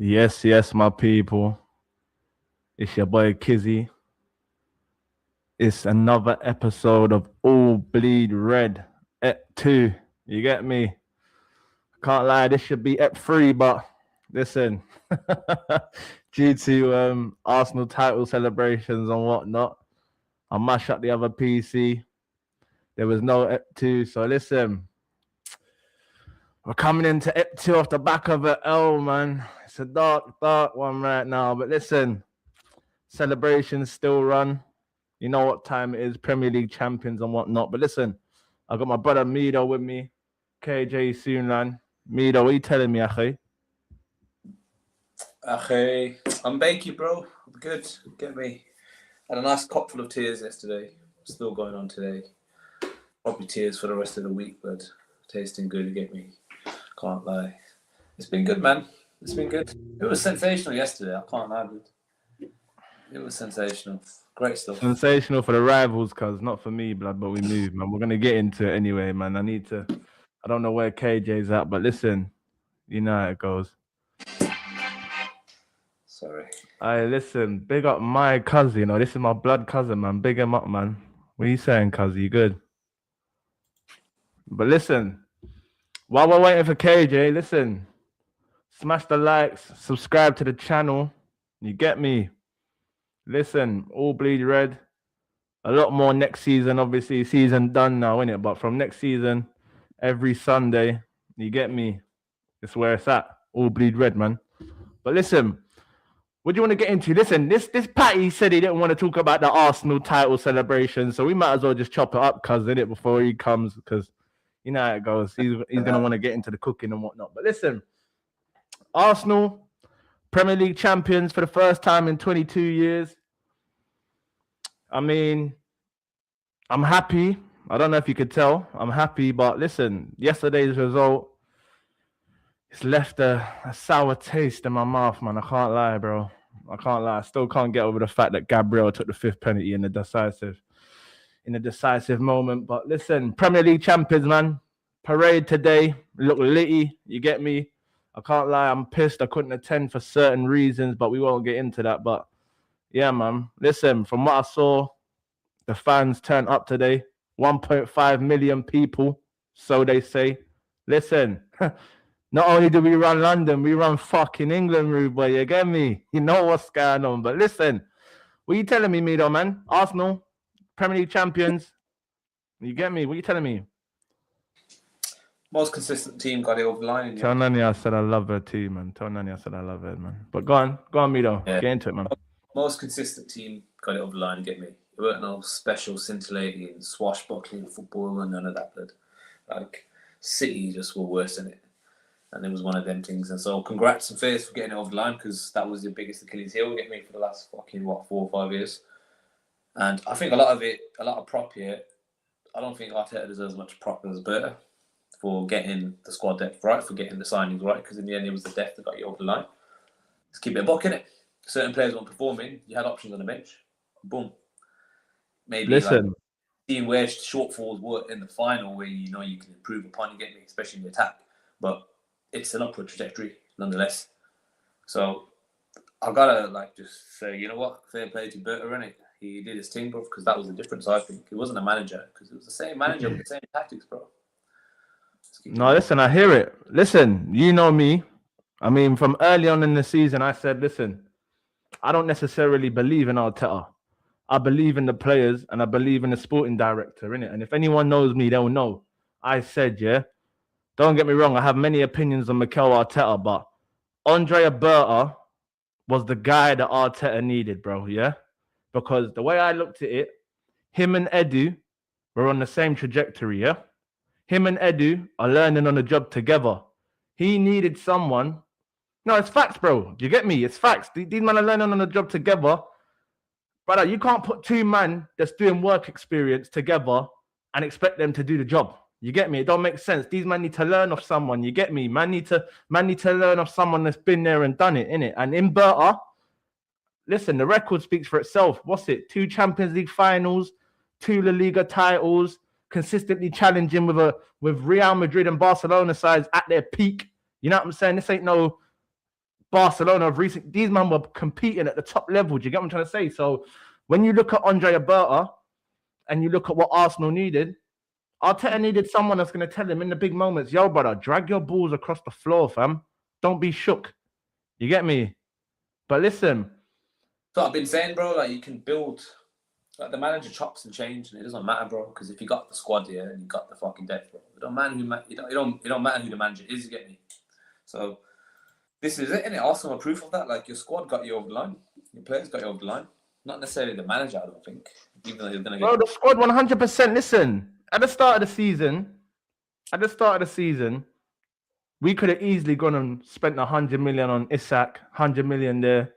Yes, yes, my people. It's your boy Kizzy. It's another episode of All Bleed Red. Ep 2. You get me? Can't lie, this should be Ep 3, but listen. Due to Arsenal title celebrations and whatnot, I mashed up the other PC. There was no Ep 2. So listen. We're coming into Ep 2 off the back of an L, man. It's a dark, dark one right now. But listen. Celebrations still run. You know what time it is, Premier League champions and whatnot. But listen, I got my brother Mido with me, KJ Soonlan. Mido, what are you telling me, Ache? Ache, I'm bakey, bro. I'm good. Get me. Had a nice cup full of tears yesterday. Still going on today. Probably tears for the rest of the week, but tasting good. Get me. Can't lie. It's been good, man. It's been good. It was sensational yesterday. I can't lie, dude. It was sensational. Great stuff. Sensational for the rivals, cuz not for me, blood, but we move, man. We're going to get into it anyway, man. I don't know where KJ's at, but listen, you know how it goes. Sorry. Listen, big up my cousin. You know, this is my blood cousin, man. Big him up, man. What are you saying, cuz? You good? But listen, while we're waiting for KJ, listen, smash the likes, subscribe to the channel. You get me? Listen, All Bleed Red. A lot more next season. Obviously, season done now, innit? But from next season, every Sunday, you get me? It's where it's at. All Bleed Red, man. But listen, what do you want to get into? Listen, this Patty said he didn't want to talk about the Arsenal title celebration, so we might as well just chop it up, cuz, innit, before he comes, because you know how it goes. He's going to want to get into the cooking and whatnot. But listen, Arsenal, Premier League champions for the first time in 22 years. I mean, I'm happy. I don't know if you could tell. I'm happy, but listen, yesterday's result, it's left a sour taste in my mouth, man. I can't lie, bro. I can't lie. I still can't get over the fact that Gabriel took the 5th penalty in the decisive moment. But listen, Premier League champions, man. Parade today. Look litty. You get me? I can't lie. I'm pissed. I couldn't attend for certain reasons, but we won't get into that. But yeah, man. Listen, from what I saw, the fans turned up today. 1.5 million people, so they say. Listen, not only do we run London, we run fucking England, rude boy. You get me? You know what's going on. But listen, what are you telling me, Mido, man? Arsenal, Premier League champions. You get me? What are you telling me? Most consistent team got it over the line. Tell Nani I said I love her too, man. Tell Nani I said I love her, man. But go on, Mido. Yeah. Get into it, man. Most consistent team got it over the line. Get me? There weren't no special scintillating, swashbuckling football and none of that. But like City just were worse than it. And it was one of them things. And so congrats and faith for getting it over the line, because that was the biggest Achilles heel, get me, for the last fucking, 4 or 5 years. And I think a lot of prop here, I don't think Arteta deserves as much prop as Berta for getting the squad depth right, for getting the signings right, because in the end it was the depth that got you over the line. Let's keep it a buck, innit? Certain players weren't performing, you had options on the bench. Boom. Maybe listen, like seeing where shortfalls were in the final, where you know you can improve upon, you get me, especially in the attack. But it's an upward trajectory, nonetheless. So I've got to just say, you know what? Fair play to Berta, innit? He did his thing, bro, because that was the difference, I think. It wasn't a manager, because it was the same manager with the same tactics, bro. No, listen, I hear it. Listen, you know me. I mean, from early on in the season, I said, listen, I don't necessarily believe in Arteta. I believe in the players, and I believe in the sporting director, innit? And if anyone knows me, they'll know. I said, yeah, don't get me wrong, I have many opinions on Mikel Arteta, but Andrea Berta was the guy that Arteta needed, bro, yeah? Because the way I looked at it, him and Edu were on the same trajectory, yeah? Him and Edu are learning on the job together. He needed someone. No, it's facts, bro. You get me? It's facts. These men are learning on the job together. Brother, you can't put 2 men that's doing work experience together and expect them to do the job. You get me? It don't make sense. These men need to learn off someone. You get me? Man need to learn off someone that's been there and done it, innit? And in Berta, listen, the record speaks for itself. What's it? 2 Champions League finals, 2 La Liga titles, consistently challenging with Real Madrid and Barcelona sides at their peak. You know what I'm saying? This ain't no Barcelona of recent. These men were competing at the top level. Do you get what I'm trying to say? So when you look at Andre Alberta and you look at what Arsenal needed, Arteta needed someone that's going to tell him in the big moments, yo, brother, drag your balls across the floor, fam. Don't be shook. You get me? But listen. So I've been saying, bro, like you can build, like the manager chops and change, and it doesn't matter, bro, because if you got the squad here and you got the fucking depth, bro, it don't matter who the manager is. You get me? So this is it, and it also a proof of that. Like your squad got you over the line, your players got you over the line. Not necessarily the manager, I don't think. Even though you're gonna get. Bro, the squad 100%. Listen, at the start of the season, we could have easily gone and spent 100 million on Isak, 100 million there.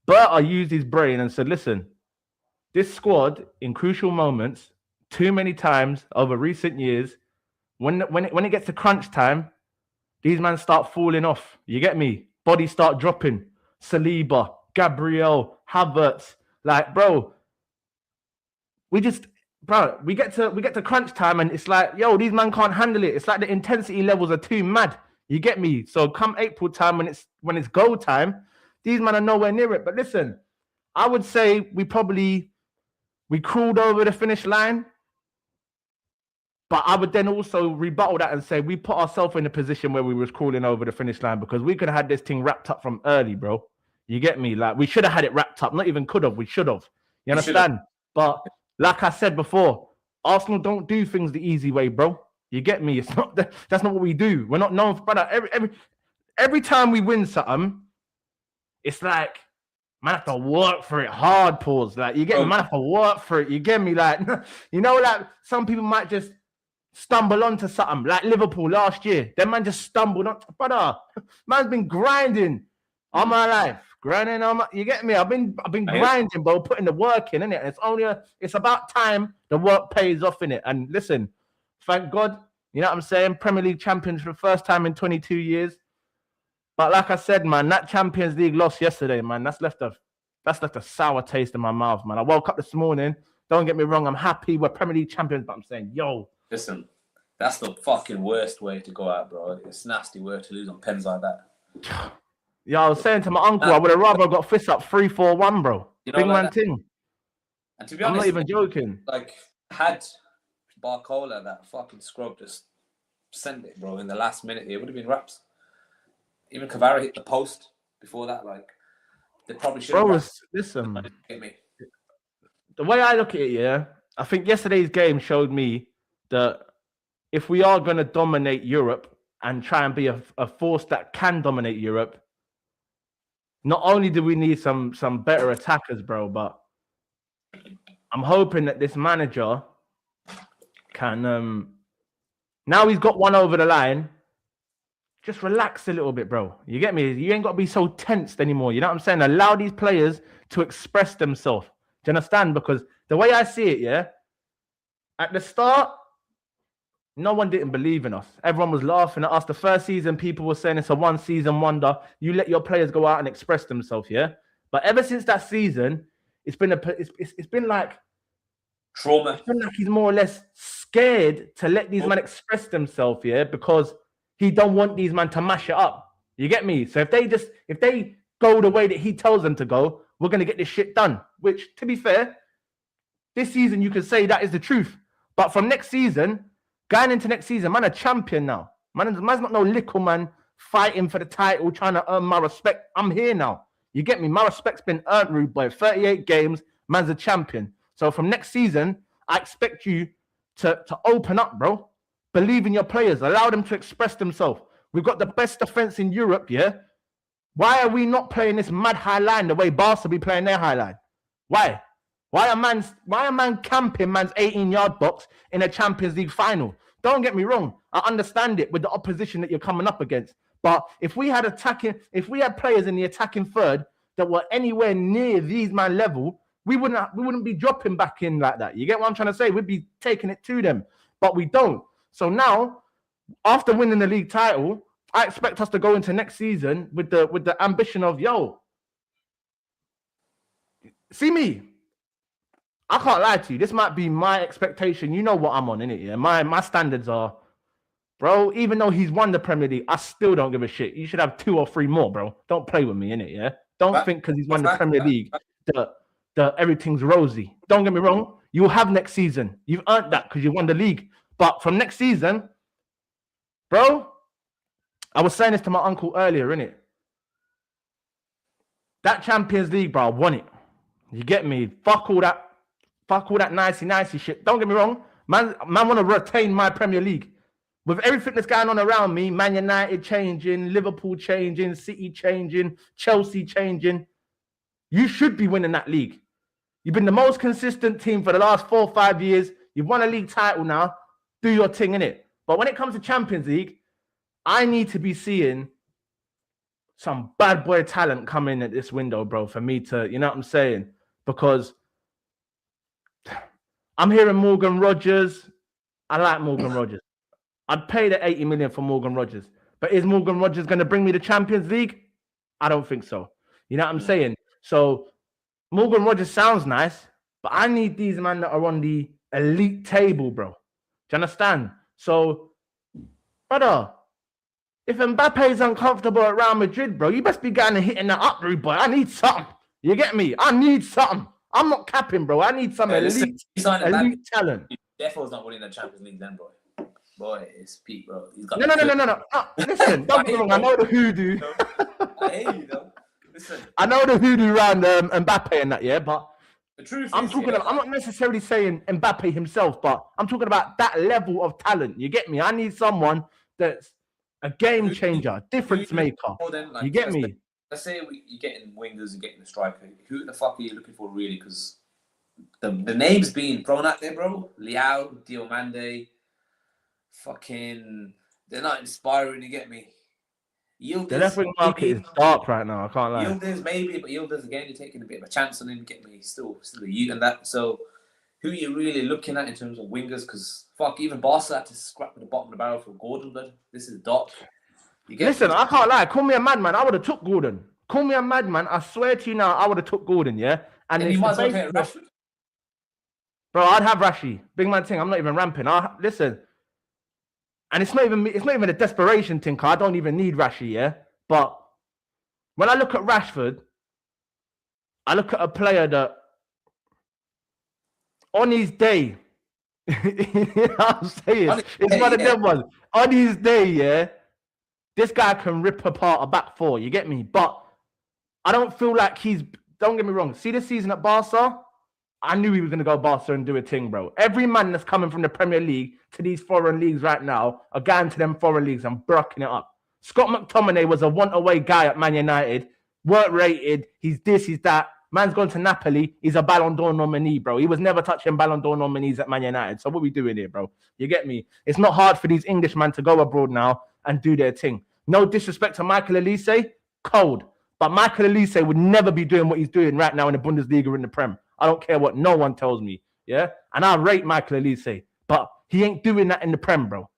But I used his brain and said, listen, this squad in crucial moments, too many times over recent years, when it gets to crunch time, these men start falling off. You get me? Bodies start dropping. Saliba, Gabriel, Havertz. Like, bro, we get to crunch time and it's like, yo, these men can't handle it. It's like the intensity levels are too mad. You get me? So come April time when it's go time, these men are nowhere near it. But listen, I would say we crawled over the finish line. But I would then also rebuttal that and say we put ourselves in a position where we was crawling over the finish line because we could have had this thing wrapped up from early, bro. You get me? Like, we should have had it wrapped up. Not even could have. We should have. You understand? But like I said before, Arsenal don't do things the easy way, bro. You get me? It's not that's not what we do. We're not known for, brother. Every time we win something, it's like, man, have to work for it hard, pause. Like, you get me? Man, have to work for it. You get me? Like, you know, like some people might just stumble onto something like Liverpool last year. That man just stumbled on, brother. Man's been grinding all my life, grinding on my. You get me? I've been grinding, bro, putting the work in, innit? And it's about time the work pays off, innit? And listen, thank God, you know what I'm saying? Premier League champions for the first time in 22 years. But like I said, man, that Champions League loss yesterday, man, that's left a sour taste in my mouth, man. I woke up this morning. Don't get me wrong, I'm happy we're Premier League champions, but I'm saying, yo. Listen, that's the fucking worst way to go out, bro. It's nasty work to lose on pens like that. Yeah, I was saying to my uncle, I would have rather got fists up 3-4-1, bro. You know, big like man thing. And to be honest, I'm not even joking. Like, had Barcola, that fucking scrub, just sent it, bro, in the last minute, it would have been wraps. Even Cavara hit the post before that. Like, they probably should have. Bro, listen. Get me. The way I look at it, yeah, I think yesterday's game showed me that if we are going to dominate Europe and try and be a force that can dominate Europe, not only do we need some better attackers, bro, but I'm hoping that this manager can, now he's got one over the line, just relax a little bit, bro. You get me? You ain't got to be so tensed anymore. You know what I'm saying? Allow these players to express themselves. Do you understand? Because the way I see it, yeah, at the start, no one didn't believe in us. Everyone was laughing at us. The first season, people were saying it's a one-season wonder. You let your players go out and express themselves, yeah? But ever since that season, it's been like trauma. It's been like he's more or less scared to let these men express themselves, yeah? Because he don't want these men to mash it up. You get me? So if they go the way that he tells them to go, we're going to get this shit done. Which, to be fair, this season you can say that is the truth. But from next season, going into next season, man, a champion now. Man's not no little man fighting for the title, trying to earn my respect. I'm here now. You get me? My respect's been earned, rude boy. 38 games, man's a champion. So from next season, I expect you to open up, bro. Believe in your players. Allow them to express themselves. We've got the best defense in Europe, yeah? Why are we not playing this mad high line the way Barca be playing their high line? Why? Why are man camping man's 18-yard box in a Champions League final? Don't get me wrong. I understand it with the opposition that you're coming up against. But if we had players in the attacking third that were anywhere near these man level, we wouldn't be dropping back in like that. You get what I'm trying to say? We'd be taking it to them. But we don't. So now, after winning the league title, I expect us to go into next season with the ambition of, yo, see me. I can't lie to you. This might be my expectation. You know what I'm on, innit? Yeah, my standards are Bro, even though he's won the Premier League, I still don't give a shit. You should have 2 or 3 more, bro. Don't play with me, innit, yeah? Don't think because he's won the Premier League that everything's rosy. Don't get me wrong. You'll have next season. You've earned that because you won the league. But from next season, bro, I was saying this to my uncle earlier, innit? That Champions League, bro, I won it. You get me? Fuck all that nicey shit. Don't get me wrong. Man want to retain my Premier League. With everything that's going on around me, Man United changing, Liverpool changing, City changing, Chelsea changing, you should be winning that league. You've been the most consistent team for the last 4 or 5 years. You've won a league title now. Do your thing, innit? But when it comes to Champions League, I need to be seeing some bad boy talent come in at this window, bro, for me to, you know what I'm saying? Because I'm hearing Morgan Rogers. I like Morgan Rogers. I'd pay the 80 million for Morgan Rogers. But is Morgan Rogers going to bring me the Champions League? I don't think so. You know what I'm saying? So Morgan Rogers sounds nice, but I need these men that are on the elite table, bro. Do you understand? So, brother, if Mbappe is uncomfortable at Real Madrid, bro, you best be going and hitting that up, boy. I need something. You get me? I need something. I'm not capping, bro. I need some elite talent. Defo's not winning the Champions League then, bro. Boy, it's Pete, bro. He's got No. Listen, don't get me wrong. I know the hoodoo. I hear you, though. Listen. I know the hoodoo around Mbappe and that, yeah, but the truth I'm talking about, I'm not necessarily saying Mbappe himself, but I'm talking about that level of talent. You get me? I need someone that's a game changer, difference maker. You get me? Let's say you're getting wingers, you're getting a striker. Who the fuck are you looking for, really? Because the names being thrown out there, bro. Leao, Diomande, fucking, they're not inspiring. You get me? Yildiz, the left wing market is dark right now. I can't lie. Yildiz maybe, but Yildiz again, you're taking a bit of a chance on him. Get me? Still a youth and that. So, who are you really looking at in terms of wingers? Because fuck, even Barca had to scrap at the bottom of the barrel for Gordon. But this is dark. Listen, I can't lie. Call me a madman. I would have took Gordon. Call me a madman. I swear to you now, I would have took Gordon. Yeah, and you might as well take Rashford. Bro, I'd have Rashi. Big man thing. I'm not even ramping. Listen. And it's not even a desperation thing. I don't even need Rashi, yeah. But when I look at Rashford, I look at a player that on his day, you know what I'm saying? It's one of them ones. On his day, yeah, this guy can rip apart a back four. You get me? But I don't feel like don't get me wrong. See this season at Barca? I knew he was going to go Barca and do a thing, bro. Every man that's coming from the Premier League to these foreign leagues right now are going to them foreign leagues and brocking it up. Scott McTominay was a want-away guy at Man United. Weren't rated. He's this, he's that. Man's gone to Napoli. He's a Ballon d'Or nominee, bro. He was never touching Ballon d'Or nominees at Man United. So what are we doing here, bro? You get me? It's not hard for these Englishmen to go abroad now and do their thing. No disrespect to Michael Elise. Cold. But Michael Elise would never be doing what he's doing right now in the Bundesliga or in the Prem. I don't care what no one tells me, yeah? And I rate Michael Elise, but he ain't doing that in the Prem, bro.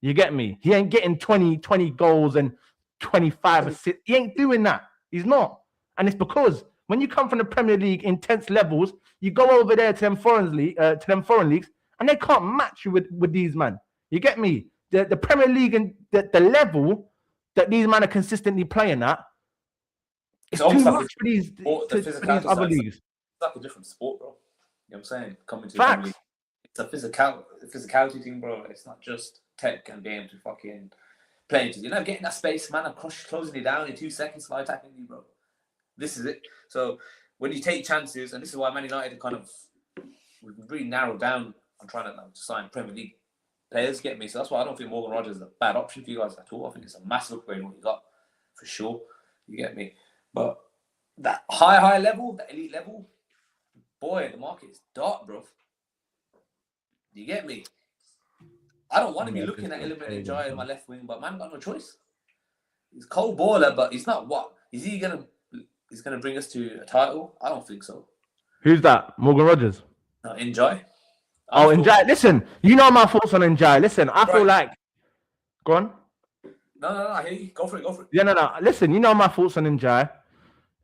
You get me? He ain't getting 20 goals and 25 assists. He ain't doing that. He's not. And it's because when you come from the Premier League intense levels, you go over there to them foreign leagues, and they can't match you with these men. You get me? The Premier League and the level that these men are consistently playing at, it's too much for these other leagues. It's like a different sport, bro. You know what I'm saying? Coming to the Premier League. It's a physicality thing, bro. It's not just tech and being able to fucking play into. You're not getting that space, man. I'm closing it down in 2 seconds, slide tackling you, bro. This is it. So when you take chances, and this is why Man United we've really narrowed down on trying to sign Premier League players, get me? So that's why I don't think Morgan Rogers is a bad option for you guys at all. I think it's a massive upgrade on what you got, for sure. You get me? But that high level, that elite level, boy, the market is dark, bro. You get me? I don't want to be looking at eliminating Jai in my left wing, but man, got no choice. He's a cold baller, but he's not what? He's gonna bring us to a title? I don't think so. Who's that? Morgan Rogers? No, Njai. Njai. Listen, you know my thoughts on Njai. Listen, I feel like... Go on. No, I hear you. Go for it. Yeah, no. Listen, you know my thoughts on Njai.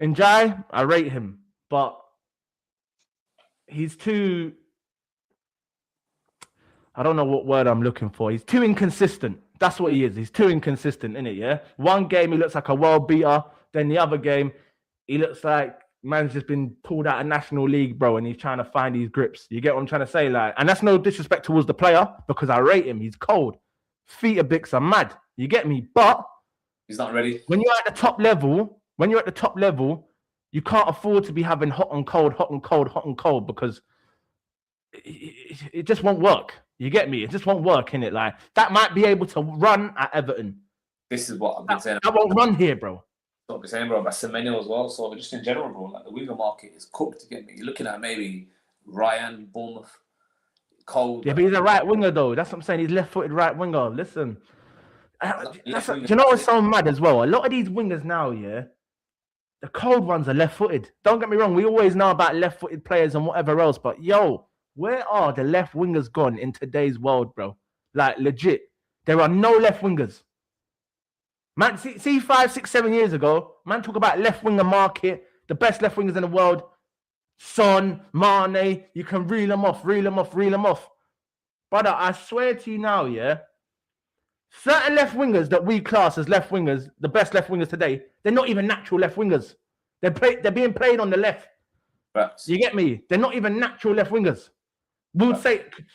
Njai, I rate him, but he's too... I don't know what word I'm looking for. He's too inconsistent. That's what he is. He's too inconsistent, innit? Yeah. One game he looks like a world beater. Then the other game, he looks like man's just been pulled out of National League, bro, and he's trying to find these grips. You get what I'm trying to say? Like, and that's no disrespect towards the player because I rate him. He's cold. Feet of Bix are mad. You get me? But he's not ready. When you're at the top level, you can't afford to be having hot and cold because it just won't work. You get me? It just won't work, innit? Like, that might be able to run at Everton. This is what I've been saying. That won't run here, bro. What I've been saying, bro, about Semenyo as well. So just in general, bro, like the winger market is cooked. You get me? You're looking at maybe Ryan, Bournemouth, cold. Yeah, but he's a right winger, though. That's what I'm saying. He's left-footed right winger. Listen. Do you know what's so mad as well? A lot of these wingers now, yeah, the cold ones are left-footed. Don't get me wrong. We always know about left-footed players and whatever else, but yo, where are the left wingers gone in today's world, bro? Like, legit. There are no left wingers. Man, see 5, 6, 7 years ago, man, talk about left winger market, the best left wingers in the world. Son, Mane, you can reel them off. Brother, I swear to you now, yeah, certain left wingers that we class as left wingers, the best left wingers today, they're not even natural left wingers. They're being played on the left. Perhaps. You get me? They're not even natural left wingers.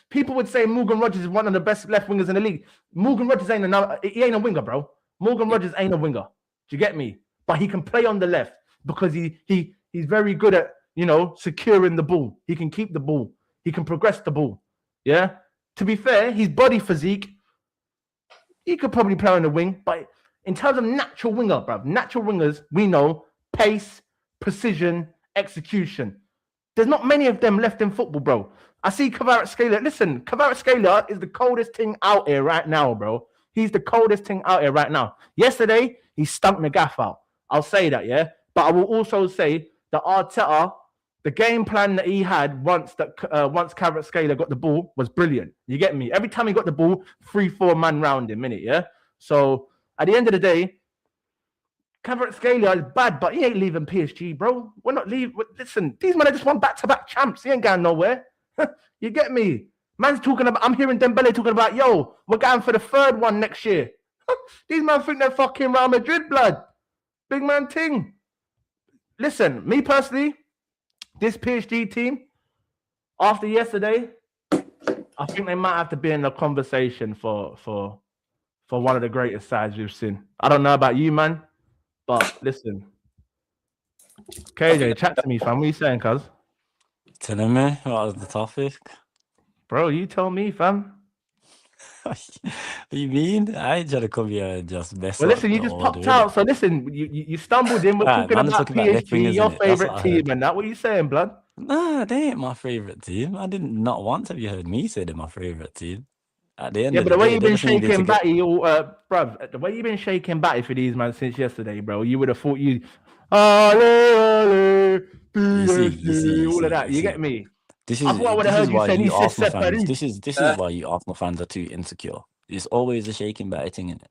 People would say Morgan Rogers is one of the best left wingers in the league. Morgan Rogers ain't a winger, bro. Morgan Rogers ain't a winger. Do you get me? But he can play on the left because he's very good at, securing the ball. He can keep the ball. He can progress the ball. Yeah. To be fair, his body physique, he could probably play on the wing. But in terms of natural winger, bruv, natural wingers, we know pace, precision, execution. There's not many of them left in football, bro. I see Kvaratskhelia. Listen, Kvaratskhelia is the coldest thing out here right now, bro. He's the coldest thing out here right now. Yesterday, he stunk the gaff out. I'll say that, yeah? But I will also say that Arteta, the game plan that he had once Kvaratskhelia got the ball was brilliant. You get me? Every time he got the ball, 3-4 man round him, innit, yeah? So, at the end of the day, Kvaratskhelia is bad, but he ain't leaving PSG, bro. We're not leaving. Listen, these men are just won back-to-back champs. He ain't going nowhere. You get me? Man's talking about, I'm hearing Dembele talking about, yo, we're going for the third one next year. These men think they're fucking Real Madrid blood. Big man ting. Listen, me personally, this PSG team, after yesterday, I think they might have to be in the conversation for one of the greatest sides we've seen. I don't know about you, man, but listen. KJ, chat to me, fam. What are you saying, cuz? Telling me what was the topic? Bro, you tell me, fam. What you mean? I ain't trying to come here and just mess Well, up listen, you the just order, popped out. So listen, you stumbled in. We're talking man, about talking about left PSG, wingers, your innit? That's favorite what I team, heard. and that. What are you saying, blood? Nah, they ain't my favorite team. I didn't not once have you heard me say they're my favorite team. At the end Yeah, of but the the way day, you've they been just needed to shaking get. batty, bruv, the way you've been shaking batty for these man since yesterday, bro, you would have thought you, ale, PSG, all of that. You get me? This I is thought I would have this is heard you why saying you he said Arsenal fans. separate. This is why you Arsenal fans are too insecure. It's always a shaking batty thing, innit?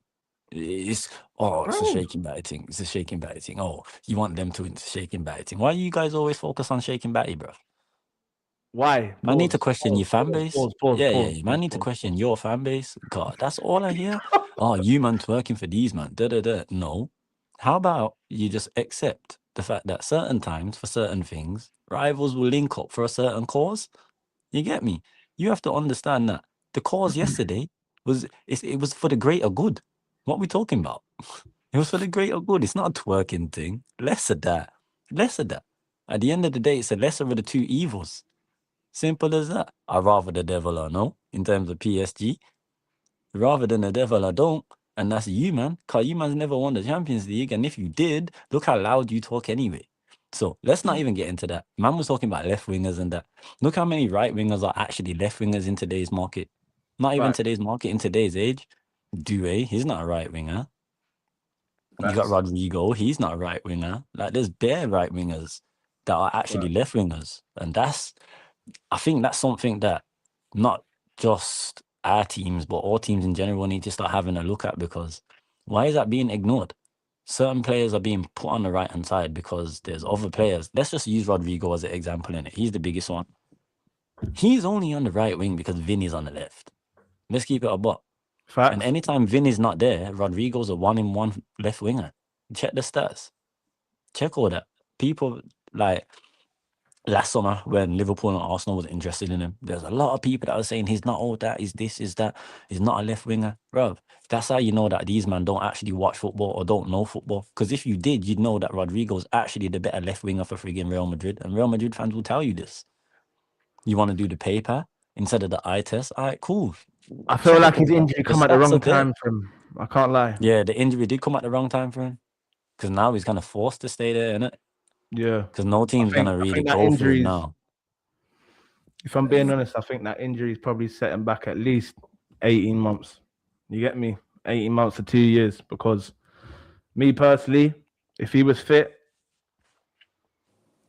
It's a Bro. shaking batty thing. It's a shaking batty thing. Oh, you want them to shaking batty thing. Why you guys always focus on shaking batty, bro? Why? Man need to question your fan base. Pause, Man need to question your fan base. God, that's all I hear. Oh, you man twerking for these man. No. How about you just accept the fact that certain times for certain things, rivals will link up for a certain cause? You get me? You have to understand that the cause yesterday was it was for the greater good. What we talking about? It was for the greater good. It's not a twerking thing. Less of that. At the end of the day, it's a lesser of the two evils. Simple as that. I rather the devil or no, in terms of PSG. Rather than the devil I don't. And that's you, man. Because you man's never won the Champions League. And if you did, look how loud you talk anyway. So let's not even get into that. Man was talking about left wingers and that. Look how many right wingers are actually left wingers in today's market. Not even today's market, in today's age. Doué, he's not a right winger. You got Rodrigo, he's not a right winger. Like, there's bare right wingers that are actually left wingers. And I think that's something that not just our teams, but all teams in general need to start having a look at, because why is that being ignored? Certain players are being put on the right-hand side because there's other players. Let's just use Rodrigo as an example in it. He's the biggest one. He's only on the right wing because Vinny's on the left. Let's keep it a buck. Facts. And anytime Vinny's not there, Rodrigo's a 1-in-1 left winger. Check the stats. Check all that. People like last summer when Liverpool and Arsenal was interested in him, there's a lot of people that were saying he's not all that, he's this, he's that, he's not a left winger. Bro, that's how you know that these men don't actually watch football or don't know football. Because if you did, you'd know that Rodrigo's actually the better left winger for friggin' Real Madrid. And Real Madrid fans will tell you this. You want to do the paper instead of the eye test? All right, cool. I feel Check like the his paper. injury The come at the stats wrong are there. time for him. I can't lie. Yeah, the injury did come at the wrong time for him. Because now he's kind of forced to stay there, innit? Yeah. Because no team's going to really that go for him injury's, now. if I'm being honest, I think that injury is probably setting back at least 18 months. You get me? 18 months to 2 years. Because me personally, if he was fit,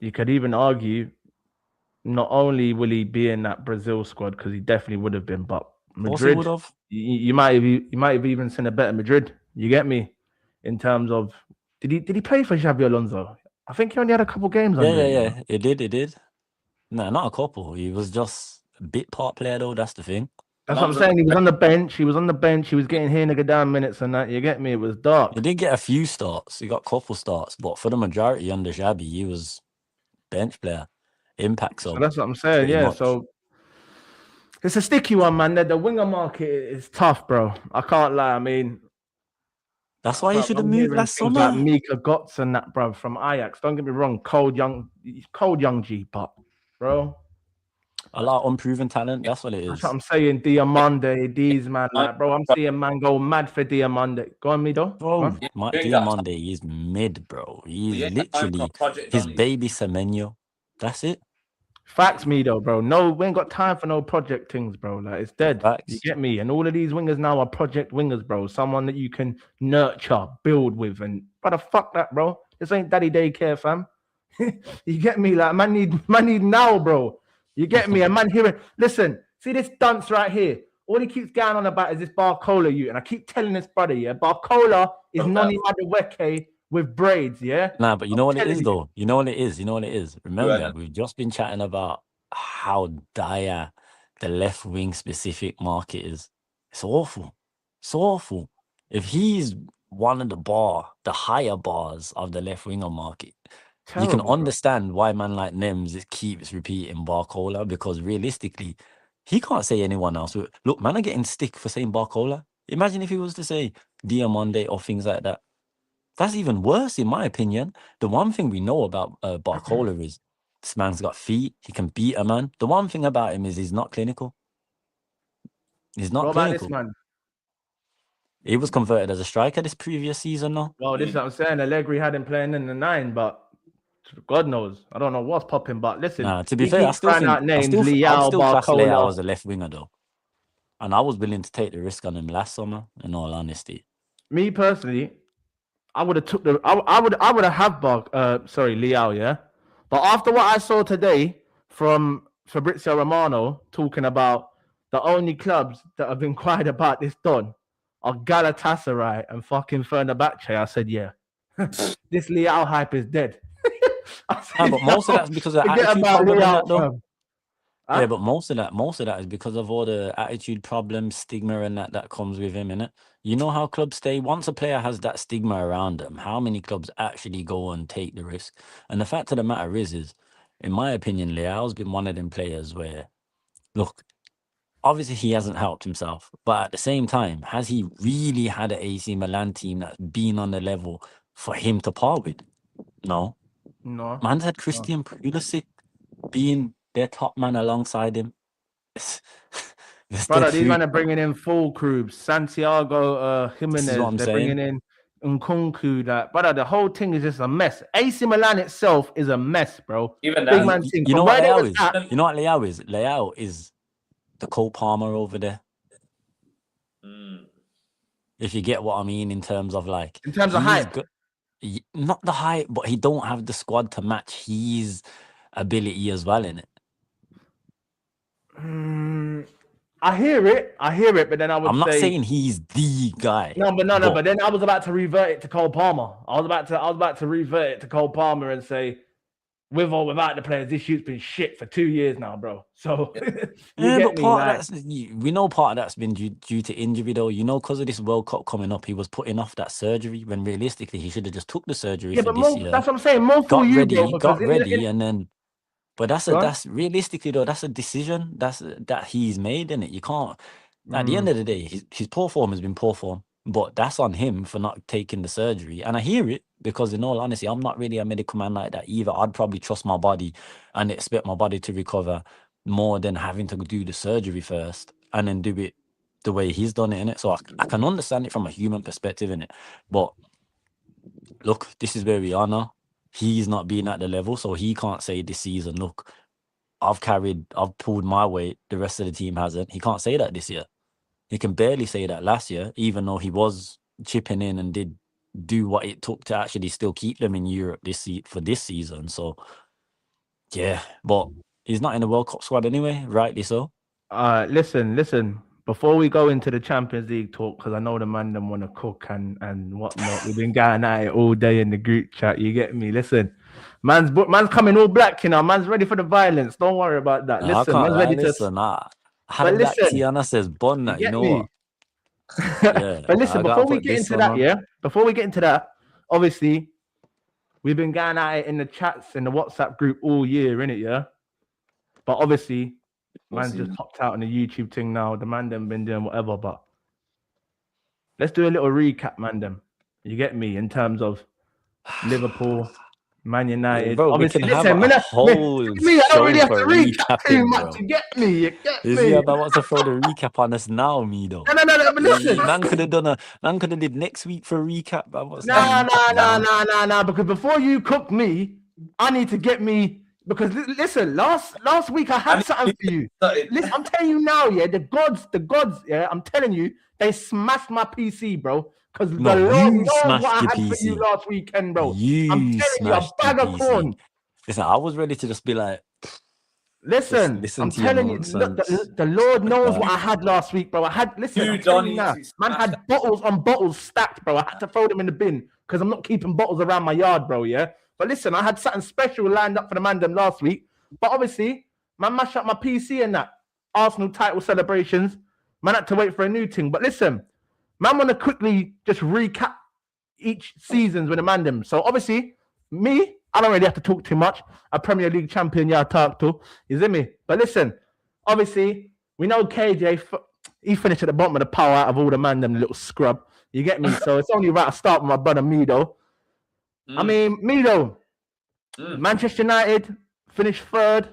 you could even argue not only will he be in that Brazil squad, because he definitely would have been, but Of course he Madrid, would have. you might have even seen a better Madrid. You get me? In terms of did he play for Xabi Alonso? I think he only had a couple games under him. Yeah. It did. No, not a couple. He was just a bit part player though. That's the thing. That's what I'm saying. He was on the bench. He was getting here nigga down minutes and that. You get me? It was dark. He did get a few starts. He got a couple starts, but for the majority under Xabi, he was bench player, impact So sub. that's what I'm saying. pretty Yeah. much. So it's a sticky one, man. The winger market is tough, bro. I can't lie. I mean, That's why he should have I'm moved hearing last things summer. like Mika Götze and that, bro, from Ajax. Don't get me wrong, cold young G, but bro, A lot of unproven talent. That's what it that's is. what I'm saying. Diamande, these man, like, bro, I'm seeing man go mad for Diamande. Go on, Mido. Bro, Yeah, Mike doing that. Diamande is mid, bro. He's Yeah, literally Project his Johnny. baby Semenyo. That's it. Facts, Mido, bro. No, we ain't got time for no project things, bro. Like, it's dead. Facts. You get me? And all of these wingers now are project wingers, bro. Someone that you can nurture, build with, and brother, fuck that, bro. This ain't daddy daycare, fam. You get me? Like, man need now, bro. You get me? A man hearing, listen, see this dunce right here. All he keeps going on about is this Barcola, you. And I keep telling this brother, yeah, Barcola is Noni Madueke with braids, yeah? Nah, but you know what it telling is, you. though? You know what it is? You know what it is? Remember, Yeah. we've just been chatting about how dire the left wing specific market is. It's awful. It's awful. If he's one of the higher bars of the left winger market, you can Terrible, bro. understand why man like Nems keeps repeating Barcola, because realistically, he can't say anyone else. Look, man are getting stick for saying Barcola. Imagine if he was to say Diamande or things like that. That's even worse, in my opinion. The one thing we know about Barcola is this man's got feet. He can beat a man. The one thing about him is he's not clinical. He's not What about clinical. this man? He was converted as a striker this previous season, though. Well, this is what I'm saying. Allegri had him playing in the 9, but God knows. I don't know what's popping, but listen. Nah, to be he fair, I keeps still throwing think out names, I'd Liao, still class Leao Barcola. as a left winger, though. And I was willing to take the risk on him last summer, in all honesty. Me personally, I would have took the. I would have Liao, yeah. But after what I saw today from Fabrizio Romano talking about the only clubs that have inquired about this Don are Galatasaray and fucking Fenerbahce, I said, yeah, this Liao hype is dead. I said, Nah, but most of "No, that's because of forget attitude about problem and Liao, that, though. fam." Huh? Yeah, but most of that is because of all the attitude problems, stigma, and that comes with him, innit? You know how clubs stay. Once a player has that stigma around them, how many clubs actually go and take the risk? And the fact of the matter is, in my opinion, Leao's been one of them players where, look, obviously he hasn't helped himself, but at the same time, has he really had an AC Milan team that's been on the level for him to par with? No. No. Man's had Christian Pulisic being their top man alongside him. Brother, these men are bringing in full crews. Santiago Jimenez, what I'm they're saying. bringing in Nkunku. That, brother, the whole thing is just a mess. AC Milan itself is a mess, bro. Even Big now, man team. You know From what where they Leao was is? at, You know what Leao is? Leao is the Cole Palmer over there. If you get what I mean, in terms of like, in terms of he's hype. not the hype, but he don't have the squad to match his ability as well, in it. I hear it, but then I would I'm not say saying he's the guy. but then I was about to revert it to Cole Palmer. I was about to revert it to Cole Palmer and say with or without the players, this shoot's been shit for 2 years now, bro. So you Yeah, get but me, like. we know part of that's been due to injury though. You know, because of this World Cup coming up, he was putting off that surgery when realistically he should have just took the surgery Yeah, for but this more. year, That's what I'm saying. More for you, bro. Because got ready, and then. But Go on. that's realistically though, that's a decision that he's made, in it. You can't. At the end Mm. of the day, his poor form has been poor form, but that's on him for not taking the surgery. And I hear it because, in all honesty, I'm not really a medical man like that either. I'd probably trust my body and expect my body to recover more than having to do the surgery first and then do it the way he's done it, in it. So I can understand it from a human perspective, in it. But look, this is where we are now. He's not being at the level, so he can't say this season, look, I've pulled my weight, the rest of the team hasn't. He can't say that this year. He can barely say that last year, even though he was chipping in and did do what it took to actually still keep them in Europe for this season. So, yeah, but he's not in the World Cup squad anyway, rightly so. Listen. Before we go into the Champions League talk, because I know the man them want to cook and whatnot. We've been going at it all day in the group chat. You get me? Listen, man's coming all black, you know. Man's ready for the violence. Don't worry about that. I Listen, can't man's lie. ready Listen, I had But a black listen, tea and I says, bun you that, you get know me? what? Yeah, But listen, I gotta before we put get this into one that, on. yeah. Before we get into that, obviously, we've been going at it in the chats in the WhatsApp group all year, innit? Yeah. But obviously, man's just popped out on the YouTube thing now. The man them been doing whatever, but let's do a little recap, man. Them, you get me, in terms of Liverpool, Man United. Bro, we Obviously, can have listen, a whole me, I don't really show have for to recap too recapping, much. bro. You get me? You get Is me? he about wants to throw the recap on us now, me though? No. But listen, Man could have did next week for a recap. But what's No. Because before you cook me, I need to get me. Because listen, last week I had something for you. Listen, I'm telling you now, yeah, the gods, yeah, I'm telling you, they smashed my PC, bro. Because the Lord knows what I had for you last weekend, bro. I'm telling you, a bag of corn. Listen, I was ready to just be like, listen I'm telling you, the Lord knows what I had last week, bro. Listen, I'm telling you now, man had bottles on bottles stacked, bro. I had to throw them in the bin because I'm not keeping bottles around my yard, bro, yeah? But listen, I had something special lined up for the man them last week. But obviously, man mashed up my PC and that. Arsenal title celebrations. Man had to wait for a new thing. But listen, man want to quickly just recap each seasons with the man them. So obviously, me, I don't really have to talk too much. A Premier League champion, yeah, I talk to. You see me? But listen, obviously, we know KJ, he finished at the bottom of the pile out of all the man them, the little scrub. You get me? So it's only right to start with my brother Mido. I mean, Mido, Manchester United finished third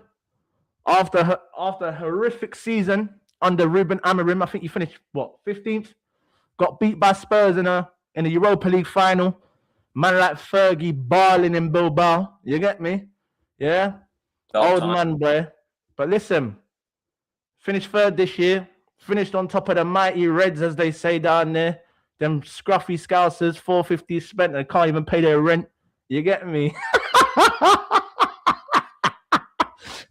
after a horrific season under Ruben Amorim. I think he finished, 15th? Got beat by Spurs in the Europa League final. Man like Fergie balling in Bilbao. You get me? Yeah? Old man, boy. But listen, finished third this year. Finished on top of the mighty Reds, as they say down there. Them scruffy Scousers, 450 spent and can't even pay their rent. You get me?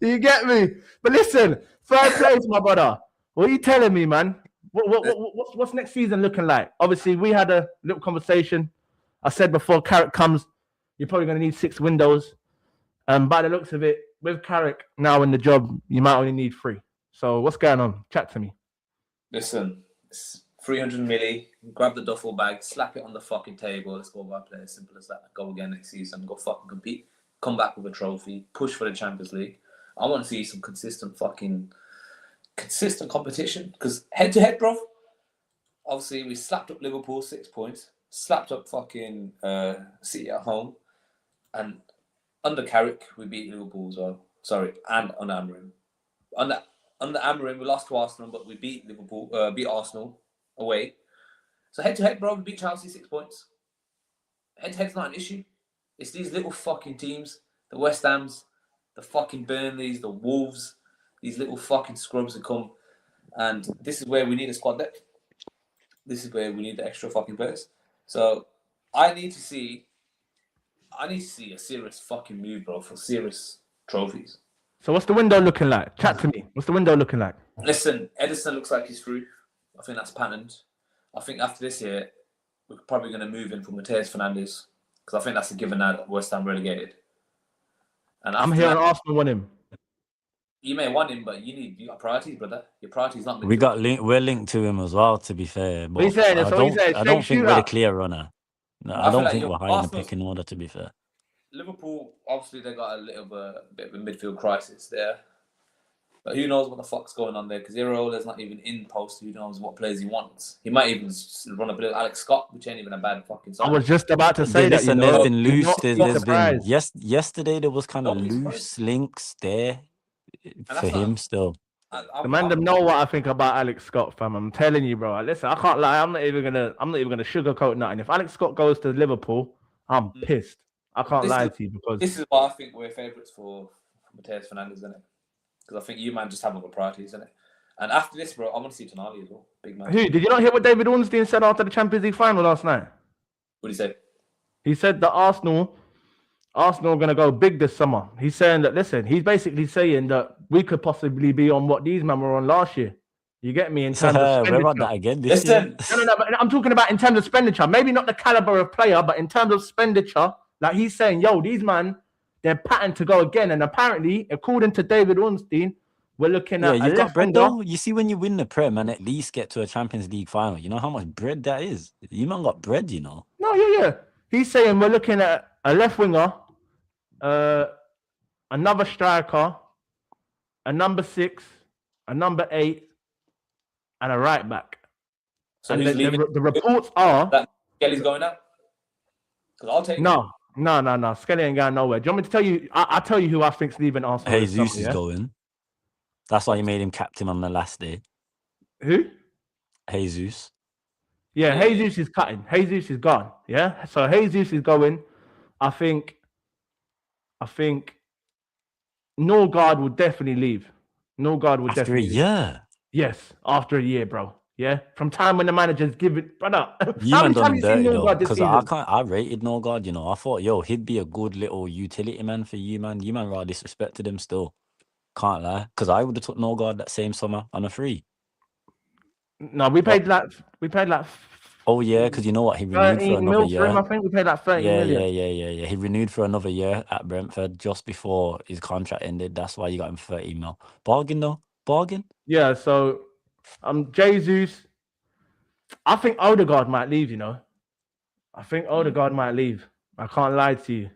You get me? But listen, third place, my brother. What are you telling me, man? What's next season looking like? Obviously, we had a little conversation. I said before Carrick comes, you're probably going to need 6 windows. And by the looks of it, with Carrick now in the job, you might only need 3. So what's going on? Chat to me. Listen, it's 300 milli. Grab the duffel bag, slap it on the fucking table. Let's go by play. As simple as that. Go again next season. Go fucking compete. Come back with a trophy. Push for the Champions League. I want to see some consistent competition. Because head-to-head, bro. Obviously, we slapped up Liverpool 6 points. Slapped up fucking City at home. And under Carrick, we beat Liverpool as well. Sorry, and under Amorim. Under Amorim, we lost to Arsenal, but we beat beat Arsenal away. So head-to-head, bro, we beat Chelsea 6 points. Head-to-head's not an issue. It's these little fucking teams, the West Hams, the fucking Burnleys, the Wolves, these little fucking scrubs that come. And this is where we need a squad depth. This is where we need the extra fucking players. So I need to see a serious fucking move, bro, for serious trophies. So what's the window looking like? Chat to me. What's the window looking like? Listen, Edison looks like he's through. I think that's patterned. I think after this year, we're probably going to move in for Mateus Fernandes because I think that's a given now that West Ham relegated. And I'm after hearing that, Arsenal want him. you may want him, but you got priorities, brother. Your priorities not. We're linked to him as well. To be fair, What you but saying? So what you saying? I Straight don't think we're the shooter. clear runner. No, I I feel don't like think your we're high in the Arsenal's pecking order. To be fair, Liverpool, obviously they got a bit of a midfield crisis there. But who knows what the fuck's going on there? Because Iraola's not even in post. Who knows what players he wants? He might even run a bit of Alex Scott, which ain't even a bad fucking I sign. was just about to say that. listen, there's been Do loose. not be There's been surprised. yesterday there was kind of Don't be loose surprised. links there for that's not- him still. The man them know what I think about Alex Scott, fam. I'm telling you, bro. Listen, I can't lie. I'm not even gonna sugarcoat nothing. If Alex Scott goes to Liverpool, I'm pissed. I can't lie to you because This is why I think we're favourites for Mateus Fernandes, isn't it? Because I think you man just haven't got priorities, isn't it? And after this, bro, I want to see Tonali as well. Big man. who did you not hear what David Ornstein said after the Champions League final last night? What do you say? He said that Arsenal are going to go big this summer. He's saying that, listen, he's basically saying that we could possibly be on what these men were on last year. You get me? In terms of expenditure. We're on that again this year. No, but I'm talking about in terms of expenditure. Maybe not the caliber of player, but in terms of expenditure, like he's saying, yo, these man, they're patterned to go again. And apparently, according to David Ornstein, we're looking at you got bread though. You see, when you win the Prem and at least get to a Champions League final, you know how much bread that is. You man got bread, you know. No, yeah. He's saying we're looking at a left winger, another striker, a number 6, a number 8, and a right back. So and who's leaving? The reports are that Kelly's going out. Because I'll take no. Skelly ain't going nowhere. Do you want me to tell you? I'll tell you who I think's leaving Arsenal. Jesus is going. That's why you made him captain on the last day. Who? Jesus. Yeah, Jesus is cutting. Jesus is gone. Yeah, so Jesus is going. I think Norgard will definitely leave. Norgard will After definitely a year. Yes, after a year, bro. Yeah, from time when the manager's given, brother. You man done him dirty though, because I rated Norgard. You know, I thought, yo, he'd be a good little utility man for you, man. You man rather disrespected him still. Can't lie, because I would have took Norgard that same summer on a free. No, we paid like. Oh yeah, because you know what, he renewed for another year. For him, I think we paid like 30 million. Yeah. He renewed for another year at Brentford just before his contract ended. That's why you got him 30 mil. Bargain though, bargain. Yeah, so Jesus. I think Odegaard might leave. You know, I think Odegaard might leave. I can't lie to you.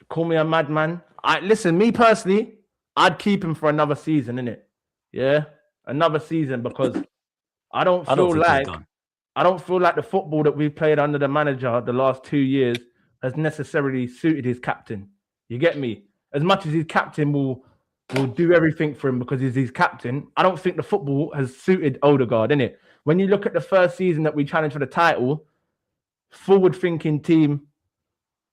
Call me a madman. Listen, me personally, I'd keep him for another season, innit? Yeah, another season because I don't feel like the football that we've played under the manager the last 2 years has necessarily suited his captain. You get me? As much as his captain will do everything for him because he's his captain, I don't think the football has suited Odegaard, innit? When you look at the first season that we challenged for the title, forward-thinking team,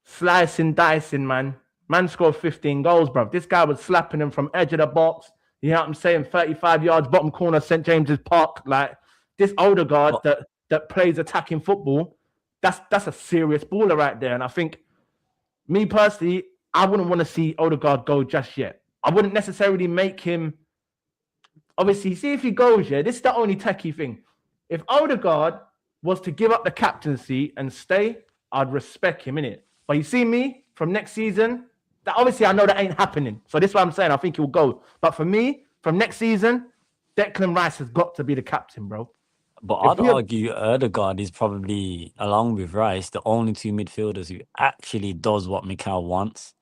slicing, dicing, man. Man scored 15 goals, bro. This guy was slapping him from edge of the box. You know what I'm saying? 35 yards, bottom corner, St. James's Park. Like, this Odegaard that plays attacking football, that's a serious baller right there. And I think, me personally, I wouldn't want to see Odegaard go just yet. I wouldn't necessarily make him... Obviously, see if he goes, yeah? This is the only techie thing. If Odegaard was to give up the captaincy and stay, I'd respect him, innit? But you see me, from next season, that obviously I know that ain't happening. So this is what I'm saying. I think he'll go. But for me, from next season, Declan Rice has got to be the captain, bro. But I'd argue Odegaard is probably, along with Rice, the only two midfielders who actually does what Mikel wants.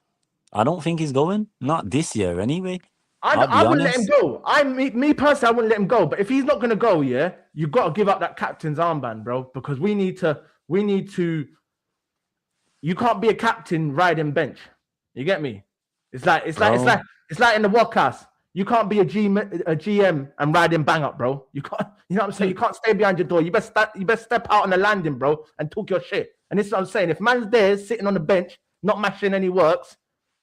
I don't think he's going. Not this year, anyway. I wouldn't let him go. Me personally, I wouldn't let him go. But if he's not going to go, yeah, you've got to give up that captain's armband, bro. Because we need to. You can't be a captain riding bench. You get me? It's like in the workhouse. You can't be a GM and riding bang up, bro. You can't. You know what I'm saying? You can't stay behind your door. You best step out on the landing, bro, and talk your shit. And this is what I'm saying. If man's there sitting on the bench, not mashing any works,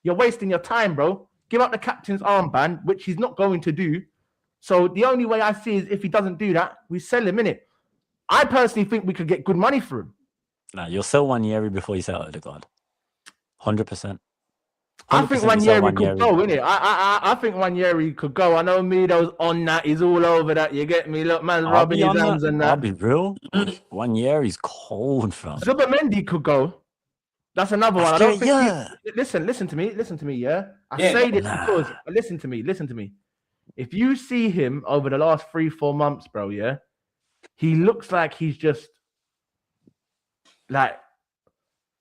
you're wasting your time, bro. Give up the captain's armband, which he's not going to do. So the only way I see is if he doesn't do that, we sell him, innit? I personally think we could get good money for him. Nah, you'll sell Nwaneri before you sell Odegaard. 100%. I think Nwaneri could go, innit? I think Nwaneri could go. I know Mido's on that. He's all over that. You get me? Look, man, rubbing his hands and that. I'll be real. Nwaneri's cold, fam. Zubimendi could go. That's another one. I don't think. Yeah. Listen to me. Yeah, I Yeah, say this nah. because listen to me. If you see him over the last 3-4 months, bro, yeah, he looks like he's just like,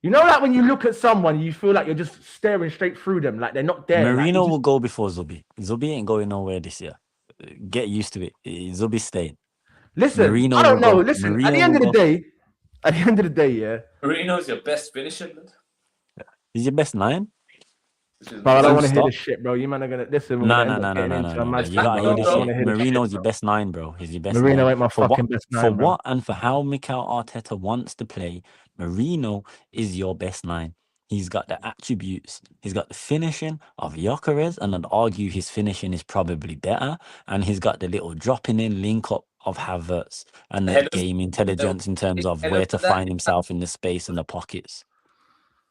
you know, like when you look at someone, you feel like you're just staring straight through them, like they're not there. Like, Marino will go before Zubi. Zubi ain't going nowhere this year. Get used to it. Zubi's staying. listen, Marino I will don't know. go. Listen, Marino at the end will of the go. day, yeah. Marino's your best finisher, blood. He's your best 9. But I don't Full want to hear stop. this shit, bro. You man are gonna listen. We're No. gonna end up getting into a mad You thing, gotta bro. hear I this don't shit. want to hear this shit. Marino's your best 9, bro. He's your best Marino 9. ain't my For fucking what? best For 9, bro. what? And for how Mikel Arteta wants to play, Marino is your best 9. He's got the attributes. He's got the finishing of Gyökeres, and I'd argue his finishing is probably better. And he's got the little dropping in link up of Havertz and the game intelligence in terms of where to find himself in the space and the pockets.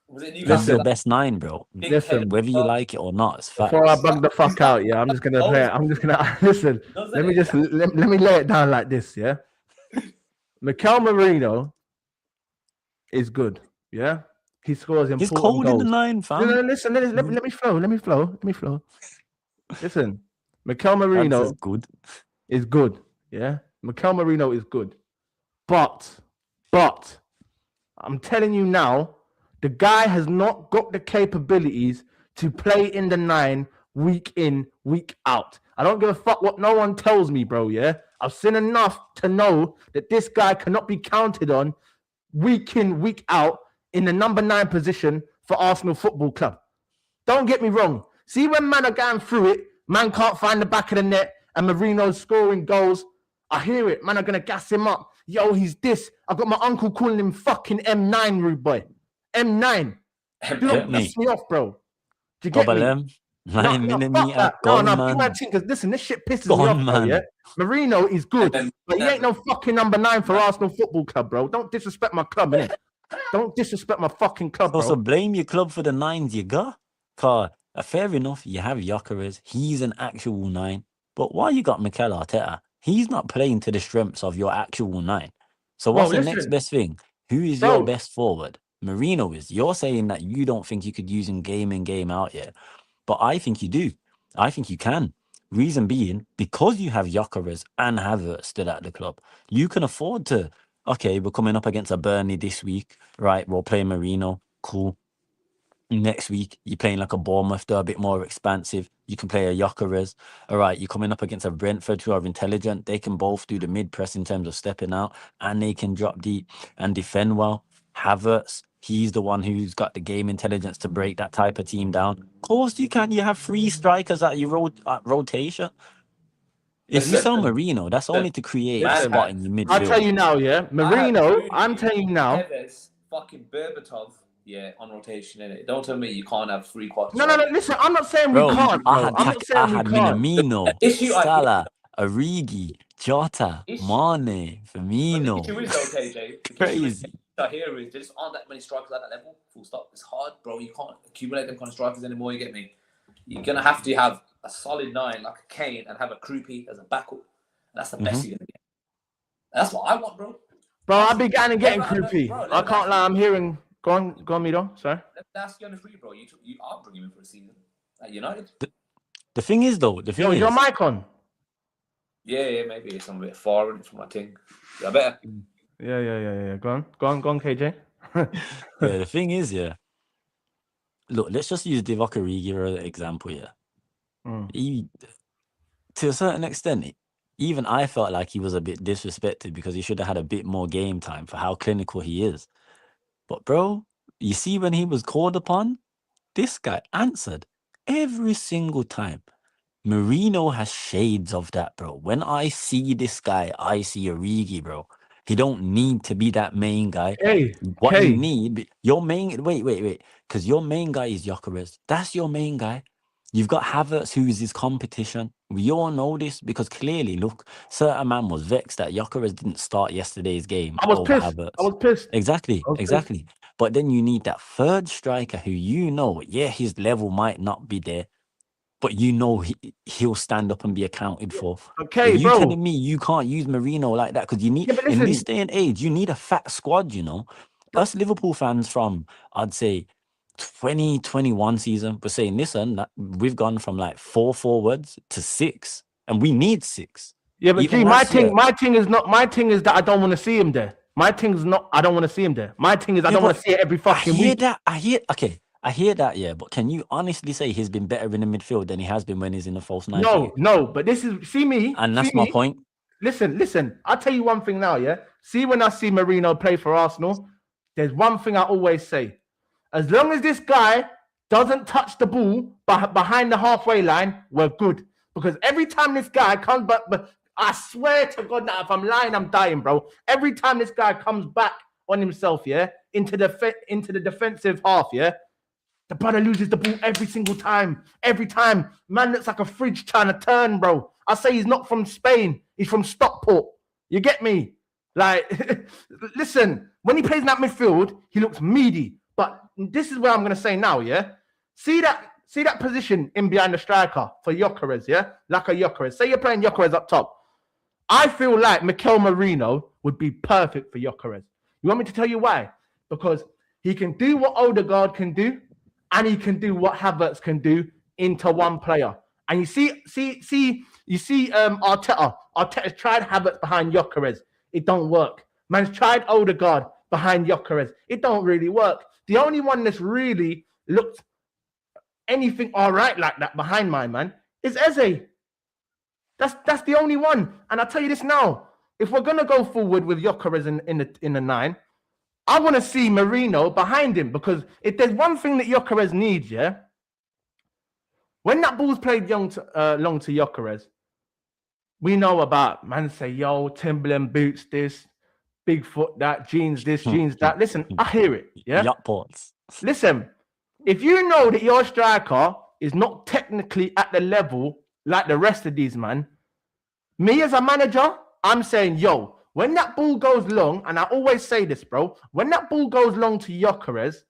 Was it He's Newcastle? your best 9, bro. Listen, Whether you like it or not, it's facts. before I bug the fuck out, yeah, I'm just gonna play it. I'm just gonna listen. Let me lay it down like this, yeah. Mikel Marino is good, yeah. He scores He's important cold in goals. the 9, fam. No, listen, let me flow. Listen, Mikel That's Marino just good. is good, yeah. Mikel Marino is good, but I'm telling you now, the guy has not got the capabilities to play in the 9 week in, week out. I don't give a fuck what no one tells me, bro, yeah? I've seen enough to know that this guy cannot be counted on week in, week out in the number 9 position for Arsenal Football Club. Don't get me wrong. See, when man are going through it, man can't find the back of the net and Marino's scoring goals. I hear it. Man are going to gas him up. Yo, he's this. I've got my uncle calling him fucking M9, rude boy. M9. Do not piss me off, bro. Do you get me? Gobalem, 9 millimeter, fuck that. gone, No, man. big man thing, because listen, this shit pisses Gone, me off, bro, man. yeah? Marino is good, And then- but he ain't no fucking number 9 for Arsenal Football Club, bro. Don't disrespect my club, innit? Don't disrespect my fucking club, bro. So blame your club for the 9s you got. Cause fair enough, you have Gyökeres. He's an actual 9. But why you got Mikel Arteta? He's not playing to the strengths of your actual 9. So what's the next best thing? Who is your best forward? Marino is. You're saying that you don't think you could use him game in, game out yet. But I think you do. I think you can. Reason being, because you have Gyökeres and Havertz still at the club, you can afford to, okay, we're coming up against a Burnley this week, right? We'll play Marino. Cool. Next week, you're playing like a Bournemouth, they're a bit more expansive. You can play a Gyökeres. All right, you're coming up against a Brentford who are intelligent. They can both do the mid-press in terms of stepping out, and they can drop deep and defend well. Havertz, he's the one who's got the game intelligence to break that type of team down. Of course you can. You have 3 strikers at your rotation. If you sell Marino, that's only to create a spot in your midfield. I'll tell you now, yeah. Marino, I'm telling you now. Tevez, fucking Berbatov, yeah, on rotation in it. Don't tell me you can't have 3 quarters. No, listen, I'm not saying we can't, bro. I'm not saying we can't. Minamino, Salah, Origi, Jota, Mane, Firmino. The issue is though, KJ. Crazy. Here is there just aren't that many strikers at that level. Full stop. It's hard, bro. You can't accumulate them kind of strikers anymore. You get me? You're gonna have to have a solid 9 like a Kane and have a Krupi as a backup. That's the best you're gonna get. That's what I want, bro. Bro, I'll be getting Krupi. I can't lie. I'm hearing. Go on, Mido. Sorry. That's the only free, bro. You are bringing him for a season at United. The thing is, though, is your mic on. Yeah, maybe it's a bit far from my thing. Yeah, better. Yeah. Go on, KJ. Yeah, the thing is, yeah. Look, let's just use Divock Origi as an example, yeah. He, to a certain extent, even I felt like he was a bit disrespected because he should have had a bit more game time for how clinical he is. But, bro, you see when he was called upon, this guy answered every single time. Marino has shades of that, bro. When I see this guy, I see Origi, bro. He don't need to be that main guy. You need, your main, wait. Because your main guy is Gyökeres. That's your main guy. You've got Havertz, who is his competition. We all know this because clearly, look, certain man was vexed that Gyökeres didn't start yesterday's game. I was pissed. Exactly. But then you need that third striker who his level might not be there, but he'll stand up and be accounted for. Okay, you telling me you can't use Marino like that because you need in this day and age you need a fat squad, us Liverpool fans from, I'd say, 2021 season, we're saying, listen, that we've gone from like 4 forwards to 6, and we need 6. Yeah, but Even G, last year. my thing is that I don't want to see him there. My thing is not I don't want to see him there. My thing is I don't want to see it every fucking week. I hear that, yeah, but can you honestly say he's been better in the midfield than he has been when he's in the false 9? No, but this is and that's my point. Listen, I'll tell you one thing now, yeah. See, when I see Marino play for Arsenal, there's one thing I always say. As long as this guy doesn't touch the ball behind the halfway line, we're good. Because every time this guy comes back, but I swear to God that if I'm lying, I'm dying, bro. Every time this guy comes back on himself, yeah, into the defensive half, yeah, the brother loses the ball every single time. Every time. Man looks like a fridge trying to turn, bro. I say he's not from Spain. He's from Stockport. You get me? Like, listen, when he plays in that midfield, he looks meaty. But this is where I'm going to say now, yeah? See that position in behind the striker for Gyökeres, yeah? Like a Gyökeres. Say you're playing Gyökeres up top. I feel like Mikel Merino would be perfect for Gyökeres. You want me to tell you why? Because he can do what Odegaard can do, and he can do what Havertz can do into one player. And you see Arteta. Arteta's tried Havertz behind Gyökeres. It don't work. Man's tried Odegaard behind Gyökeres. It don't really work. The only one that's really looked anything all right like that behind my man is Eze. That's the only one. And I'll tell you this now. If we're going to go forward with Gyökeres in the 9, I want to see Marino behind him, because if there's one thing that Gyökeres needs, yeah, when that ball's played long to Gyökeres, we know about, man say, yo, Timberland boots this, Bigfoot that, jeans this, jeans that. Listen, I hear it, yeah? Yacht ports. Listen, if you know that your striker is not technically at the level like the rest of these, man, me as a manager, I'm saying, yo, when that ball goes long, and I always say this, bro, when that ball goes long to Gyökeres,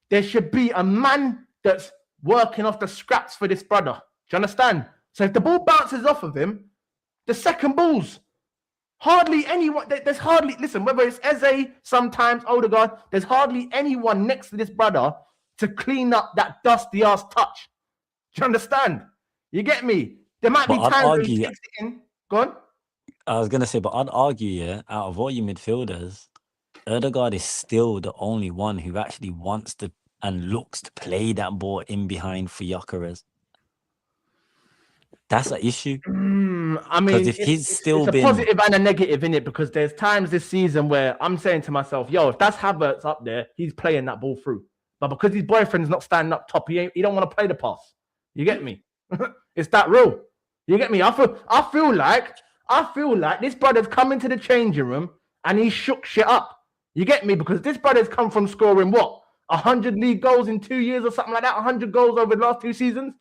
there should be a man that's working off the scraps for this brother. Do you understand? So if the ball bounces off of him, the second ball's hardly anyone, there's hardly, listen, whether it's Eze, sometimes Odegaard, there's hardly anyone next to this brother to clean up that dusty-ass touch. Do you understand? You get me? There might be times where he takes it in. Go on. I was going to say, but I'd argue, yeah, out of all your midfielders, Odegaard is still the only one who actually wants to and looks to play that ball in behind for Gyökeres. That's an issue. I mean, if it's a positive and a negative in it, because there's times this season where I'm saying to myself, yo, if that's Havertz up there, he's playing that ball through. But because his boyfriend's not standing up top, he don't want to play the pass. You get me? It's that real. You get me? I feel like this brother's come into the changing room and he shook shit up. You get me? Because this brother's come from scoring what? 100 league goals in 2 years or something like that. 100 goals over the last 2 seasons.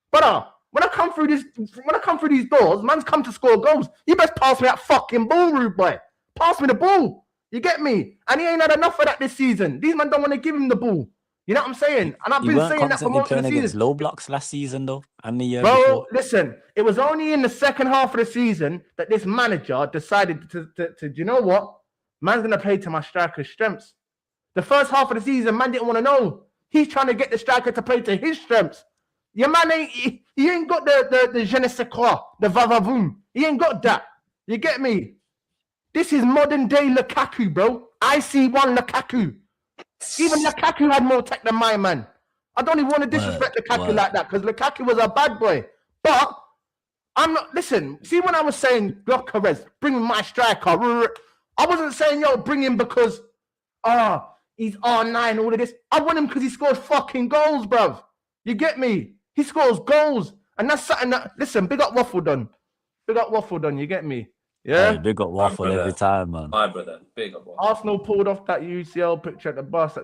Brother, when I come through these doors, man's come to score goals. You best pass me that fucking ball, rude boy. Pass me the ball. You get me? And he ain't had enough of that this season. These men don't want to give him the ball. You know what I'm saying? And I've been saying that for most of the season. Low blocks last season, though, and the year before. before. Listen, it was only in the second half of the season that this manager decided to you know what? Man's going to play to my striker's strengths. The first half of the season, man didn't want to know. He's trying to get the striker to play to his strengths. Your man he ain't got the je ne sais quoi, the va-va-voom. He ain't got that. You get me? This is modern day Lukaku, bro. I see one Lukaku. Even Lukaku had more tech than my man. I don't even want to disrespect Lukaku like that, because Lukaku was a bad boy. But I'm not, listen, see when I was saying Gyökeres, bring my striker, I wasn't saying, yo, bring him because, he's R9, all of this. I want him because he scores fucking goals, bruv. You get me? He scores goals. And that's something that, listen, big up Waffle Done. Big up Waffle Done, you get me? Yeah? Hey, big up Waffle every time, man. My brother, big up Waffle. Arsenal pulled off that UCL picture at the bus.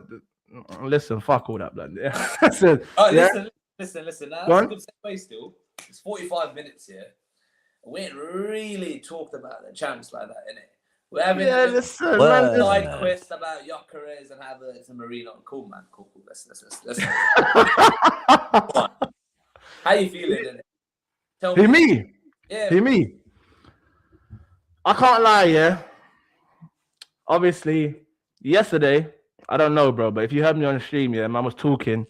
Listen, fuck all that, blood. Yeah. Listen. Now, that's a good segue still. It's 45 minutes here. We ain't really talked about the champs like that, innit? We're having a side quest about Gyökeres and Havertz and Marino. Cool, man. Cool. Let's How you feeling, innit? Tell me. Me? Yeah. Me? I can't lie, yeah. Obviously, yesterday, I don't know, bro, but if you heard me on the stream, yeah, man was talking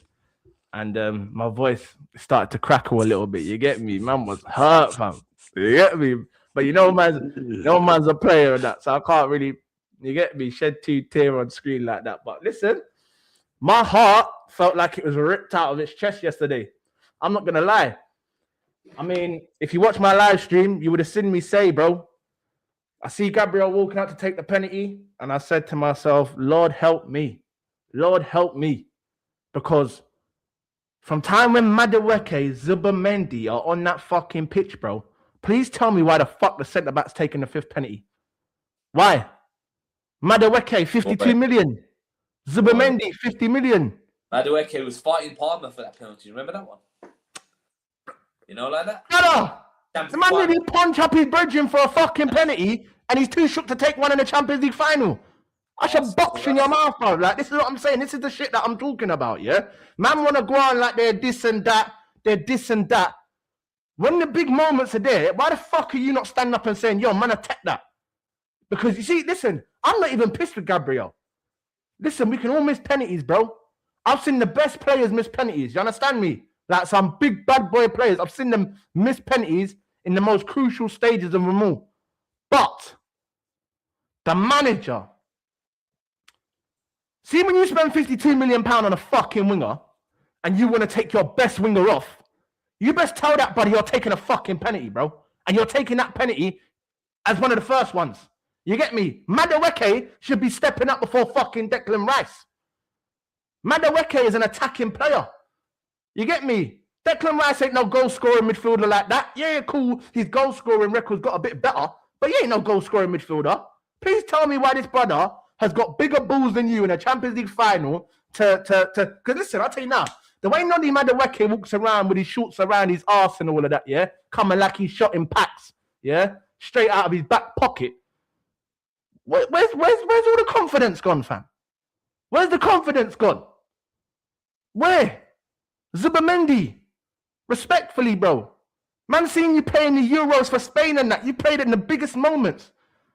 and my voice started to crackle a little bit. You get me? Man was hurt, fam. You get me? But man's a player and that, so I can't really, you get me, shed 2 tears on screen like that. But listen, my heart felt like it was ripped out of its chest yesterday. I'm not gonna lie. I mean, if you watch my live stream, you would have seen me say, bro, I see Gabriel walking out to take the penalty, and I said to myself, Lord help me. Lord help me. Because from time when Madueke, Zubamendi are on that fucking pitch, bro, please tell me why the fuck the centre-back's taking the 5th penalty. Why? Madueke, 52 million. Zubamendi, 50 million. Madueke was fighting Palmer for that penalty. Remember that one? You know, like that? Brother, the man really punch up his brethren for a fucking penalty, and he's too shook to take one in the Champions League final. I should box in your mouth, bro. Like, this is what I'm saying. This is the shit that I'm talking about, yeah? Man want to go on like they're this and that. They're this and that. When the big moments are there, why the fuck are you not standing up and saying, yo, man, attack that? Because, you see, listen, I'm not even pissed with Gabriel. Listen, we can all miss penalties, bro. I've seen the best players miss penalties. You understand me? Like some big bad boy players. I've seen them miss penalties in the most crucial stages of them all. But the manager, see when you spend £52 million on a fucking winger and you want to take your best winger off, you best tell that buddy you're taking a fucking penalty, bro. And you're taking that penalty as one of the first ones. You get me? Madueke should be stepping up before fucking Declan Rice. Madueke is an attacking player. You get me? Declan Rice ain't no goal-scoring midfielder like that. Yeah, cool. His goal-scoring record's got a bit better, but he ain't no goal-scoring midfielder. Please tell me why this brother has got bigger balls than you in a Champions League final because listen, I'll tell you now, the way Noddy Madueke walks around with his shorts around his arse and all of that, yeah, coming like he's shot in packs, yeah, straight out of his back pocket. Where's all the confidence gone, fam? Where's the confidence gone? Where? Zubamendi, respectfully, bro. Man, seen you playing the Euros for Spain and that. You played in the biggest moments.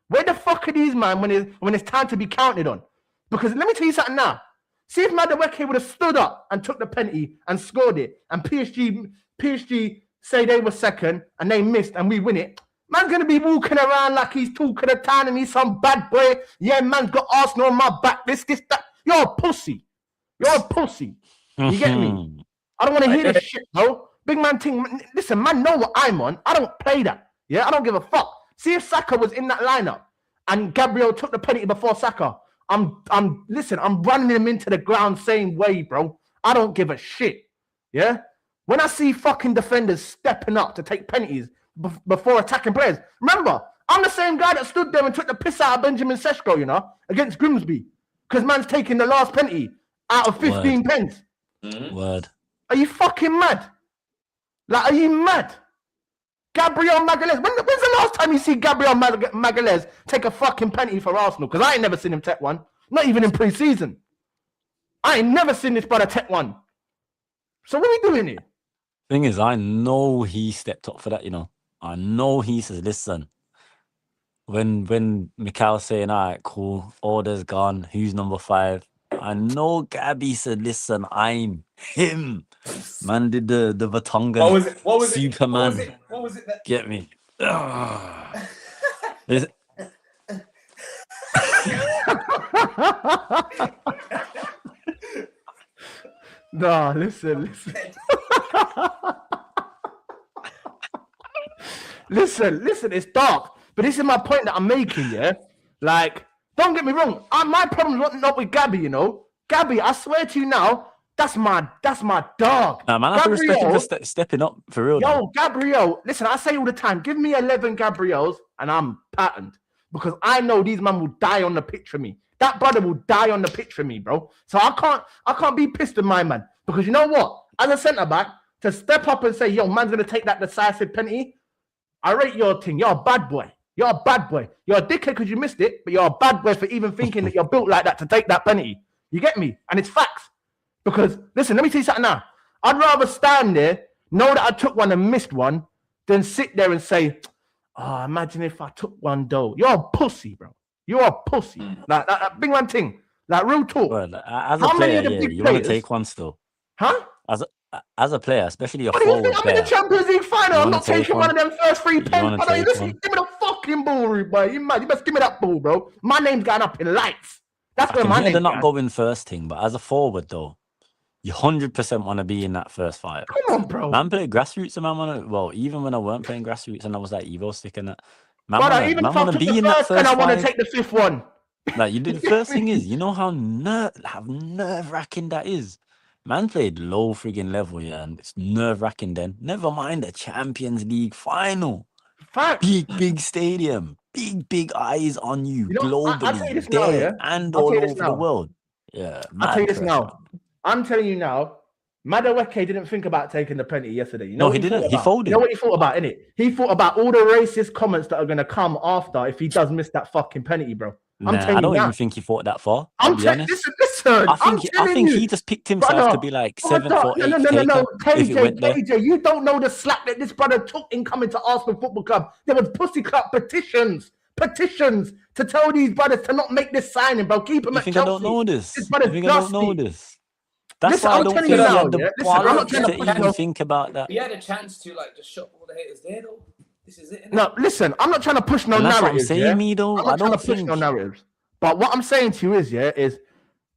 Where the fuck are these, man, when it's time to be counted on? Because let me tell you something now. See if Madueke would have stood up and took the penalty and scored it, and PSG say they were second and they missed and we win it. Man's going to be walking around like he's talking of town and he's some bad boy. Yeah, man's got Arsenal on my back. This, that. You're a pussy. You're a pussy. You get me? I don't want to hear this shit, bro. Big man thing. Listen, man, know what I'm on. I don't play that. Yeah, I don't give a fuck. See if Saka was in that lineup and Gabriel took the penalty before Saka. I'm running him into the ground same way, bro. I don't give a shit. Yeah? When I see fucking defenders stepping up to take penalties before attacking players, remember, I'm the same guy that stood there and took the piss out of Benjamin Sesko, you know, against Grimsby. Because man's taking the last penalty out of 15 pence. Word. Are you fucking mad? Like, are you mad? Gabriel Magalhaes. When's the last time you see Gabriel Magalhaes take a fucking penalty for Arsenal? Because I ain't never seen him take one. Not even in pre-season. I ain't never seen this brother take one. So what are we doing here? Thing is, I know he stepped up for that, you know. I know he says, listen, when Mikhail's saying, all right, cool, order's gone, who's number 5? I know Gabby said, listen, I'm him. Man did the Vatongan What was Superman. it? What was it that... Get me. Nah, listen. listen, it's dark. But this is my point that I'm making, yeah? Like, don't get me wrong. My problem's not with Gabby, you know? Gabby, I swear to you now, that's my dog. Nah, man, I have to respect him for stepping up, for real. Yo, though. Gabriel, listen, I say all the time, give me 11 Gabriels and I'm patterned. Because I know these men will die on the pitch for me. That brother will die on the pitch for me, bro. So I can't be pissed with my man. Because you know what? As a centre-back, to step up and say, yo, man's going to take that decisive penalty, I rate your thing. You're a bad boy. You're a bad boy. You're a dickhead because you missed it, but you're a bad boy for even thinking that you're built like that to take that penalty. You get me? And it's facts. Because, listen, let me tell you something now. I'd rather stand there, know that I took one and missed one, than sit there and say, oh, imagine if I took one though. You're a pussy, bro. You're a pussy. Like, that big one thing. Like real talk. Bro, as a How many player, of the yeah, big you want to players? take one still. Huh? As a player, especially a What do you think? forward I'm in the player, Champions League final. you I'm want not to take taking one one. of them first 3 You pens. want to Brother, take listen, one. give me the fucking ball, boy. You best give me that ball, bro. My name's going up in lights. That's I where can my hear the name's not going. going first thing, but as a forward though, you 100% want to be in that first 5. Come on, bro. Man played grassroots, and man wanna. Well, even when I weren't playing grassroots and I was like Evo stick and that, Brother, even if I wanna took be the in that first 10, I first want to 5. take the 5th one. Like you did. The You get first thing me? is, you know how nerve wracking that is. Man played low friggin' level, yeah, and it's nerve wracking. Then never mind the Champions League final, Facts. big stadium, big eyes on you You know, I'll tell you globally, this now, there yeah? and I'll tell all you this over the now. world. Yeah, I'll tell you mad this pressure. now. I'm telling you now, Madueke didn't think about taking the penalty yesterday. You know No, what he didn't. thought He about? folded. You know what he thought about, innit? He thought about all the racist comments that are going to come after if he does miss that fucking penalty, bro. I'm Nah, I telling you don't now. even think he thought that far. I'll I'm be telling honest. listen. I think he just picked himself brother, to be like 7th brother, or no, 8th no. taker if it went there. KJ, you don't know the slap that this brother took in coming to Arsenal Football Club. There was pussy club petitions to tell these brothers to not make this signing, bro. Keep him You at think Chelsea. I don't know This this? You brother's think I don't know dusty. this? That's Listen, why I I'm don't telling think you he now, had the yeah. Listen, I'm not balls trying to to push even no. think about that. He had a chance to like just shut all the haters there though. This is it. Innit? No, listen, I'm not trying to push no And that's what I'm narratives, saying, yeah? me though. I'm I not trying to don't push no think. narratives. But what I'm saying to you is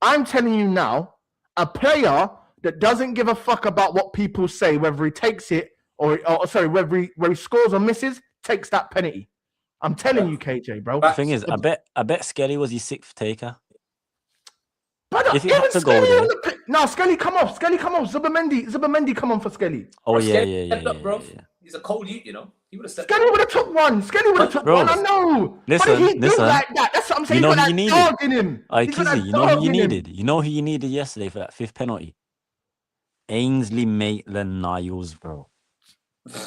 I'm telling you now, a player that doesn't give a fuck about what people say, whether he takes it or sorry, whether he scores or misses, takes that penalty. I'm telling you, KJ, bro. The thing is, I bet Skelly was his 6th taker. But If he had to go there. No, Skelly come off. Zubamendi come on for Skelly. Oh, Bro, yeah, Skelly yeah. stepped up, bro. He's a cold youth, you know. He would have stepped Skelly up. would have took one. Bro, I know. listen, But he listen. like that. That's what I'm saying. You know He's got who that you dog in him. He's got Kizzy, that you know who dog you in him. needed? You know who you needed yesterday for that 5th penalty? Ainsley Maitland-Niles, bro.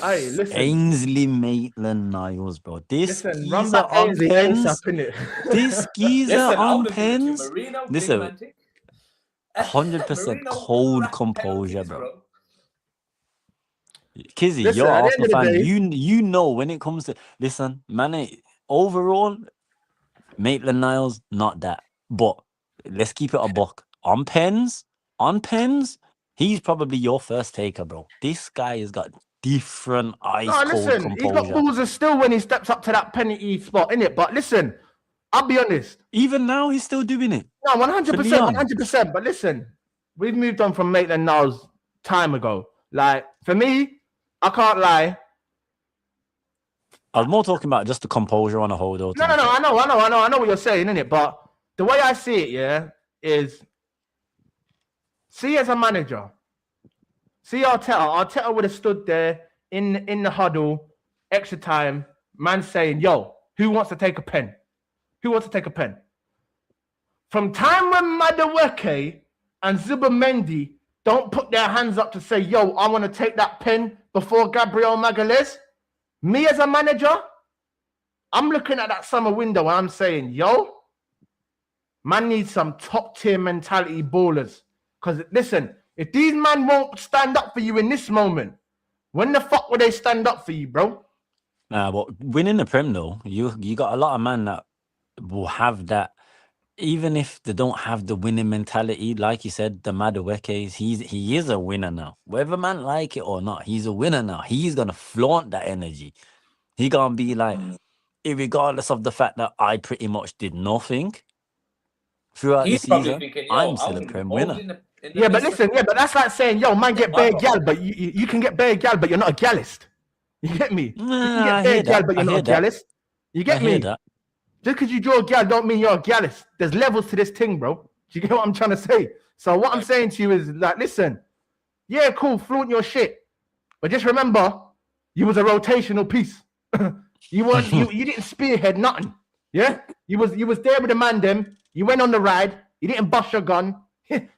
Hey, listen. Ainsley Maitland-Niles, bro. This Listen, run geezer back on Ainsley pens. ASAP, innit? This geezer Listen, I on would have given it to pens. Marino. Listen, Big 100% Marino cold rack composure, penalties, bro. Kizzy, Listen, you're an at the Arsenal end of fan. the day, You know when it comes to listen, man. Overall, Maitland-Niles not that, but let's keep it a buck. On pens, he's probably your first taker, bro. This guy has got different ice cold listen, he's got composure. balls of steel when he steps up to that penalty spot, innit? But listen, I'll be honest. Even now, he's still doing it. No, 100%, For Leon. 100%. But listen, we've moved on from Maitland-Niles time ago. Like, for me, I can't lie. I was more talking about just the composure on a whole, though. No, I know what you're saying, innit? But the way I see it, yeah, is see as a manager, see Arteta would have stood there in the huddle, extra time, man saying, yo, who wants to take a pen? Who wants to take a pen? From time when Madueke and Zubamendi don't put their hands up to say, yo, I want to take that pen before Gabriel Magalhaes, me as a manager, I'm looking at that summer window and I'm saying, yo, man needs some top tier mentality ballers. Because listen, if these men won't stand up for you in this moment, when the fuck will they stand up for you, bro? Nah, but winning the Prem, though, you got a lot of men that will have that. Even if they don't have the winning mentality, like you said, the Madueke, he is a winner now. Whether man like it or not, he's a winner now. He's gonna flaunt that energy. He gonna be like, regardless of the fact that I pretty much did nothing throughout the season, thinking, I'm still a Prem winner. But listen, but that's like saying, yo, man, get bare gal, but you can get bare gal, but you're not a gallist. You get me? You can get bare gal, but you're not a gallist. You get me? Just because you draw a gal don't mean you're a gallist. There's levels to this thing, bro. Do you get what I'm trying to say? So what I'm saying to you is like, listen, yeah, cool, flaunt your shit. But just remember, you was a rotational piece. You didn't spearhead nothing. Yeah? You was there with the man them. You went on the ride. You didn't bust your gun.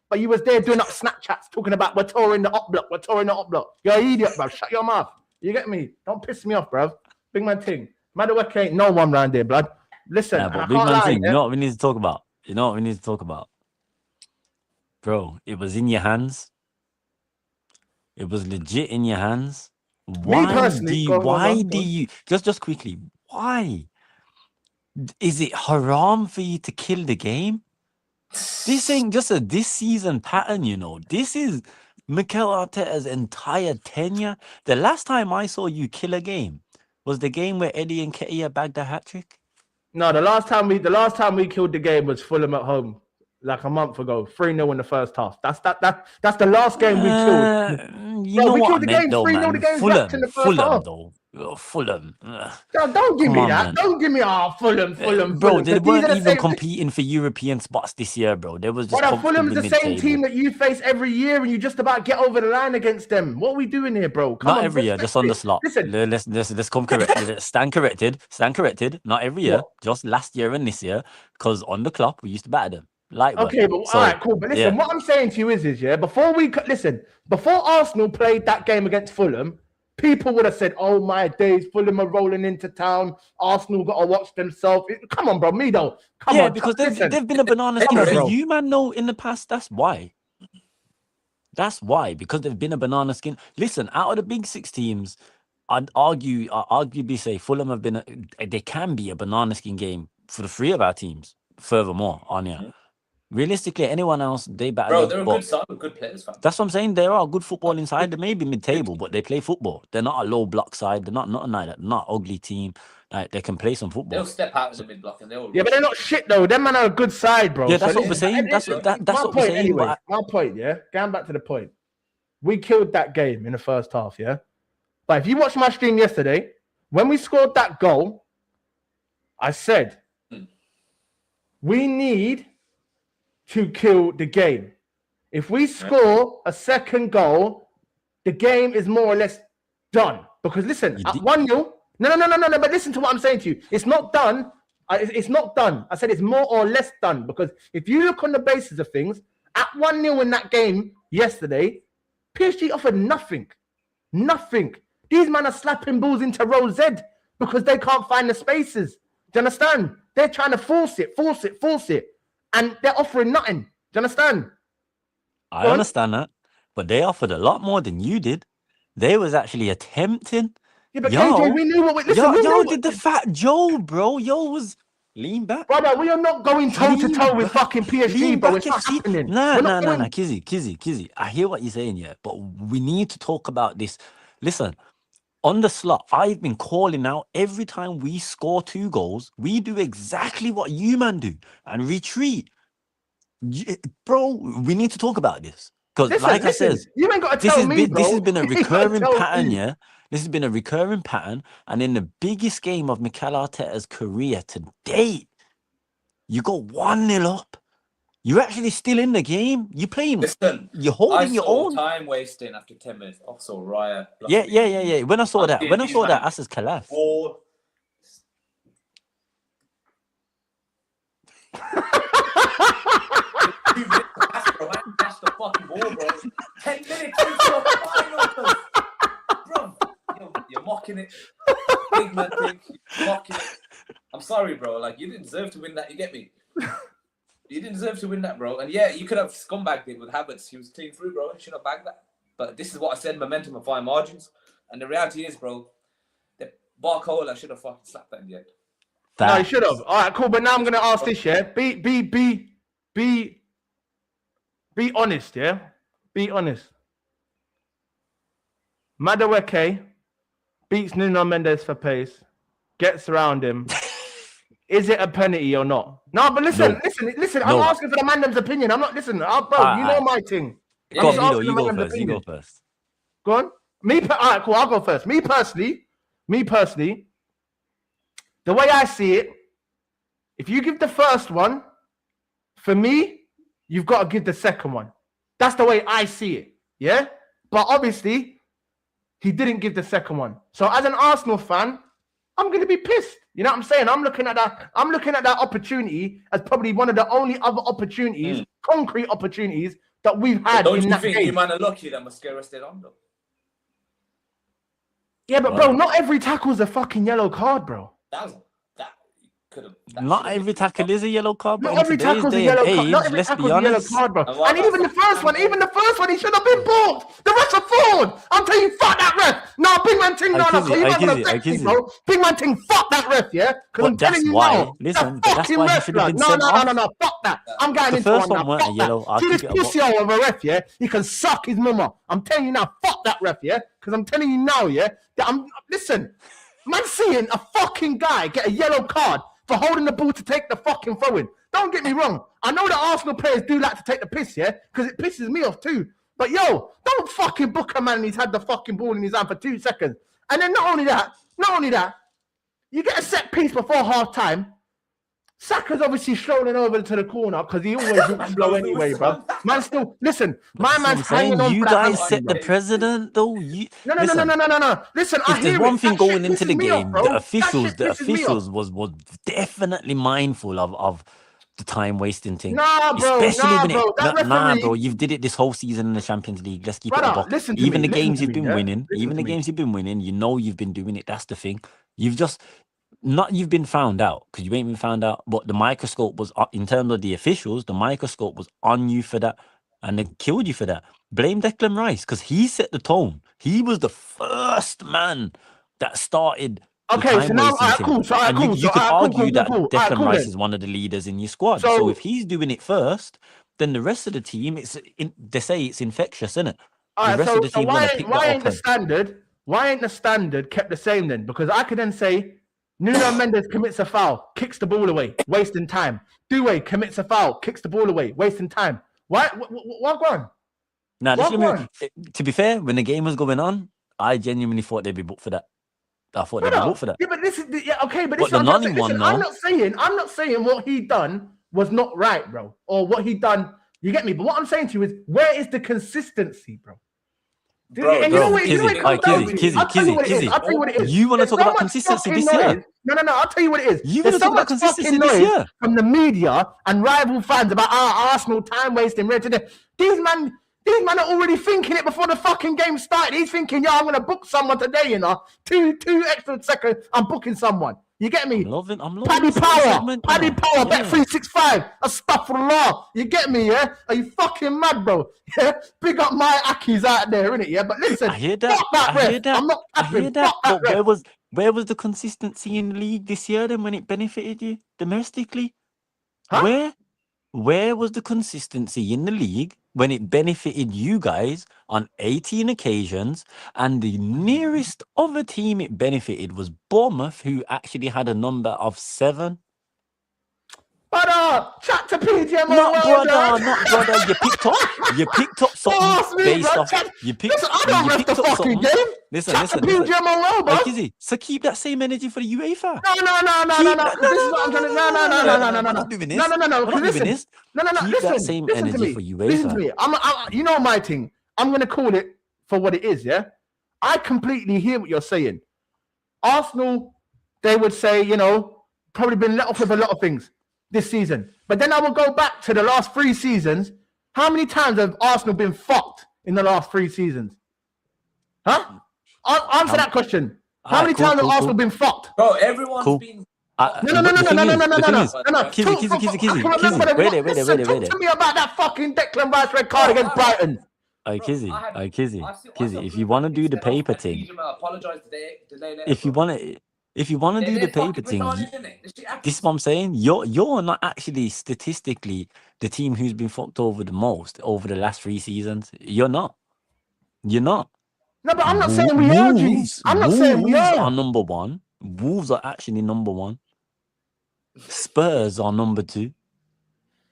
But you was there doing up Snapchats talking about we're touring the up block. You're an idiot, bro. Shut your mouth. You get me? Don't piss me off, bro. Big man thing. Madueke ain't no one round there, blood. Listen, but big man thing, you know what we need to talk about? Bro, it was in your hands. It was legit in your hands. Why do you just quickly, why is it haram for you to kill the game? This ain't just a this season pattern, you know. This is Mikel Arteta's entire tenure. The last time I saw you kill a game was the game where Eddie Nketiah bagged a hat trick. No, the last time we killed the game was Fulham at home, like a month ago, 3-0 in the first half. That's the last game we killed. You Bro, know we what I killed the meant game though, 3-0. man. The game wrapped in the first half. Though. Oh, Fulham. Don't give Come me on, that. man. Don't give me Fulham. Bro, Fulham. they 'Cause these weren't are the even same- competing for European spots this year, bro. They was just Brother, Fulham's comfortably the same mid-table. team that you face every year, and you just about get over the line against them. What are we doing here, bro? Come Not on, every year, respect just on the it. slot. Listen, Let's come correct. Stand corrected. Not every year, What? just last year and this year. Because on the clock, we used to batter them. Light work. okay, but So, all right, cool. But listen, yeah. what I'm saying to you is yeah, before Arsenal played that game against Fulham, people would have said, "Oh my days, Fulham are rolling into town. Arsenal got to watch themselves." Come on, bro, Mido. Come Yeah, on, because listen. they've been a banana skin on, for bro. you, man. No, in the past, that's why. That's why, because they've been a banana skin. Listen, out of the big six teams, I'd arguably say Fulham have been. They can be a banana skin game for the three of our teams. Furthermore, Anya, realistically, anyone else they battle. Bro, them, they're a but good side with good players, fam. that's what I'm saying. There are good football inside. They may be mid-table, but they play football. They're not a low block side. They're not nothing like that. Not an ugly team. Like they can play some They'll football. step out of the mid block and they'll. Yeah, but they're not shit though. Them man are a good side, bro. Yeah, that's So what we're listen, saying. That's what we're saying. Anyway, But my point, yeah. Going back to the point, we killed that game in the first half, yeah. But if you watched my stream yesterday, when we scored that goal, I said we need to kill the game. If we score a second goal, the game is more or less done. Because listen, at 1-0, no. But listen to what I'm saying to you. It's not done. It's not done. I said it's more or less done. Because if you look on the basis of things, at 1-0 in that game yesterday, PSG offered nothing. Nothing. These men are slapping balls into row Z because they can't find the spaces. Do you understand? They're trying to force it. And they're offering nothing. Do you understand? I understand that. But they offered a lot more than you did. They was actually attempting. Yeah, but KJ, we knew what we... Listen, did the Fat Joe, bro. Yo was lean back. Brother, we are not going toe-to-toe with fucking PSG, bro. It's not happening. Nah. Kizzy. I hear what you're saying, yeah. But we need to talk about this. Listen, on the slot, I've been calling out every time we score 2 goals, we do exactly what you man do and retreat. Bro, we need to talk about this. Because like I said, you ain't got to tell me, bro. This has been a recurring pattern, yeah? This has been a recurring pattern. And in the biggest game of Mikel Arteta's career to date, you go 1-0 up. You're actually still in the game. You're playing. Listen, you're holding your own. Time wasting after 10 minutes. Also, Raya. Yeah. When I saw that, I said, Kalas. That's the fucking ball, bro. 10 minutes before the final, bro. You're mocking it. Big man thing. You're mocking it. I'm sorry, bro. Like, you didn't deserve to win that. You get me? You didn't deserve to win that, bro. And yeah, you could have scumbagged it with Havertz. He was clean through, bro. You should have bagged that. But this is what I said: momentum and fine margins. And the reality is, bro, the Barcola should have fucking slapped that in the end. No, he should have. All right, cool. But now I'm gonna ask this, yeah. Be honest, yeah. Be honest. Madueke beats Nuno Mendes for pace, gets around him. Is it a penalty or not? No, but listen. I'm asking for the man's opinion. I'm not listening. Bro, you know my thing. You go first. Go on. All right, cool. I'll go first. Me personally, the way I see it, if you give the first one, for me, you've got to give the second one. That's the way I see it. Yeah? But obviously, he didn't give the second one. So as an Arsenal fan, I'm going to be pissed. You know what I'm saying? I'm looking at that opportunity as probably one of the only other opportunities, concrete opportunities that we've had in that game. Don't you think you man are lucky that Mascara stayed on, though? Yeah, but bro, not every tackle's a fucking yellow card, bro. Not every tackle is a yellow card, but Not in every today's tackle's a day and yellow card. Not age, every let's be tackle's a yellow honest. card, bro. And what And about even the first one, he should have been booked. The rest are forward. I'm telling you, fuck that ref. No, big man ting, no, because you're not gonna vex me, bro. Big man ting, fuck that ref, yeah. Because I'm But that's telling you why. now, Listen, the but that's fucking why he ref, should have blood. been No, sent no, off. no, no, no, fuck that. I'm going The into first one one now. weren't a Fuck yellow. that. I'll See this keep it a buck. pussy of a ref, yeah. He can suck his mama. I'm telling you now, fuck that ref, yeah. Because I'm telling you now, yeah. That listen, man, seeing a fucking guy get a yellow card for holding the ball to take the fucking throw-in. Don't get me wrong. I know that Arsenal players do like to take the piss, yeah? Because it pisses me off too. But yo, don't fucking book a man and he's had the fucking ball in his hand for 2 seconds. And then not only that, you get a set piece before half time. Saka's obviously strolling over to the corner because he always looks slow anyway, bro. Man, still listen. My man's hanging on. You for that guys hand, set the bro. president, though. You No. Listen, I if there's hear one it. thing That going shit into the pisses me off, game, bro. the That shit pisses me off. officials was definitely mindful of the time wasting thing. Nah, bro. Especially when bro. That referee, bro. You've did it this whole season in the Champions League. Let's keep it a brother, buck. listen to Even me. the games you've been yeah? winning, Listen to me. you know you've been doing it. That's the thing. You've just you've been found out because you ain't been found out, but the microscope was in terms of the officials. The microscope was on you for that, and they killed you for that. Blame Declan Rice because he set the tone. He was the first man that started. Okay, so now, cool. So, You could argue that Declan cool, Rice then. is one of the leaders in your squad. So- So if he's doing it first, then the rest of the team, they say it's infectious, isn't it? All The right, rest of the team why gonna pick that ain't up. the standard? Why ain't the standard kept the same then? Because I could then say Nuno Mendes commits a foul, kicks the ball away, wasting time. Doué commits a foul, kicks the ball away, wasting time. Why? What going? Now, What one? to be fair, when the game was going on, I genuinely thought they'd be booked for that. I thought they'd be booked for that. Yeah, but this is okay. But But this the is what I'm Nani saying. one, Listen, though. I'm not saying what he done was not right, bro, or what he done. You get me? But what I'm saying to you is, where is the consistency, bro? Bro, and you know what? I'll tell you what it is. You want to There's talk so about much consistency fucking this year? noise. No. I'll tell you what it is. You There's want to so talk about much consistency fucking this noise year? from the media and rival fans about Arsenal time wasting. These man are already thinking it before the fucking game started. He's thinking, I'm gonna book someone today. You know, two extra seconds. I'm booking someone. You get me? I'm loving Paddy this Power, segment, Paddy you know. Power, Yeah. bet 365. Astaghfirullah. You get me, yeah? Are you fucking mad, bro? Yeah, big up my Akis out there, innit? Yeah, but listen, I hear that. fuck that I hear ref. that. I'm not I happy. hear that. Fuck that But ref. where was the consistency in the league this year then when it benefited you domestically? Huh? Where was the consistency in the league when it benefited you guys on 18 occasions, and the nearest other team it benefited was Bournemouth, who actually had a number of 7? Brother, chat to PGM. Not brother. You picked up something based off. Listen, I don't ref the fucking game. Listen. Chat to PGM, bro. Kizzy, so keep that same energy for the UEFA. No. This is what I'm trying to. No. I'm not doing this. No. I'm not doing Listen. this. No. Keep that Listen. same Listen to energy me. for Listen to UEFA. me. You know my thing. I'm gonna call it for what it is. Yeah. I completely hear what you're saying. Arsenal, they would say, probably been let off with a lot of things this season. But then I will go back to the last 3 seasons. How many times have Arsenal been fucked in the last 3 seasons? Huh? Answer that question. How many times have Arsenal been fucked? Bro, everyone's been. No. Kizzy. Wait. Tell me about that fucking Declan Rice red card against Brighton. Kizzy. If you want to do the paper thing, if you want to do the paper thing, this is what I'm saying. You're not actually statistically the team who's been fucked over the most over the last 3 seasons. You're not. No, but I'm not saying we are, G. I'm not saying we Wolves are. are number 1. Wolves are actually number 1. Spurs are number 2.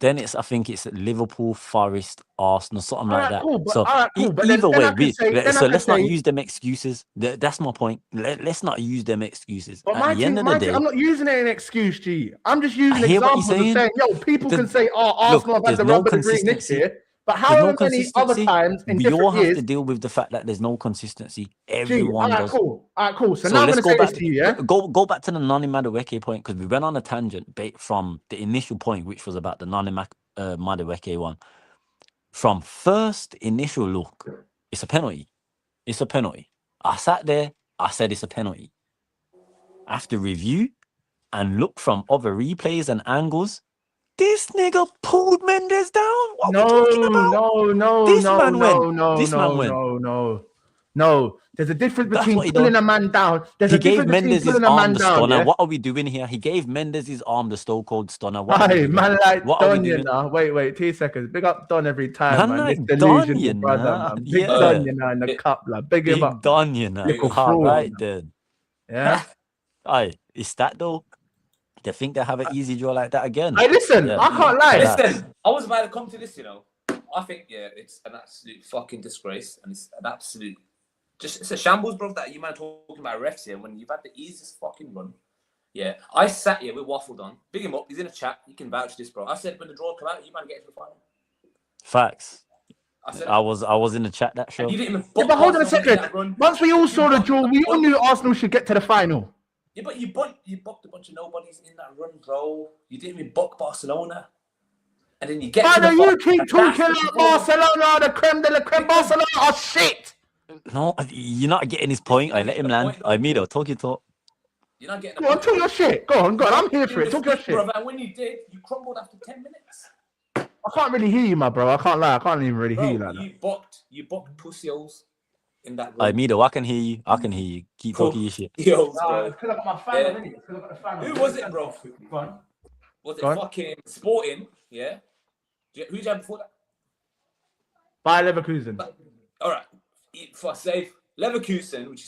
Then I think it's Liverpool, Forest, Arsenal, something like that. Cool, so but either then I way, can say- let's not use them excuses. That's my point. Let's not use them excuses. But At the end of the day, I'm not using it as an excuse, G. I'm just using I hear what examples you're of saying, people can say, Arsenal have had the rubber degree next year. But how many other times in we all different have years? to deal with the fact that there's no consistency. Gee, Everyone does. All right, cool. So now I'm going let's to go say back this to you, yeah? Go back to the Nani Madueke point, because we went on a tangent from the initial point, which was about the Nani Madueke one. From first initial look, it's a penalty. It's a penalty. I sat there, I said it's a penalty. After review, and look from other replays and angles, this nigga pulled Mendes down. What are we talking about? This man went. No. There's a difference That's between what he pulling done. a man down. There's He a gave difference between Mendes his pulling a arm man the down. stunner. Yeah? What are we doing here? He gave Mendes his arm the so-called stunner. What are we Hey, doing? man, like What are we Don, you doing? know. Wait, 2 seconds. Big up Don every time, man. Man, This like Don, delusional you brother, know. man. Big Yeah. Don, you know, in the cup, like. Big him Big up. Don, you know. Little All fraud, right, man. then. Yeah. Aye, is that though? They think they have an easy draw like that again? Hey, listen, Yeah. I can't lie. Listen, I was about to come to this, you know. I think, yeah, it's an absolute fucking disgrace, and it's an absolute, it's a shambles, bro. That you man talking about refs here when you've had the easiest fucking run. Yeah, I sat here with Waffled on. Big him up. He's in a chat. You can vouch this, bro. I said when the draw come out, you man get to the final. Facts. I said I was in the chat that show. you didn't even. Yeah, but hold on a second. Once we all saw the draw, we all knew Arsenal should get to the final. Yeah, but you bucked a bunch of nobodies in that run, bro. You didn't even buck Barcelona. And then you get Why to the do you final. keep talking like Barcelona, the creme de la creme? Barcelona are shit. No, you're not getting his point. I let him land. I mean, talk your talk. You're not getting Go on, talk your shit. Go on. I'm here for it. Talk your shit. Brother, and when you did, you crumbled after 10 minutes. I can't really hear you, my bro. I can't lie. I can't even really hear you like that. You bucked pussies in that I run. mean, I can hear you. I can hear you. Keep talking your shit. Pussies, Nah, bro. it's because I got my fan on, innit? It's 'cause I got the fan on. Who was it, bro? Go on. Was it Go on. fucking Sporting? Yeah. Who did you have before that? By Leverkusen. All right. For safe, Leverkusen, which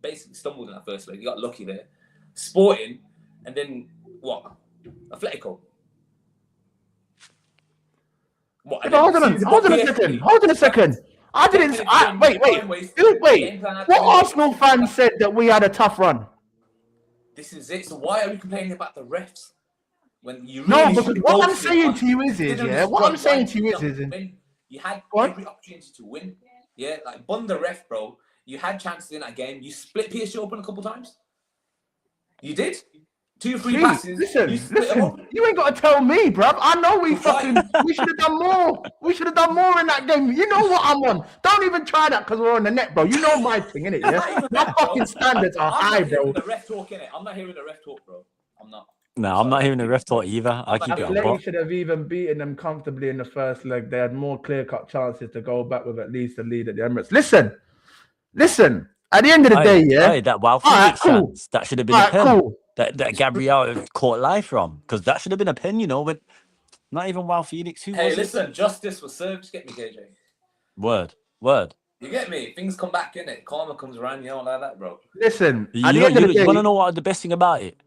basically stumbled in that first leg. You got lucky there. Sporting, and then what? Atletico. What? Yeah, but hold on a second. I didn't. Wait. What Arsenal fan said that we had a tough run? This is it. So why are we complaining about the refs when you? No, really because should what I'm focus saying on- to you is Didn't what I'm run saying right to you is when you had What? every opportunity to win. Yeah, like bun the ref, bro. You had chances in that game. You split PSG open a couple times. You did. 2-3 passes. Listen. You ain't got to tell me, bruv. I know we should have done more. We should have done more in that game. You know what I'm on. Don't even try that because we're on the net, bro. You know my thing, innit? Yeah. My fucking standards are high, bro. The ref talk, innit? I'm not hearing the ref talk, bro. I'm not. No, I'm not hearing the ref talk either. I keep it on Atleti pot. should have even beaten them comfortably in the first leg. They had more clear-cut chances to go back with at least a lead at the Emirates. Listen. At the end of the day, yeah. That Wow Felix chance, that should have been a pen. That Gabriel caught live from, because that should have been a pen, you know. But not even Wow Felix. Hey, listen, justice was served. Just get me, KJ. Word. You get me? Things come back, innit? Karma comes around, you know, like that, bro. Listen, you want to know what the best thing about it?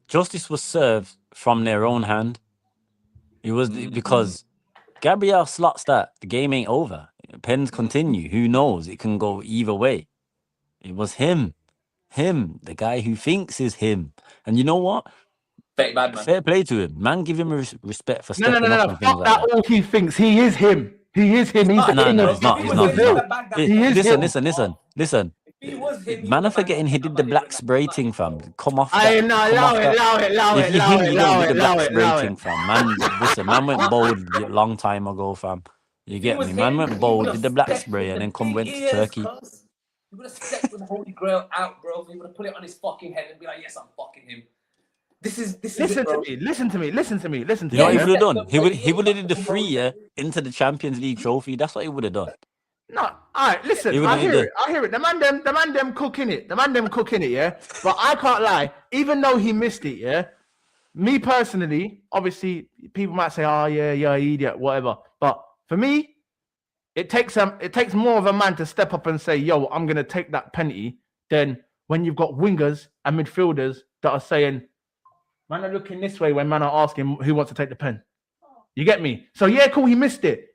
Justice was served from their own hand. It was because Gabriel slots that the game ain't over. Pens continue. Who knows? It can go either way. It was him, the guy who thinks is him. And you know what? Fake bad man. Fair play to him. Man, give him respect for stepping up No. and things Fuck like that. that. All he thinks. He is him. He's the king No, of he's not. Listen. Man, I'm forgetting he did the black spray thing, fam. Come off that. Allow it. The black spray thing, fam. Man, listen, man went bold a long time ago, fam. You get me? Man went bold, did the black spray, and then went to Turkey. He would have stepped with the Holy Grail out, bro. He would have put it on his fucking head and be like, yes, I'm fucking him. This is Listen to me. You know what he would have done? He would have did the 3 into the Champions League trophy. That's what he would have done. No, all right, listen, I hear it. The man them cooking it. Yeah. But I can't lie, even though he missed it, yeah. Me personally, obviously, people might say, oh yeah, idiot, whatever. But for me, it takes more of a man to step up and say, yo, I'm gonna take that penalty than when you've got wingers and midfielders that are saying, man are looking this way when man are asking who wants to take the pen. You get me? So yeah, cool, he missed it.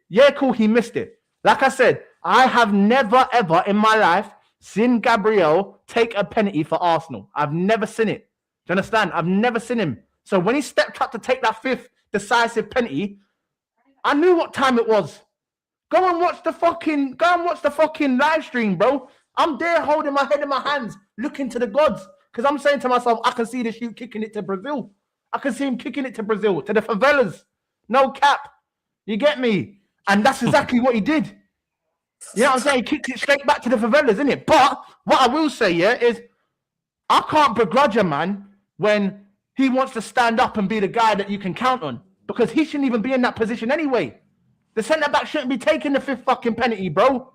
Like I said, I have never ever in my life seen Gabriel take a penalty for Arsenal. I've never seen it. Do you understand? I've never seen him. So when he stepped up to take that 5th decisive penalty, I knew what time it was. Go and watch the fucking live stream, bro. I'm there holding my head in my hands, looking to the gods. Because I'm saying to myself, I can see the shoot kicking it to Brazil. I can see him kicking it to Brazil, to the favelas. No cap. You get me? And that's exactly what he did. You know what I'm saying? He kicked it straight back to the favelas, innit? But what I will say, yeah, is I can't begrudge a man when he wants to stand up and be the guy that you can count on because he shouldn't even be in that position anyway. The centre back shouldn't be taking the 5th fucking penalty, bro.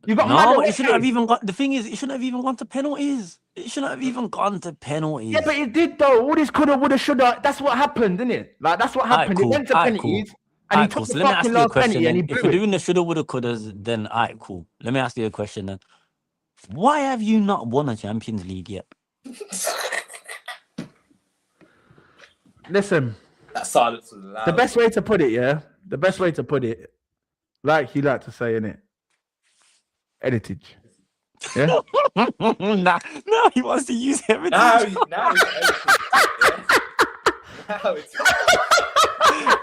You got no, it shouldn't have even got. The thing is, it shouldn't have even gone to penalties. It shouldn't have even gone to penalties. Yeah, but it did though. All this coulda, woulda, shoulda. That's what happened, didn't it? Like that's what happened. Cool. It went to penalties, and he took the fucking last penalty, and he blew it. If you're doing the shoulda, woulda, couldas, then alright, cool. Let me ask you a question then. Why have you not won a Champions League yet? Listen, that silence was loud. The best way to put it, like you like to say, innit? Heritage. Yeah. Now he wants to use heritage. Now he's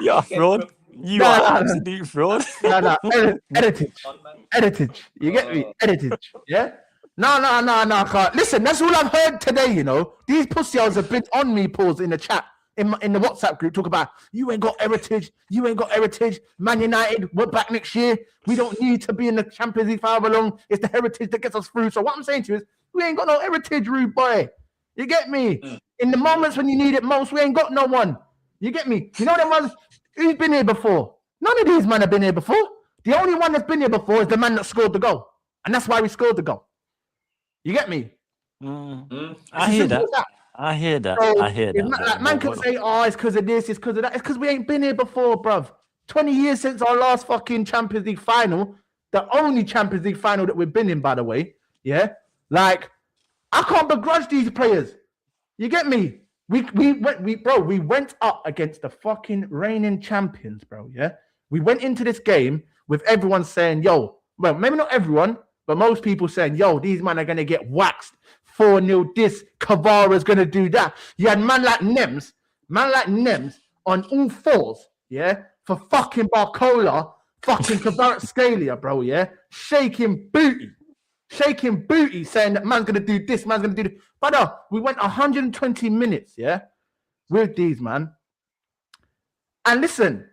You're a fraud. You are absolute fraud. Heritage. You get me? Heritage. Yeah. No. Can't. Listen, that's all I've heard today. You know, these pussy-holes have been on me. Pause in the chat. In the WhatsApp group, talk about you ain't got heritage. Man United, we're back next year. We don't need to be in the Champions League for however long. It's the heritage that gets us through. So what I'm saying to you is, we ain't got no heritage, rude boy. You get me? In the moments when you need it most, we ain't got no one. You get me? You know them ones who's been here before? None of these men have been here before. The only one that's been here before is the man that scored the goal, and that's why we scored the goal. You get me? I hear that. I hear that. Like, man can say, oh, it's because of this, it's because of that. It's because we ain't been here before, bruv. 20 years since our last fucking Champions League final. The only Champions League final that we've been in, by the way. Yeah? Like, I can't begrudge these players. You get me? We went up against the fucking reigning champions, bro. Yeah? We went into this game with everyone saying, yo, well, maybe not everyone, but most people saying, yo, these men are going to get waxed. 4-0 this, Kvara's going to do that. You had man like Nems on all fours, yeah, for fucking Barcola, fucking Kvaratskhelia, bro, yeah, shaking booty, saying that man's going to do this, man's going to do this. But we went 120 minutes, yeah, with these, man. And listen,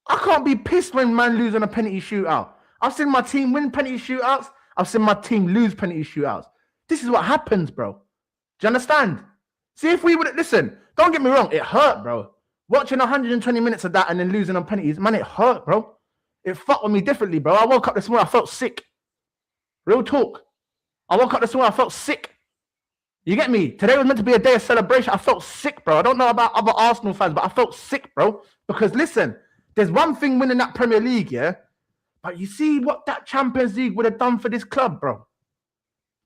I can't be pissed when man lose on a penalty shootout. I've seen my team win penalty shootouts. I've seen my team lose penalty shootouts. This is what happens, bro. Do you understand? See, if we would listen, don't get me wrong, it hurt, bro. Watching 120 minutes of that and then losing on penalties, man, it hurt, bro. It fucked with me differently, bro. I woke up this morning, I felt sick. Real talk. I woke up this morning, I felt sick. You get me? Today was meant to be a day of celebration. I felt sick, bro. I don't know about other Arsenal fans, but I felt sick, bro. Because listen, there's one thing winning that Premier League, yeah? But you see what that Champions League would have done for this club, bro.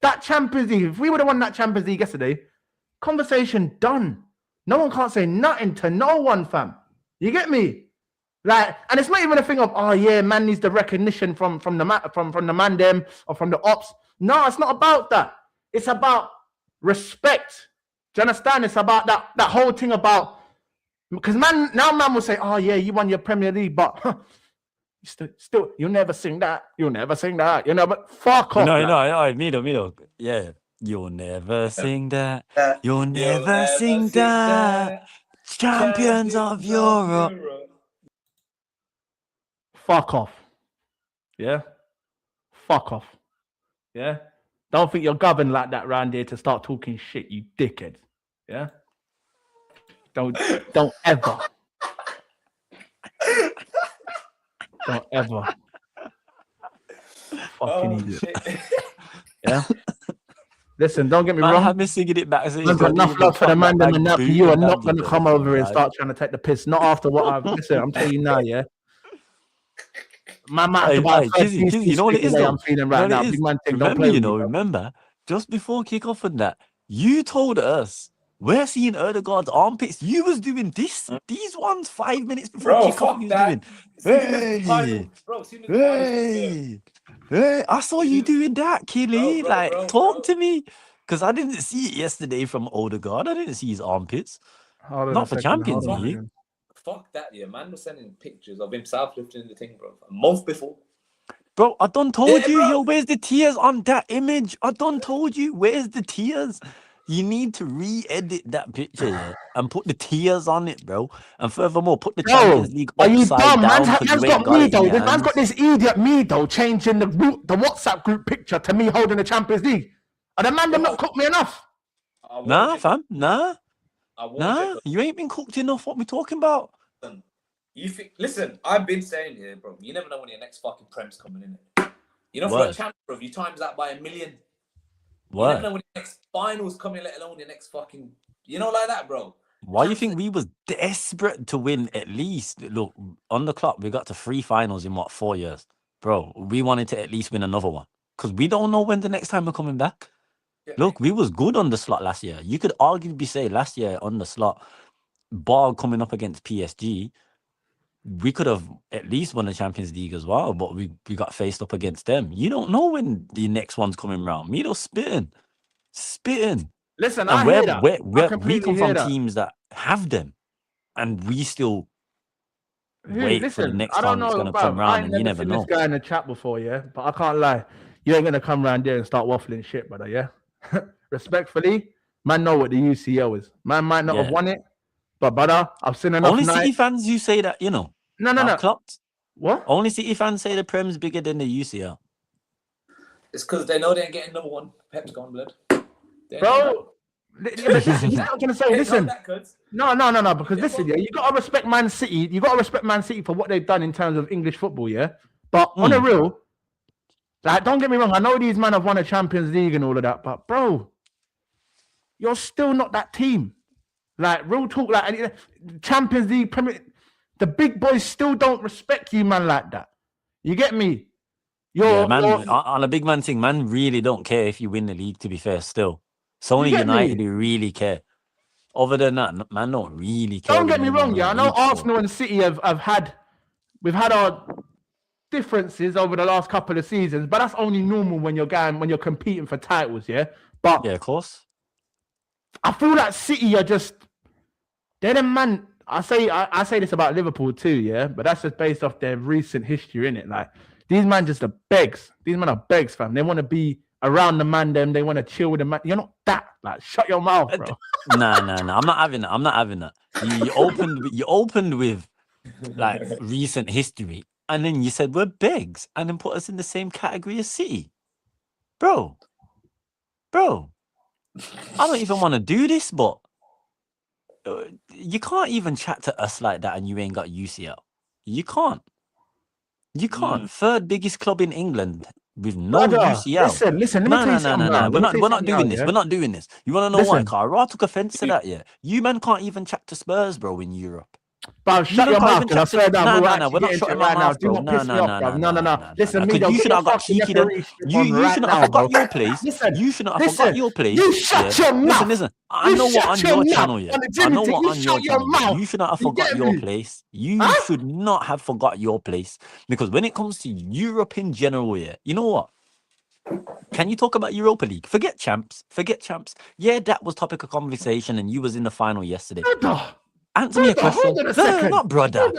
That Champions League, if we would have won that Champions League yesterday, conversation done. No one can't say nothing to no one, fam. You get me? Like, and it's not even a thing of, oh yeah, man needs the recognition from the man them or from the ops. No, it's not about that. It's about respect. Do you understand? It's about that whole thing about, because man will say, oh yeah, you won your Premier League, but still, you'll never sing that. You'll never sing that. You know, but fuck off. No, middle. Yeah. You'll never sing that. You'll never sing that. Champions of Europe. Fuck off. Yeah? Fuck off. Yeah? Don't think you're governed like that round here to start talking shit, you dickhead. Yeah? Don't ever. Don't ever. Fucking idiot. Yeah? Listen, don't get me wrong. I'm singing it back. There's enough love for the man and that. You are not going to come over and start trying to take the piss. Not after what I've... Listen, I'm telling you now, yeah? My match about you know what it is, I'm feeling right now. Big man thing, don't play with me, remember, just before kickoff and that, you told us we're seeing Erdegaard's armpits. You was doing this, these ones 5 minutes before kickoff. You was doing, hey, I saw you doing that, Killy. Talk to me, because I didn't see it yesterday from Odegaard. I didn't see his armpits. Not for Champions League. Fuck that, yeah. Man was sending pictures of himself lifting the thing, bro. A month before. Bro, I done told you, yo, where's the tears on that image? I done told you, where's the tears? You need to re-edit that picture and put the tears on it, bro. And furthermore, put the Champions League upside down. Man's got this idiot Mido changing the WhatsApp group picture to me holding the Champions League. And the man did not cook me enough. Nah, fam, nah. I won't Nah, you ain't been cooked enough. What we talking about? You think? Listen, I've been saying here, bro. You never know when your next fucking prem's coming in. You know, for a Word. champ, bro, you times that by 1 million. You Word. never know when your next finals coming, let alone your next fucking. You know, like that, bro. Why you think we was desperate to win at least? Look, on the clock, we got to 3 finals in what, 4 years, bro. We wanted to at least win another one because we don't know when the next time we're coming back. Look, we was good on the slot last year. You could arguably say last year on the slot, bar coming up against PSG, we could have at least won the Champions League as well, but we got faced up against them. You don't know when the next one's coming round. Mido's spitting. Listen, And I hear that. I we completely come hear from that. teams that have them, and we still Hey, wait for the listen, next I don't time it's know, gonna come bruv. I round, ain't and you never never seen know. this guy in the chat before, yeah. But I can't lie. You ain't gonna come around there and start waffling shit, brother. Yeah. Respectfully, man, know what the UCL is. Man might not have Yeah. won it, but brother, I've seen enough. Only City fans who say that, you know. No. I've clocked. What? Only City fans say the Prem's bigger than the UCL. It's because they know they ain't getting number 1. Pep's gone, blood. Bro, but listen, I'm gonna say, listen. No, because listen, yeah, you gotta respect Man City. You gotta respect Man City for what they've done in terms of English football, yeah. But on the real, like, don't get me wrong, I know these men have won a Champions League and all of that, but bro, you're still not that team. Like, real talk, like Champions League, Premier, the big boys still don't respect you, man, like that. You get me? On a big man thing, man really don't care if you win the league, to be fair, still. It's only United who really care. Other than that, man don't really care. Don't get me wrong, yeah. I know Arsenal and City we've had our differences over the last couple of seasons, but that's only normal when you're competing for titles, yeah. But yeah, of course. I feel like City are just they're the man. I say this about Liverpool too, yeah, but that's just based off their recent history, innit? Like, these men just are begs. These men are begs, fam. They want to be around the man, them. They want to chill with the man. You're not that. Like, shut your mouth, bro. Nah. I'm not having that. You opened with like recent history, and then you said we're begs, and then put us in the same category as City, bro. I don't even want to do this, but you can't even chat to us like that, and you ain't got UCL. You can't. Third biggest club in England with no UCL. Listen. Let me tell you something. No. We're not doing this. We're not doing this. You want to know why, Carl? I took offense to that. Yeah, you man can't even chat to Spurs, bro, in Europe. But shut your mouth, because I swear down. No, we're not shutting my mouth, bro. No. Listen, because you should have got cheeky then. You should not have forgot your place. You should not have forgot your place. You shut your mouth. Listen. I know what on your channel, yeah. I know what on your channel. You should not have forgot your place. You should not have forgot your place. Because when it comes to Europe in general, yeah, you know what? Can you talk about Europa League? Forget champs. Yeah, that was topic of conversation, and you was in the final yesterday. Answer me a question. No, not brother.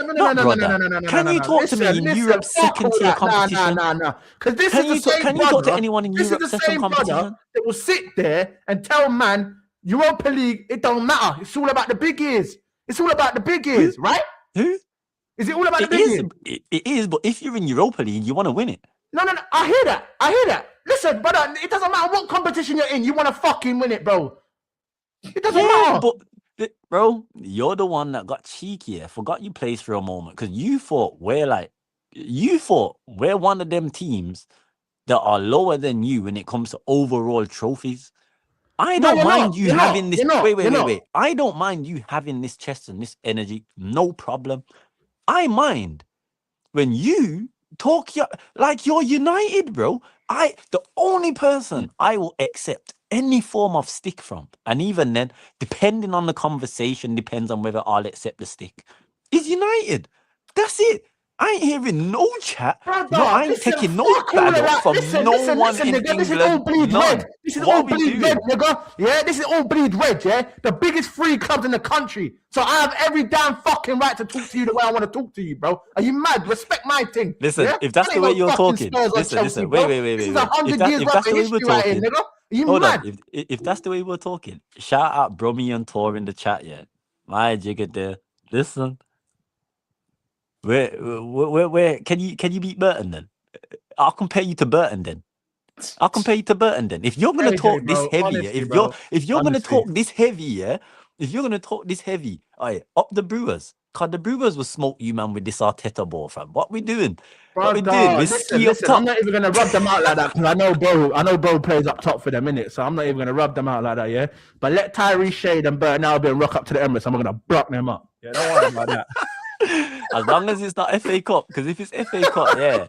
Can you talk to me in Europe's second-tier competition? No. Because this is the same brother. Can you talk to anyone in Europe's second competition? That will sit there and tell man, Europa League, it don't matter. It's all about the big ears. Right? Who? Is it all about the big ears? It is, but if you're in Europa League, you want to win it. No. I hear that. Listen, brother, it doesn't matter what competition you're in. You want to fucking win it, bro. It doesn't matter. But bro, you're the one that got cheeky. Forgot your place for a moment because you thought we're one of them teams that are lower than you when it comes to overall trophies. I don't mind you having this. Wait. I don't mind you having this chest and this energy. No problem. I mind when you talk like you're United, bro. The only person I will accept any form of stick from, and even then, depending on the conversation, depends on whether I'll accept the stick, is United. That's it. I ain't hearing no chat. I ain't taking no battle from no one in England. This is all bleed red. This is all bleed red, nigga. Yeah, this is all bleed red, yeah? The biggest 3 clubs in the country. So I have every damn fucking right to talk to you the way I want to talk to you, bro. Are you mad? Respect my thing. Listen, if that's the way you're talking, listen, wait. This is 100 years worth of history right here, nigga. Are you mad? If that's the way we're talking, shout out Brummy and Tor in the chat, yeah. My jigger there. Listen. Where can you beat Burton then? I'll compare you to Burton then. If you're gonna talk this heavy, if you're gonna talk this heavy, if you're gonna talk this heavy, up the Brewers. Cause the Brewers will smoke you, man, with this Arteta ball, fam. What we doing? What we doing? We ski up Listen. top. I'm not even gonna rub them out like that because I know bro plays up top for them, innit? So I'm not even gonna rub them out like that, yeah. But let Tyree Shade and Burton Albion rock up to the Emirates. I'm gonna block them up. Yeah, don't worry about that. As long as it's not FA Cup, because if it's FA Cup, yeah.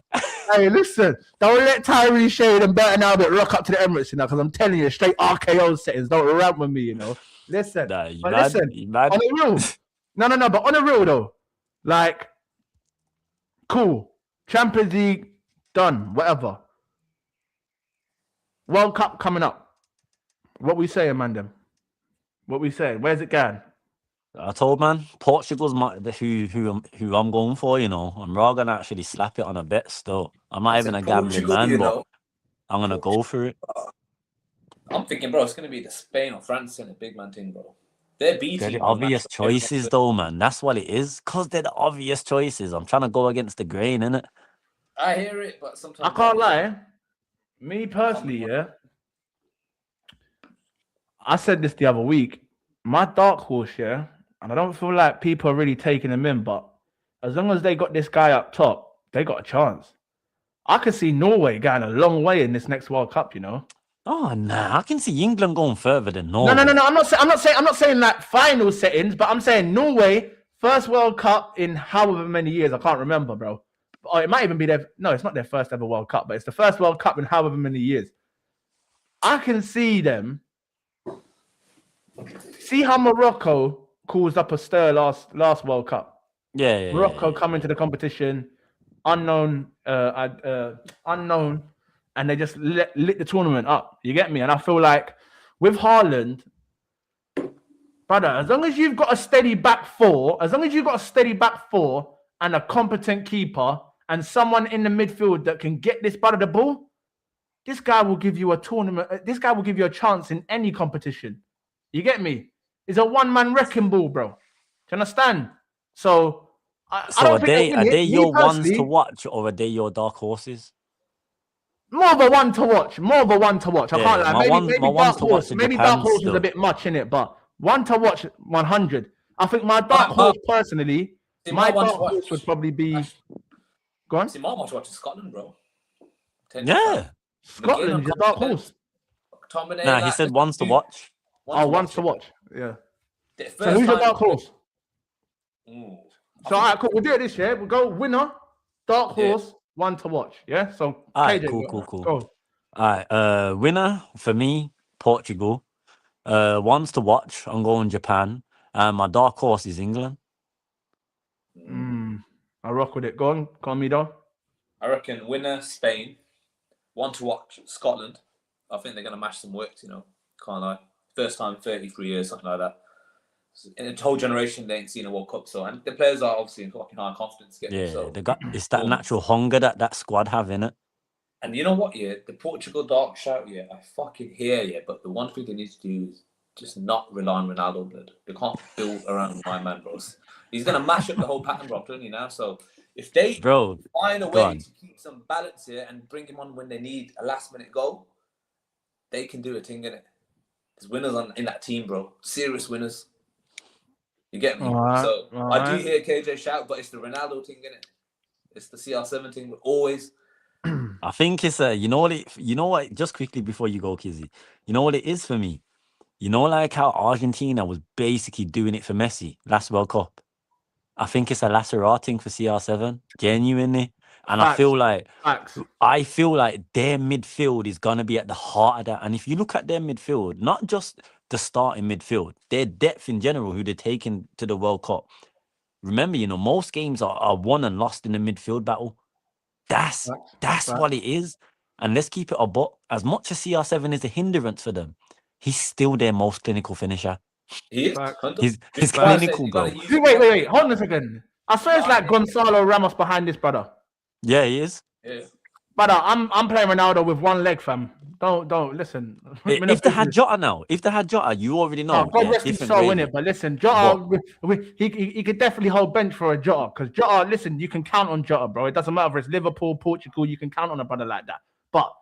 Hey, listen, don't let Tyree Shade and Burton Albion rock up to the Emirates, you know, because I'm telling you, straight RKO settings. Don't rap with me, you know. Listen, Nah, you but mad? listen, You mad? on the real, no, but on the real though, like, cool, Champions League done, whatever. World Cup coming up. What we saying, man? Them. What we saying? Where's it going? I told man, Portugal's who I'm going for, you know. I'm rather gonna actually slap it on a bet still. I'm not even a gambling Portugal, man, you but know. I'm gonna go for it. I'm thinking, bro, it's gonna be the Spain or France in a big man thing, bro. They're beating. They're the obvious choices, though, man. That's what it is. Cause they're the obvious choices. I'm trying to go against the grain, innit? I hear it, but sometimes I can't lie. Me personally, yeah. I said this the other week. My dark horse, yeah, and I don't feel like people are really taking him in, but as long as they got this guy up top, they got a chance. I could see Norway going a long way in this next World Cup, you know. Oh nah, I can see England going further than Norway. No. I'm not saying like final settings, but I'm saying Norway first World Cup in however many years. I can't remember, bro. Or it might even be their. No, it's not their first ever World Cup, but it's the first World Cup in however many years. I can see them. See how Morocco caused up a stir last World Cup. Yeah. Morocco coming to the competition, unknown, and they just lit the tournament up. You get me? And I feel like with Haaland, brother, as long as you've got a steady back four, and a competent keeper and someone in the midfield that can get this brother the ball, this guy will give you a tournament. This guy will give you a chance in any competition. You get me? It's a one-man wrecking ball, bro. Do you understand? So I don't think are they your ones to watch, or are they your dark horses? More of a one to watch. I can't lie. Maybe dark horse. Maybe dark horse is a bit much in it, but one to watch 100. I think my dark horse personally, my dark horse would probably be. Go on. See, my one to watch is Scotland, bro. Yeah, Scotland is a dark horse. Nah, he said ones to watch. Ones to watch. Yeah. So who's your dark horse? So all right, cool. We'll do it this year. We'll go winner, dark horse, one to watch. Yeah. So all right, KJ, cool. Go. All right, winner for me, Portugal. Ones to watch, I'm going Japan. And my dark horse is England. I rock with it. Go on, Mido. I reckon winner Spain, one to watch Scotland. I think they're gonna mash some work, you know. Can't lie. First time in 33 years, something like that. In a whole generation, they ain't seen a World Cup. So, and the players are obviously in fucking high confidence. They got it's that natural hunger that squad have in it. And you know what? Yeah, the Portugal dark shout. Yeah, I fucking hear you. But the one thing they need to do is just not rely on Ronaldo. Blood. They can't build around my man, bros. He's gonna mash up the whole pattern, bro. I'm telling you now. So if they find a way to keep some balance here and bring him on when they need a last-minute goal, they can do a thing, innit? There's winners in that team, bro. Serious winners. You get me? I do hear KJ shout, but it's the Ronaldo thing, innit? It's the CR7 thing, but always. I think it's you know what? Just quickly before you go, Kizzy, you know what it is for me? You know, like how Argentina was basically doing it for Messi last World Cup. I think it's a lacerating for CR7, genuinely. And I feel like their midfield is gonna be at the heart of that. And if you look at their midfield, not just the starting midfield, their depth in general, who they're taking to the World Cup. Remember, you know, most games are won and lost in the midfield battle. That's what it is. And let's keep it a buck. As much as CR7 is a hindrance for them, he's still their most clinical finisher. He is. He's clinical, bro. Wait. Hold on a second. I swear it's like Gonzalo Ramos behind this brother. Yeah, he is. Yeah. Brother, I'm playing Ronaldo with one leg, fam. Don't listen. If they had Jota, you already know. God rest his soul, innit? But listen, Jota, he could definitely hold bench for a Jota. Because Jota, listen, you can count on Jota, bro. It doesn't matter if it's Liverpool, Portugal, you can count on a brother like that. But,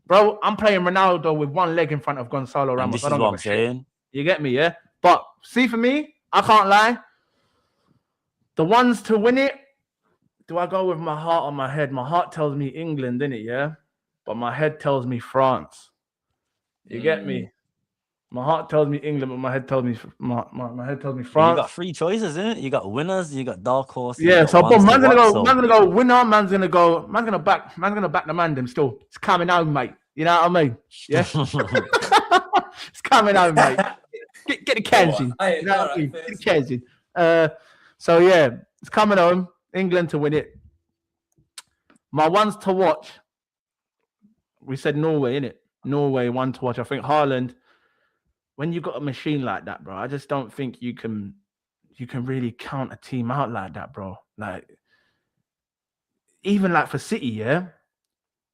bro, I'm playing Ronaldo with one leg in front of Gonzalo Ramos. This is what I'm saying. You get me, yeah? But see, for me, I can't lie. The ones to win it, do I go with my heart or my head? My heart tells me England, innit, yeah? But my head tells me France. You get me? My heart tells me England, but my head tells me my head tells me But you got France. 3 choices, innit? You got winners, you got dark horse, Yeah, you got so ones man's to gonna watch. go, man's gonna go winner, man's gonna back the man them still. It's coming home, mate. You know what I mean? Yeah. It's coming home, mate. Get the cans in. You know what I mean? Get the cans in. So yeah, it's coming home. England to win it. My ones to watch. We said Norway, innit? Norway one to watch. I think Haaland. When you got a machine like that, bro, I just don't think you can really count a team out like that, bro. Like, even like for City, yeah,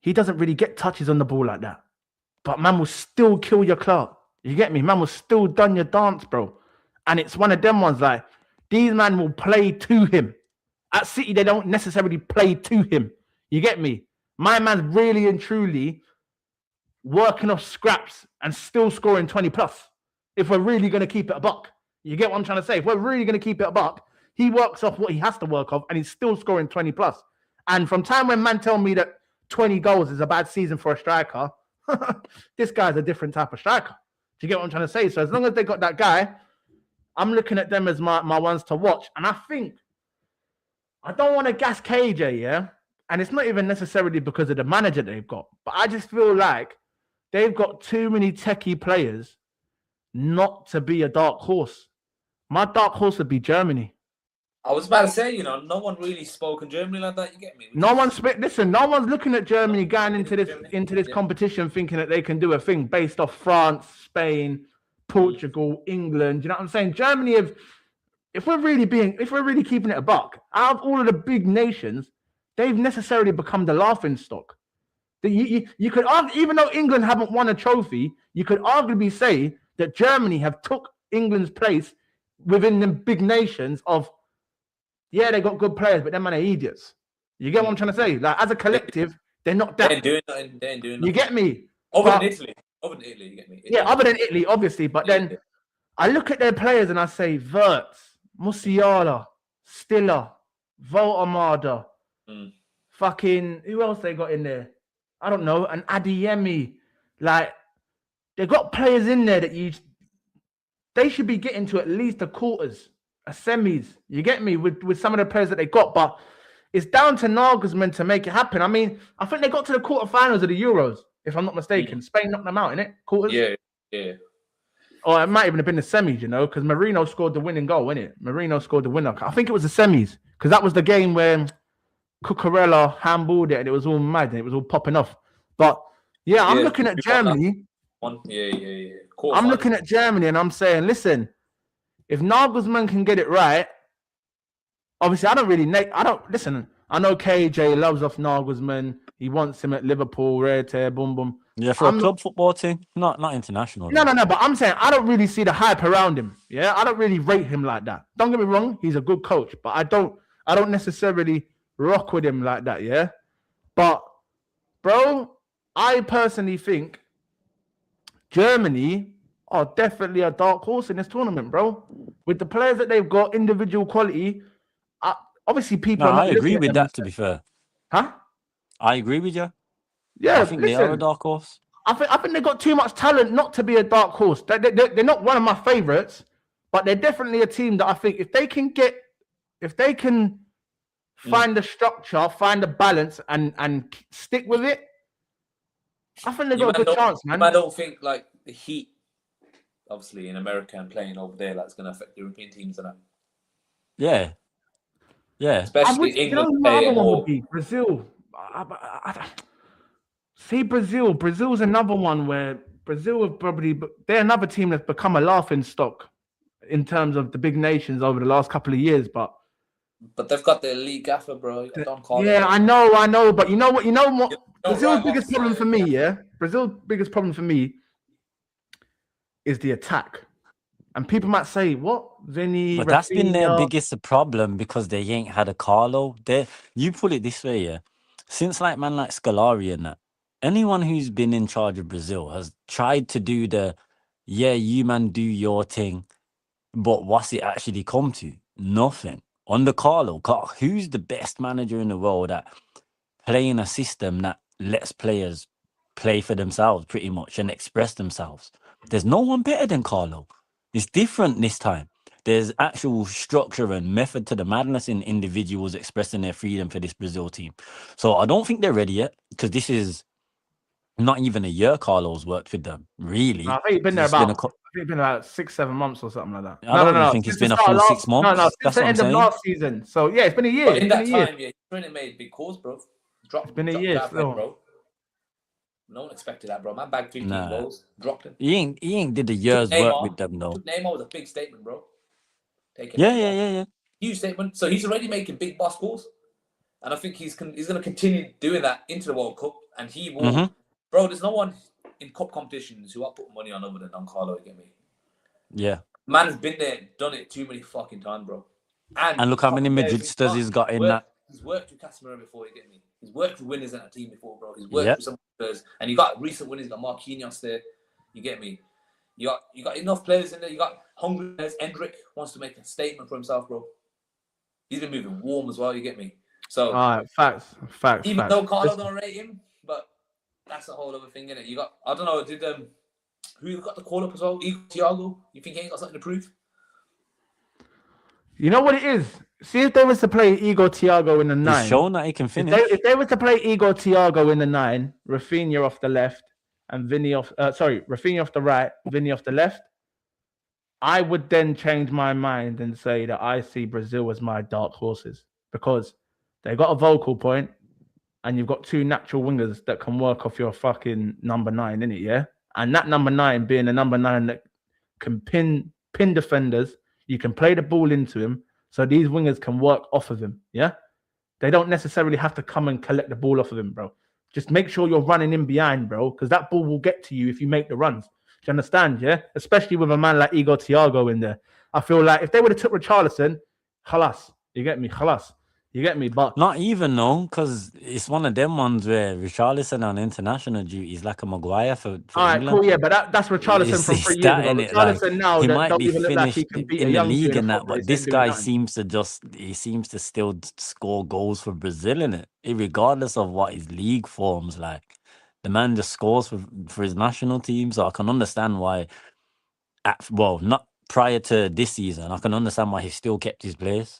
he doesn't really get touches on the ball like that. But man will still kill your clout. You get me? Man will still done your dance, bro. And it's one of them ones like, these man will play to him. At City, they don't necessarily play to him. You get me? My man's really and truly working off scraps and still scoring 20 plus. If we're really going to keep it a buck. You get what I'm trying to say? If we're really going to keep it a buck, he works off what he has to work off and he's still scoring 20 plus. And from time when man tell me that 20 goals is a bad season for a striker, this guy's a different type of striker. Do you get what I'm trying to say? So as long as they got that guy, I'm looking at them as my ones to watch. And I think, I don't want to gas KJ, yeah? And it's not even necessarily because of the manager they've got, but I just feel like they've got too many techie players not to be a dark horse. My dark horse would be Germany. I was about to say, no one really spoke in Germany like that. You get me? No one's looking at Germany going into this competition thinking that they can do a thing based off France, Spain, Portugal, England. You know what I'm saying? Germany if we're really keeping it a buck, out of all of the big nations, they've necessarily become the laughing stock. You could argue, even though England haven't won a trophy, you could arguably say that Germany have took England's place within the big nations of, yeah, they got good players, but them man are idiots. You get what I'm trying to say? Like, as a collective, they're not that. They ain't doing nothing. You get me? Other than Italy, you get me? Yeah, other than Italy, obviously. But then I look at their players and I say, Wirtz, Musiala, Stiller, Voltamada, fucking, who else they got in there? I don't know, an Adeyemi. Like, they got players in there that they should be getting to at least a quarters, a semis. You get me? With some of the players that they got, but it's down to Nagelsmann to make it happen. I mean, I think they got to the quarterfinals of the Euros, if I'm not mistaken. Spain knocked them out, innit? Quarters? Yeah. Or it might even have been the semis, because Marino scored the winning goal, innit? Marino scored the winner. I think it was the semis, because that was the game where Cucurella handballed it and it was all mad and it was all popping off. But yeah, I'm looking at Germany. I'm looking at Germany and I'm saying, listen, if Nagelsmann can get it right, obviously I know KJ loves off Nagelsmann. He wants him at Liverpool, boom, boom. Yeah, for a club football team, not international. No, but I'm saying I don't really see the hype around him. Yeah, I don't really rate him like that. Don't get me wrong, he's a good coach, but I don't necessarily rock with him like that, yeah? But, bro, I personally think Germany are definitely a dark horse in this tournament, bro. With the players that they've got, individual quality, obviously people... I agree with that, to be fair. Huh? I agree with you. Yeah, I think they are a dark horse. I think they got too much talent not to be a dark horse. They're not one of my favorites, but they're definitely a team that I think if they can find the structure, find the balance, and stick with it, I think they've got a good chance, man. I don't think like the heat, obviously in America and playing over there, that's going to affect the European teams and that. Yeah. Especially England. Would be Brazil. See Brazil. Brazil's another one where Brazil have they're another team that's become a laughing stock in terms of the big nations over the last couple of years, but they've got the elite gaffer, bro. I know, but you know what? Brazil's biggest problem for me, yeah? Brazil's biggest problem for me is the attack. And people might say, what? Vinny, but that's been their biggest problem because they ain't had a Carlo. You put it this way, yeah? Since like Scolari and that, anyone who's been in charge of Brazil has tried to do you man do your thing. But what's it actually come to? Nothing. Under Carlo, who's the best manager in the world at playing a system that lets players play for themselves pretty much and express themselves? There's no one better than Carlo. It's different this time. There's actual structure and method to the madness in individuals expressing their freedom for this Brazil team. So I don't think they're ready yet, because this is not even a year Carlo's worked with them, really. I think you've been there It's been about. I think it's been about 6-7 months or something like that. I don't even think Since it's been the a start full of 6 months. No, since That's the what I'm end of saying. last season. So yeah, it's been a year. But It's in been that a year. time, yeah, he's made big calls, bro. It's been a year still. bro. No one expected that, bro. Man bagged 15 Nah. goals, dropped him. He ain't did a year's work with them though. Neymar was a big statement, bro. Yeah. Huge statement. So he's already making big boss calls, and I think he's going to continue doing that into the World Cup, and he will. Bro, there's no one in cup competitions who I put money on other than Don Carlo. You get me? Yeah. Man's been there, done it too many fucking times, bro. And look how many Madridistas he's got in that. He's worked with Casemiro before, you get me? He's worked with winners in that team before, bro. He's worked with some players. And you got recent winners, you got Marquinhos there. You get me? You got enough players in there. You got hungry players. Endrick wants to make a statement for himself, bro. He's been moving warm as well, you get me? So facts. Even though Carlo don't rate him, but that's a whole other thing, innit? You got, I don't know, who got the call up as well? Thiago? You think he ain't got something to prove? You know what it is? See, if they was to play Igor Thiago in the 9. He's shown that he can finish. If they were to play Igor Thiago in the 9, Rafinha off the left, and Rafinha off the right, Vinny off the left, I would then change my mind and say that I see Brazil as my dark horses, because they got a vocal point, and you've got two natural wingers that can work off your fucking number 9, innit? Yeah, and that number 9 being a number 9 that can pin defenders. You can play the ball into him, so these wingers can work off of him. Yeah, they don't necessarily have to come and collect the ball off of him, bro. Just make sure you're running in behind, bro, because that ball will get to you if you make the runs. Do you understand? Yeah, especially with a man like Igor Thiago in there. I feel like if they would have took Richarlison, khalas, you get me, khalas. You get me? But not even, no, because it's one of them ones where Richarlison on international duty is like a Maguire for all right, England. Cool, yeah, but that's Richarlison from 3 years ago. Richarlison like, now, he might be finished like he can beat in the league and that, football, but this guy seems to still score goals for Brazil in it, regardless of what his league forms like. The man just scores for his national team, so I can understand why. Not prior to this season, I can understand why he still kept his place.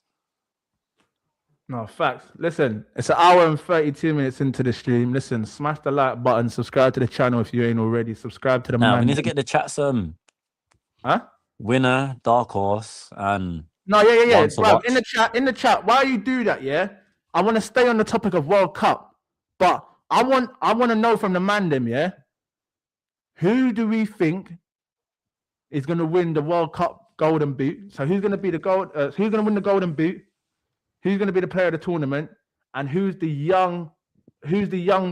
No, facts. Listen, it's an hour and 32 minutes into the stream. Listen, smash the like button, subscribe to the channel if you ain't already. Subscribe to the man. We need to get the chats winner, dark horse, and yeah. Bro, in the chat, while you do that, yeah, I want to stay on the topic of World Cup, but I want to know from the man them, yeah, who do we think is going to win the World Cup Golden Boot? So who's going to be who's going to win the Golden Boot? Who's going to be the player of the tournament, and who's the young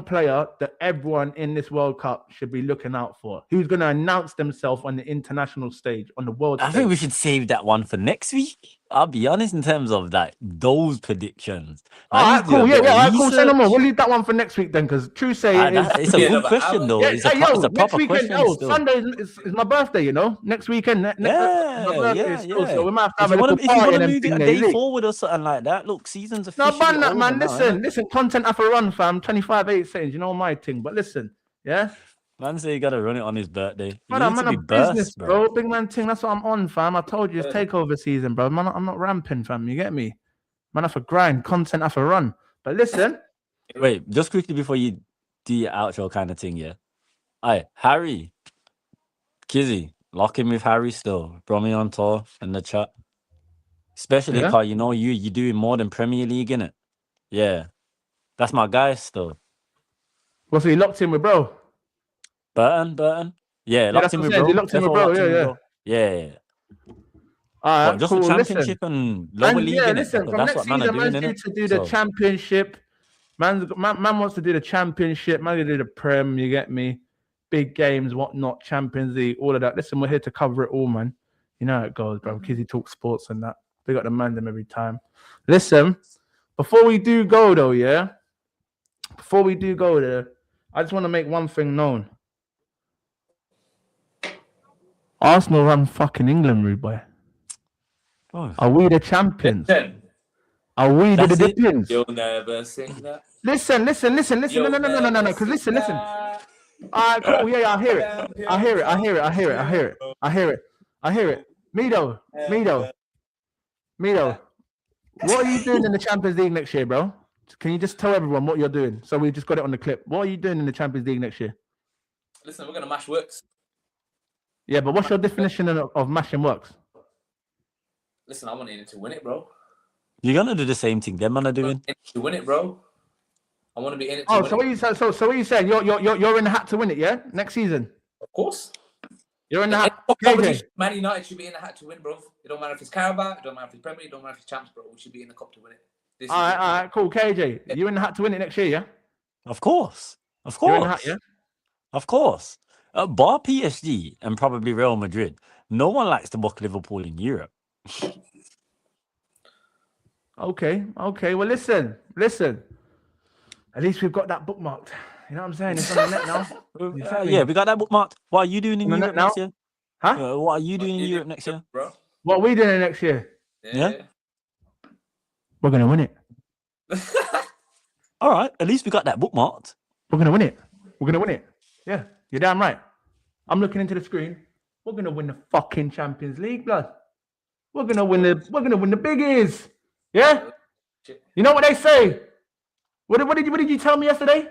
player that everyone in this World Cup should be looking out for? Who's going to announce themselves on the international stage, on the world stage? I think we should save that one for next week. I'll be honest in terms of those predictions. All right, cool. Yeah, cool. Say no more. We'll leave that one for next week then, because true say it's a good question though. It's a proper question. Sunday is my birthday, you know. Next weekend. My birthday is still, so we might have to have a little party. If you want to move it a day forward or something like that, look, season's officially over. No, man. Listen. Content after run, fam. 25-8 seconds. You know my thing, but listen, yeah. Man say you gotta run it on his birthday. Man, I'm on a business, bro. Big man thing. That's what I'm on, fam. I told you it's takeover season, bro. Man, I'm not ramping, fam. You get me? Man, have a grind. Content have a run. But listen. Wait, just quickly before you do your outro kind of thing, yeah. Alright, Harry. Kizzy, lock in with Harry still. Bromy on tour in the chat. Especially because you know you're doing more than Premier League, innit? Yeah. That's my guy still. What's he locked in with, bro? Burton. Yeah, locked in with bro. Locked in with bro. Yeah. All right, just cool. the championship and lower league. Yeah, listen, from next season, man's due to do the championship. Man wants to do the championship. Man gonna do the Prem. You get me? Big games, whatnot, Champions League, all of that. Listen, we're here to cover it all, man. You know how it goes, bro. Kizzy talks sports and that. We got the man them every time. Listen, before we do go though, yeah. Before we do go there, I just want to make one thing known. Arsenal run fucking England, rude boy. Oh, Are we the champions? Listen, Are we the That's it? dippins? you'll never sing that. Listen. No. You'll Because never listen. sing that. All right, cool. Yeah, I hear it. Champions I hear it. of the I hear it. Mido. What are you doing in the Champions League next year, bro? Can you just tell everyone what you're doing? So we just got it on the clip. What are you doing in the Champions League next year? Listen, we're gonna mash works. Yeah, but what's your definition of mashing works? Listen, I want Inter to win it, bro. you're gonna do the same thing them man are doing. Inter to win it, bro. I want to be in it. To Oh, win so it. what you saying? So what you saying? You're in the hat to win it, yeah? Next season, Of course. you're in the hat. Competition, KJ. Man United should be in the hat to win, bro. It don't matter if it's Carabao, it don't matter if it's Premier League, it don't matter if it's Champs, bro. We should be in the cup to win it. This All right, cool. KJ, you in the hat to win it next year, yeah? Of course. Of You're in course. the hat, yeah? Of course. Bar PSG and probably Real Madrid. No one likes to book Liverpool in Europe. Okay. Well, listen. At least we've got that bookmarked. You know what I'm saying? It's on the net now. You feel me? Yeah, we got that bookmarked. What are you doing in On the Europe net next now? year? Huh? What are you doing in Europe next year? bro. What are we doing next year? Yeah? We're gonna win it. All right, at least we got that bookmarked. We're gonna win it. Yeah, you're damn right. I'm looking into the screen. We're gonna win the fucking Champions League, blood. We're gonna win the biggies. Yeah. You know what they say? What did you tell me yesterday?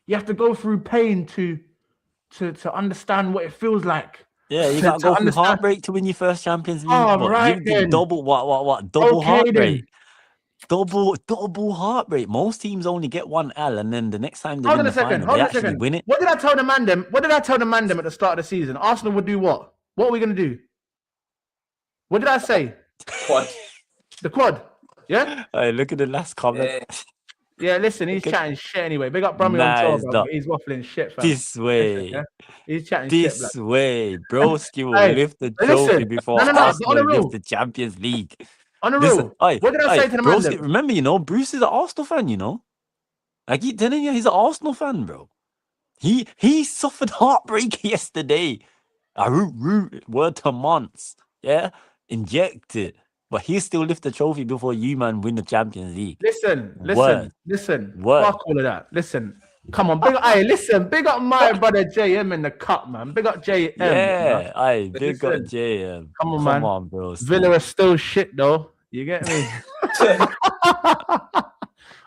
You have to go through pain to understand what it feels like. Yeah, you To- got to to go through understand- heartbreak to win your first Champions League. Oh, but right you did then. double what? Double Okay, heartbreak. then. Double heartbreak. Most teams only get one L, and then the next time they Hold win on the a second. final, they actually win it. What did I tell the man them? What did I tell the man them at the start of the season? Arsenal would do what? What are we gonna do? What did I say? Quad. The quad. Yeah. Hey, look at the last comment. Yeah. Yeah. Listen, he's chatting shit anyway. Big up Brummy Nah, on tour, it's bro. not. He's waffling shit, fam. This way. Yeah? He's chatting shit, This blood. way. Broski will Hey, lift the listen. trophy before No, Arsenal on the real. lift the Champions League. On the Listen, real. oi, What did I say to the man Broski, them? remember, Bruce is an Arsenal fan, I keep telling you, he's an Arsenal fan, bro. He suffered heartbreak yesterday. Word to months. Yeah? Inject it. But he still lift the trophy before you, man, win the Champions League. Listen. Word. Fuck all of that. Listen. Come on, big up my brother JM in the cup, man. Big up JM. Yeah, man. big up Listen. JM. Come on, man. Come on, bro. Villa are still shit though. You get me?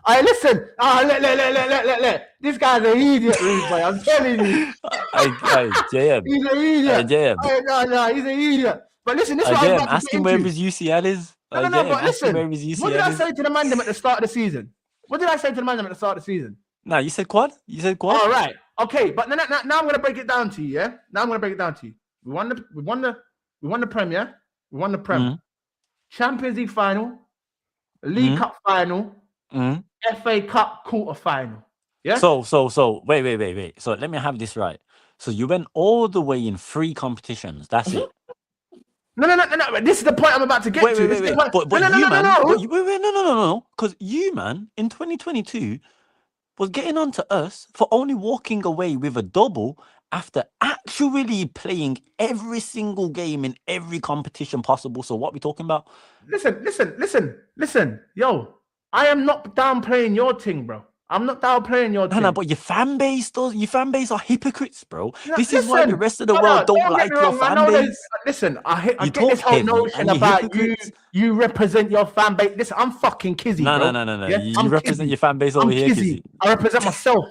Hey, listen. Look. This guy's an idiot, rude boy. I'm telling you. Hey, JM. He's an idiot. Hey, JM. Hey, no, he's an idiot. But listen, this is what I'm JM, about to ask get him where into. his UCL is. No, JM, but ask him listen. where his UCL What did I is. say to the man them at the start of the season? What did I say to the man them at the start of the season? Nah, you said quad? All right. Okay, but now I'm gonna break it down to you, yeah? Now I'm gonna break it down to you. We won the Premier. We won the Prem. Mhm. Champions League final, League Cup final, Mhm. FA Cup quarter final. Yeah. So, wait. So let me have this right. So you went all the way in 3 competitions. That's it. No. This is the point I'm about to get Wait. to. This is the point- But no. no. Because you, man, in 2022 was getting on to us for only walking away with a double after actually playing every single game in every competition possible. So what we talking about? Listen. Yo, I am not downplaying your thing, bro. I'm not downplaying your thing. No, but your fan base does. Your fan base are hypocrites, bro. No, This is why the listen, rest of the brother, world don't get like me your wrong, I fan know there's- base. Listen, I You get talk this whole heavy notion and you're about hypocrites. you represent your fan base. Listen, I'm fucking Kizzy, No. bro. Yeah? You I'm represent Kizzy. your fan base over I'm here, Kizzy. Kizzy. I represent myself.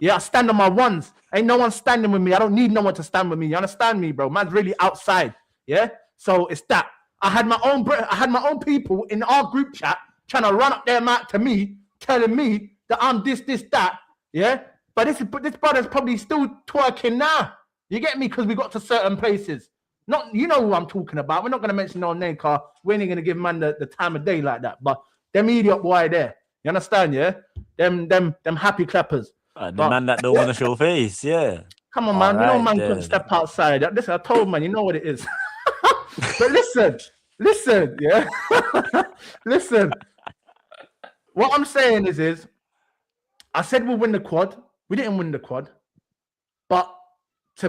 Yeah, I stand on my ones. Ain't no one standing with me. I don't need no one to stand with me. You understand me, bro? Man's really outside. Yeah. So it's that. I had my own people in our group chat trying to run up their mouth to me, telling me that I'm this, that. Yeah. But this brother's probably still twerking now. You get me? Because we got to certain places. Not, you know who I'm talking about. We're not gonna mention no name, car. We ain't gonna give man the time of day like that. But them idiot boy there. You understand? Yeah. Them happy clappers. The But- man that don't want to show face, yeah. Come on, man. Alright, man then. couldn't step outside. Listen, I told man, you know what it is. But listen, yeah. Listen. What I'm saying is I said we'll win the quad. We didn't win the quad. But to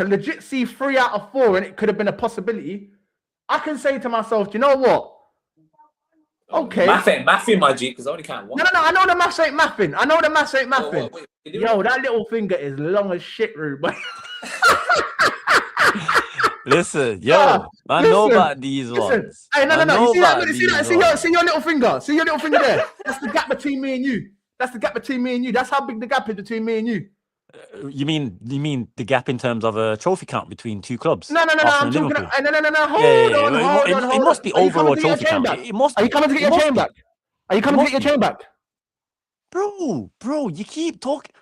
legit see 3 out of 4, and it could have been a possibility, I can say to myself, do you know what? Okay. Mathing, my G, because I only count one. No. I know the maths ain't mathing. Oh, wait, Yo, that little finger is long as shit, Rube. Listen, yo, I know about these ones. Hey, no. You see your little finger? See your little finger there? That's the gap between me and you. That's how big the gap is between me and you. You mean the gap in terms of a trophy count between two clubs? No. I'm talking. No. Hold on. It must be overall trophy count. It must. Are you coming to get your chain back? Are you coming to get your chain back? Bro, you keep talking.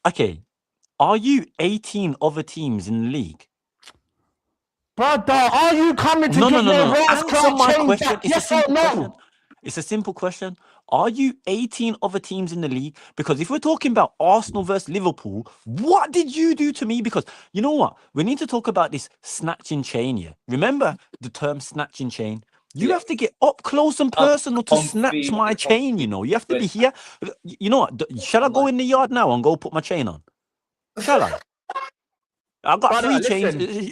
Okay, are you 18 other teams in the league? Brother, are you coming to get your Answer my chain question. back? Yes or no? It's a simple question. Are you 18 other teams in the league? Because if we're talking about Arsenal versus Liverpool, what did you do to me? Because you know what? We need to talk about this snatching chain here. Remember the term snatching chain? You have to get up close and personal to snatch my chain, you know. You have to be here. You know what? Shall I go in the yard now and go put my chain on? Shall I? I've got 3 chains.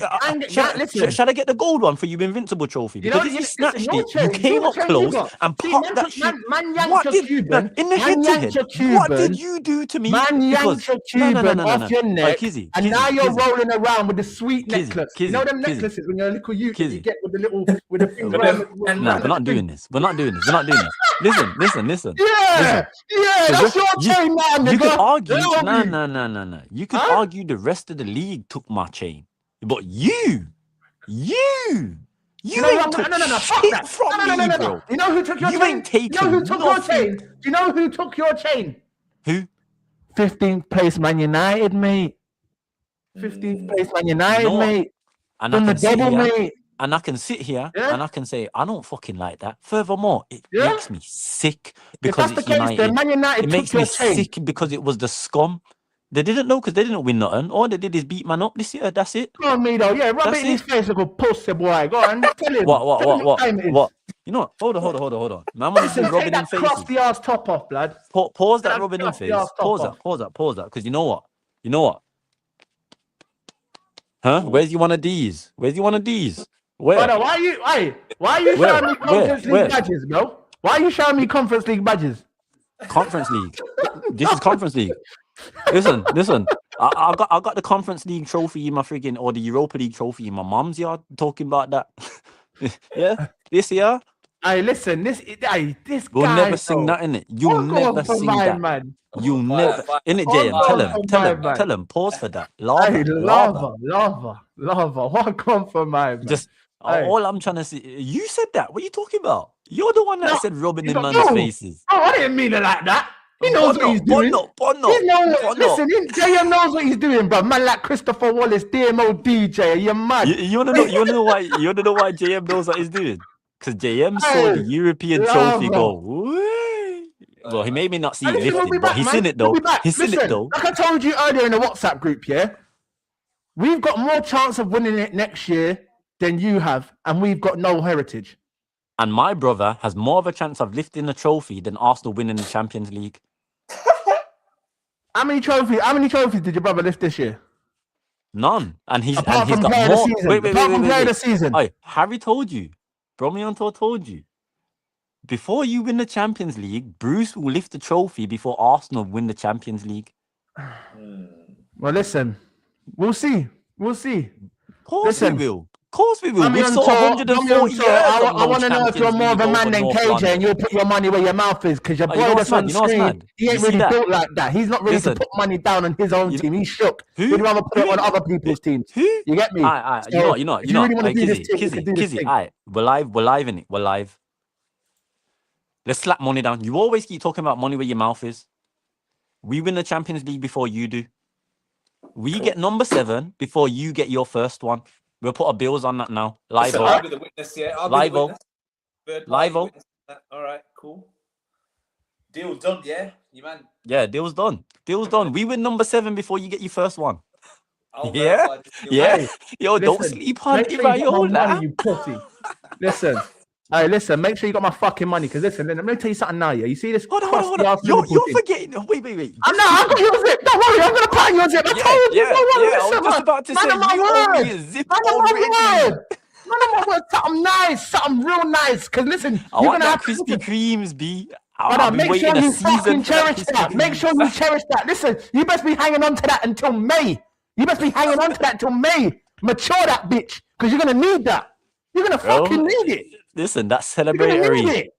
Shall I get the gold one for your Invincible trophy? Because if you snatched it, you came up close and popped that shit. What did in the head-to-head? What did you do to me? Man yanked your Cuban off your neck, Kizzy, and now you're rolling around with the sweet necklace. You know them necklaces when you're a little youth you get with the little with the finger. No, we're not doing this. Listen. Yeah, that's your chain, man. You could argue. No. You could argue the rest of the league took my chain, but you ain't took shit from me, bro. You know who took your chain? You ain't taking. You know who took your chain? Do you know who took your chain? Who? 15th place, Man United, mate. 15th place, Man United, mate. And I can sit here, and I can sit here and I can say I don't fucking like that. Furthermore, it makes me sick because it's United. It makes me sick because it was the scum. They didn't know because they didn't win nothing. All they did is beat man up this year. That's it. Go on, me though. Yeah, rub it in his face like a pussy boy. Go on, tell him. What? You know what? Hold on. Man, when listen, rubbing in faces. Crusty ass top off, blood. Pause that rubbing in face. Pause that. Because you know what? Huh? Where's you one of these? Where? Brother, why are you showing me Conference League badges, bro? Why are you showing me Conference League badges? Conference League. This is Conference League. Listen. I got the Conference League trophy in my friggin' or the Europa League trophy in my mum's yard. Talking about that. Yeah, this year. Hey, listen, this we'll guy. never sing that in it. You'll never sing that. Man. You'll never in it, JM. Tell him. Pause for that. Lava. What come for my man? Just all I'm trying to say. You said that. What are you talking about? You're the one that said rubbing in man's faces. Oh, I didn't mean it like that. He knows what he's doing. Listen, JM knows what he's doing, bro. Man like Christopher Wallace, DMO DJ. You're mad. You wanna know why JM knows what he's doing? Because JM saw the European trophy go. Well, he maybe not see it lifted, but he's seen it though. He's seen it though. Like I told you earlier in the WhatsApp group, yeah, we've got more chance of winning it next year than you have, and we've got no heritage. And my brother has more of a chance of lifting the trophy than Arsenal winning the Champions League. How many trophies did your brother lift this year? None. And he's got more. Apart from player of the season. Hey, Harry told you. Bromianto told you. Before you win the Champions League, Bruce will lift the trophy before Arsenal win the Champions League. Well, listen. We'll see. Of course we will. We saw 140 years. I want to know if you're more of a man than KJ and you'll put your money where your mouth is because your boy that's on screen, he ain't really built like that. He's not ready to put money down on his own team. He's shook. He'd rather put it on other people's teams. You get me? You know. Kizzy, we're live in it. We're live. Let's slap money down. You always keep talking about money where your mouth is. We win the Champions League before you do. We get number 7 before you get your first one. We'll put our bills on that now. Live. I'll be the witness, yeah. Live. All right, cool. Deal's done, yeah? You man. Yeah, deal's done. We win number 7 before you get your first one. Yeah. Yo, don't sleep on it, right? You pussy. Listen, make sure you got my fucking money. Because listen, let me tell you something now, yeah. You see this? Hold on. You're forgetting. Wait. I got your zip. Don't worry, I'm going to pattern your zip. I told you. I was just about to say, you owe me a zip already. I want something nice, something real nice. Because listen, I you're want gonna that have to Krispy Kremes, B. Brother, I've been make sure waiting a you season fucking for that cherish Krispy that. Make sure Kremes. you cherish that. Listen, you best be hanging on to that until May. You best be hanging on to that until May. Mature that bitch, because you're gonna need that. You're gonna Bro, fucking need it. listen, that You're gonna need celebratory it.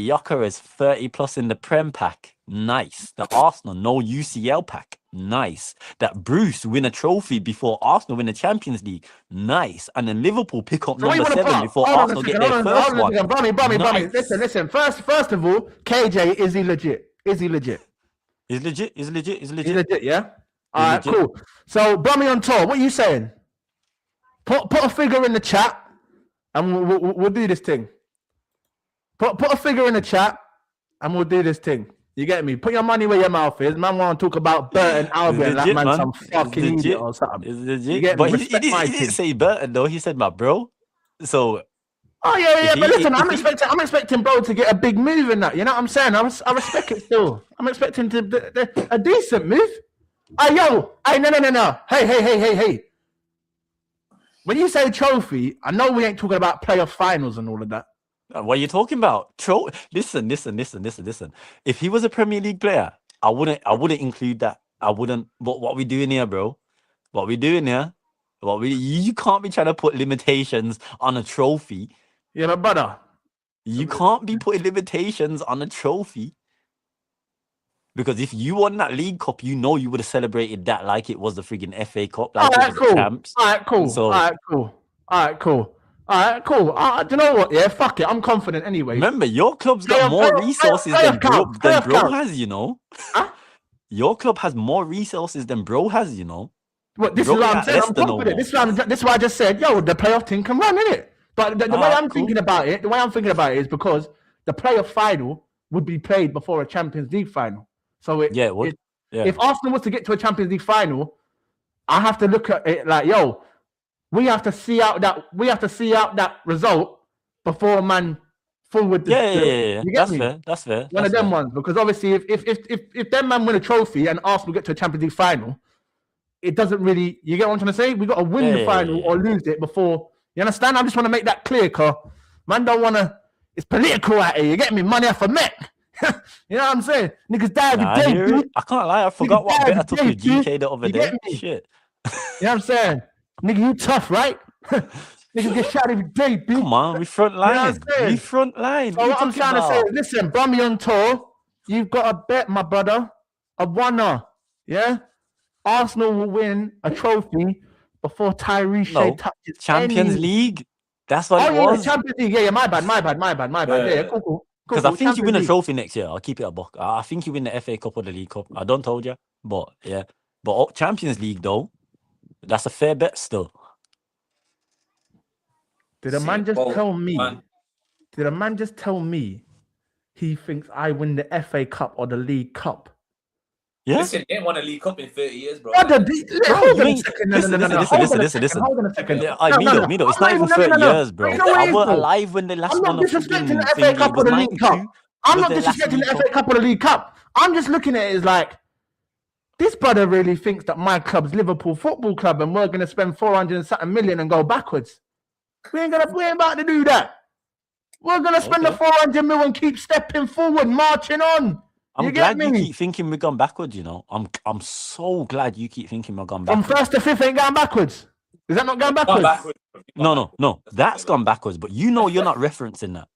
Yocker is 30 plus in the Prem pack. Nice. The Arsenal no UCL pack. Nice. That Bruce win a trophy before Arsenal win the Champions League. Nice. And then Liverpool pick up So what you number want to 7 put? before Hold on a Arsenal get second. their Hold first on a one. second. Brummy. Nice. Listen. First of all, KJ, is he legit? Is he legit? He's legit. He's legit, yeah? He's All right, legit. cool. So, Brummy on tour, what are you saying? Put a figure in the chat, and we'll do this thing. Put a figure in the chat, and we'll do this thing. You get me? Put your money where your mouth is. Man want to talk about Burton Albion like man some fucking idiot or something. It's You legit. get But me? he Respect my didn't team. say Burton though. He said my bro. So Oh yeah. If But he- listen, if I'm he- expecting bro to get a big move in that. You know what I'm saying? I respect it still. I'm expecting a decent move. No. Hey. When you say trophy, I know we ain't talking about playoff finals and all of that. what are you talking about? Listen. If he was a Premier League player, I wouldn't include that. I wouldn't. But what we doing here, bro? What we doing here? You can't be trying to put limitations on a trophy. Yeah, but brother. You can't be putting limitations on a trophy. Because if you won that League Cup, you know you would have celebrated that like it was the friggin' FA Cup, like it was the champs. All right, cool. So- Do you know what? Yeah, fuck it. I'm confident anyway. Remember, your club's got Playoff- more playoff- resources playoff than count, bro playoff count. has, you know. Huh? Your club has more resources than bro has, you know. What, this Bro, is what yeah, I'm saying. I'm Leicester no confident. more. This is why I just said, yo, the playoff team can run, innit? But the way I'm thinking about it, is because the playoff final would be played before a Champions League final. So Yeah, it would. Yeah. if Arsenal was to get to a Champions League final, I have to look at it like, yo, we have to see out that result before man forward. Yeah. You get me? That's fair. One of them ones, because obviously if them man win a trophy and Arsenal get to a Champions League final, it doesn't really. You get what I'm trying to say? We got to win the final or lose it before. You understand? I just want to make that clear, cause man don't want to. It's political out here. You get me? Money off a Met. You know what I'm saying? Niggas die every I day. hear dude. it. I can't lie. I forgot what bet I took with dude. GK the other You day. get me? Shit. You know what I'm saying? Nigga, you tough, right? Niggas get shot every day, dude. Come on, we front what I'm line. saying? We front line. So what I'm trying to say is, listen, Brummy on tour, you've got a bet, my brother, a winner, yeah? Arsenal will win a trophy before Tyree Shea touches Champions any... League. That's what Oh, it yeah, was. Champions League. Yeah, my bad. Yeah, cool. Because I think you Champions win a League. trophy next year. I'll keep it a buck. I think you win the FA Cup or the League Cup. I don't told you, but yeah. But Champions League though, that's a fair bet still. Did a man just tell me? Did a man just tell me he thinks I win the FA Cup or the League Cup? Yeah. Listen, you ain't won a League Cup in 30 years, bro. Hold on a second. Listen. Hold on a second. Mido, it's not even 30 years, bro. I was alive when they last I'm won not a disrespecting freaking the FA thingy. It Cup was or the League Cup. 92. I'm was not their last disrespecting League the FA Cup. Cup or the League Cup. I'm just looking at it as like, this brother really thinks that my club's Liverpool Football Club and we're going to spend 400 and something million and go backwards. We ain't about to do that. We're going to spend the 400 million and keep stepping forward, marching on. I'm glad you keep thinking we've gone backwards, you know. I'm so glad you keep thinking we've gone backwards. From first to fifth ain't going backwards. Is that not going backwards? No. That's gone backwards, but you know you're not referencing that.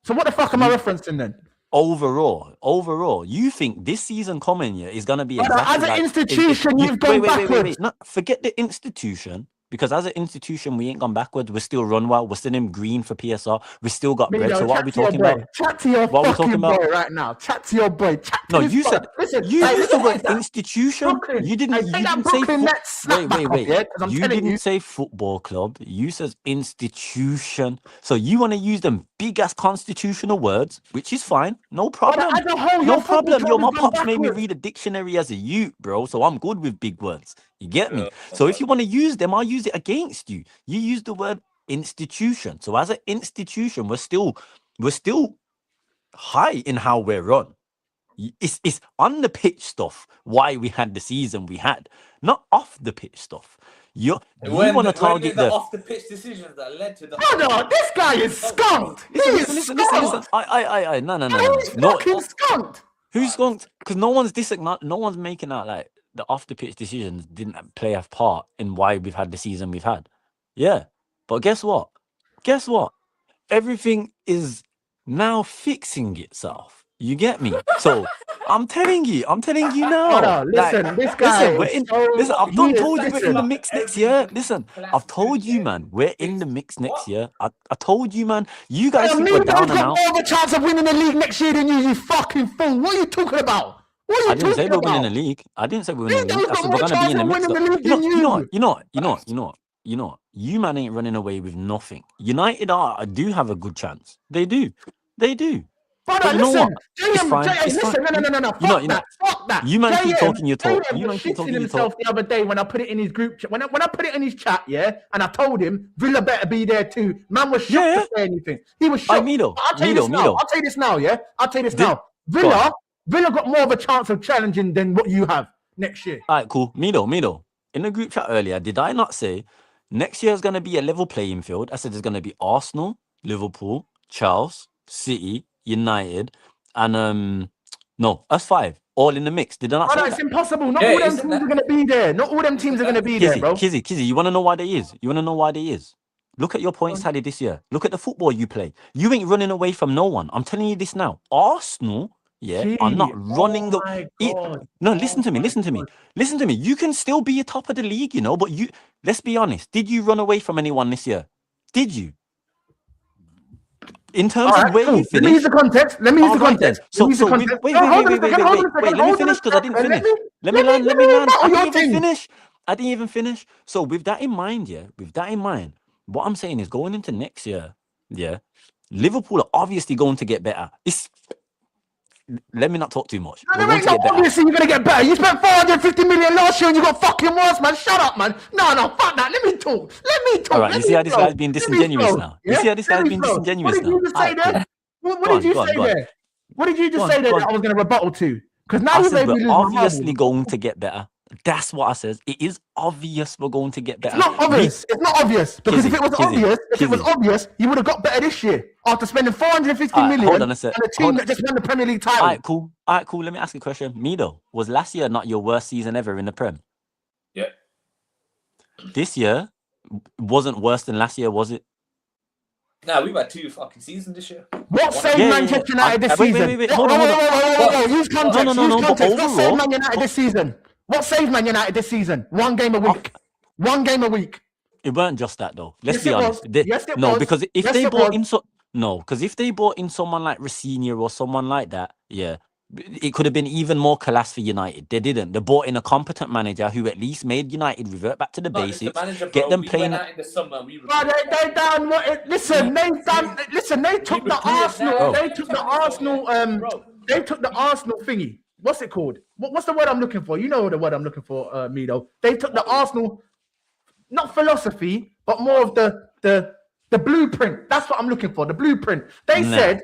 So what the fuck am I referencing then? Overall, you think this season coming here is going to be exactly as an institution, you've gone backwards. Wait. No, forget the institution. Because as an institution, we ain't gone backwards. We're still run well. We're still in green for PSR. We still got bread. So what are we talking about? Chat to your fucking boy right now. Chat to your boy. No, you said listen. You used the word institution. You didn't say wait. You didn't say football club. You said institution. So you want to use them big ass constitutional words, which is fine. No problem. No problem. Yo, my pops made me read a dictionary as a youth, bro. So I'm good with big words. You get me? So if you want to use them, I'll use it against you. You use the word institution. So as an institution, we're still high in how we're run. It's on the pitch stuff why we had the season we had, not off the pitch stuff. You want to target the the. off the pitch decisions that led to the. Brother, this guy is skunked. He is Listen. skunked. No. He's fucking skunked. Who's skunked? Because no one's making out like the off the pitch decisions didn't play a part in why we've had the season we've had. Yeah, but guess what? Everything is now fixing itself. You get me? So I'm telling you now. Brother, listen, this guy. Listen, I've told you we're in the mix next year. Listen, I've told you, man, we're in the mix next year. I told you, man. You guys think we're down and out. More of a chance of winning the league next year than you fucking fool. What are you talking about? I didn't say we're winning the league. I didn't say we're winning the league. I said we're gonna be in the mix. You know what? You man ain't running away with nothing. United do have a good chance. They do. Brother, you know listen, what? Listen, no. Fuck that. You man keep talking your talk. You man keep talking your talk. The other day when I put it in his group chat, when I put it in his chat, yeah, and I told him Villa better be there too. Man was shocked to say anything. He was shocked. Mido. I'll tell you this now, yeah. Villa got more of a chance of challenging than what you have next year. All right, cool. Mido. In the group chat earlier, did I not say next year is going to be a level playing field? I said there's going to be Arsenal, Liverpool, Chelsea, City, United, and us 5 all in the mix. Did I not say that? It's impossible. Not all them teams are going to be there. Not all them teams are going to be there, bro. Kizzy, you want to know why they is? Look at your points tally this year. Look at the football you play. You ain't running away from no one. I'm telling you this now. Arsenal, are not running No, listen to me. You can still be a top of the league, you know, but let's be honest. Did you run away from anyone this year? Did you? In terms of where you finished. Let me use the context. Wait. Let me finish because I didn't finish. Let me learn. I didn't even finish. So with that in mind, what I'm saying is going into next year, Liverpool are obviously going to get better. Let me not talk too much. Obviously, you're going to get better. You spent 450 million last year and you got fucking worse, man. Shut up, man. No, fuck that. Let me talk. All right, you see how this guy's being disingenuous now? What did you just say there? What did you say there? What did you just say there that I was going to rebuttal to? Because now we're obviously going to get better. That's what I says. It is obvious we're going to get better. It's not obvious. Because if it was obvious, you would have got better this year after spending 450 million hold on a sec. on a team that just won the Premier League title. All right, cool. Let me ask you a question. Mido, was last year not your worst season ever in the Prem? Yeah. This year wasn't worse than last year, was it? Nah, we've had 2 fucking seasons this year. What saved Manchester United this season? Wait. Hold on. Use context. But what saved Man United this season? What saved Man United this season? 1 game a week. 1 game a week. It weren't just that though. Let's Yes, be it honest. was. Yes, it was. Because if Yes, they it brought was. in because if they brought in someone like Racine or someone like that, it could have been even more class for United. They didn't. They brought in a competent manager who at least made United revert back to the basics. Get them playing. We went out in the summer. They done what? Listen, they took the Arsenal. They took the Arsenal. They took the Arsenal thingy. What's it called? What's the word I'm looking for? You know the word I'm looking for, Mido. They took the Arsenal, not philosophy, but more of the blueprint. That's what I'm looking for. The blueprint. They said,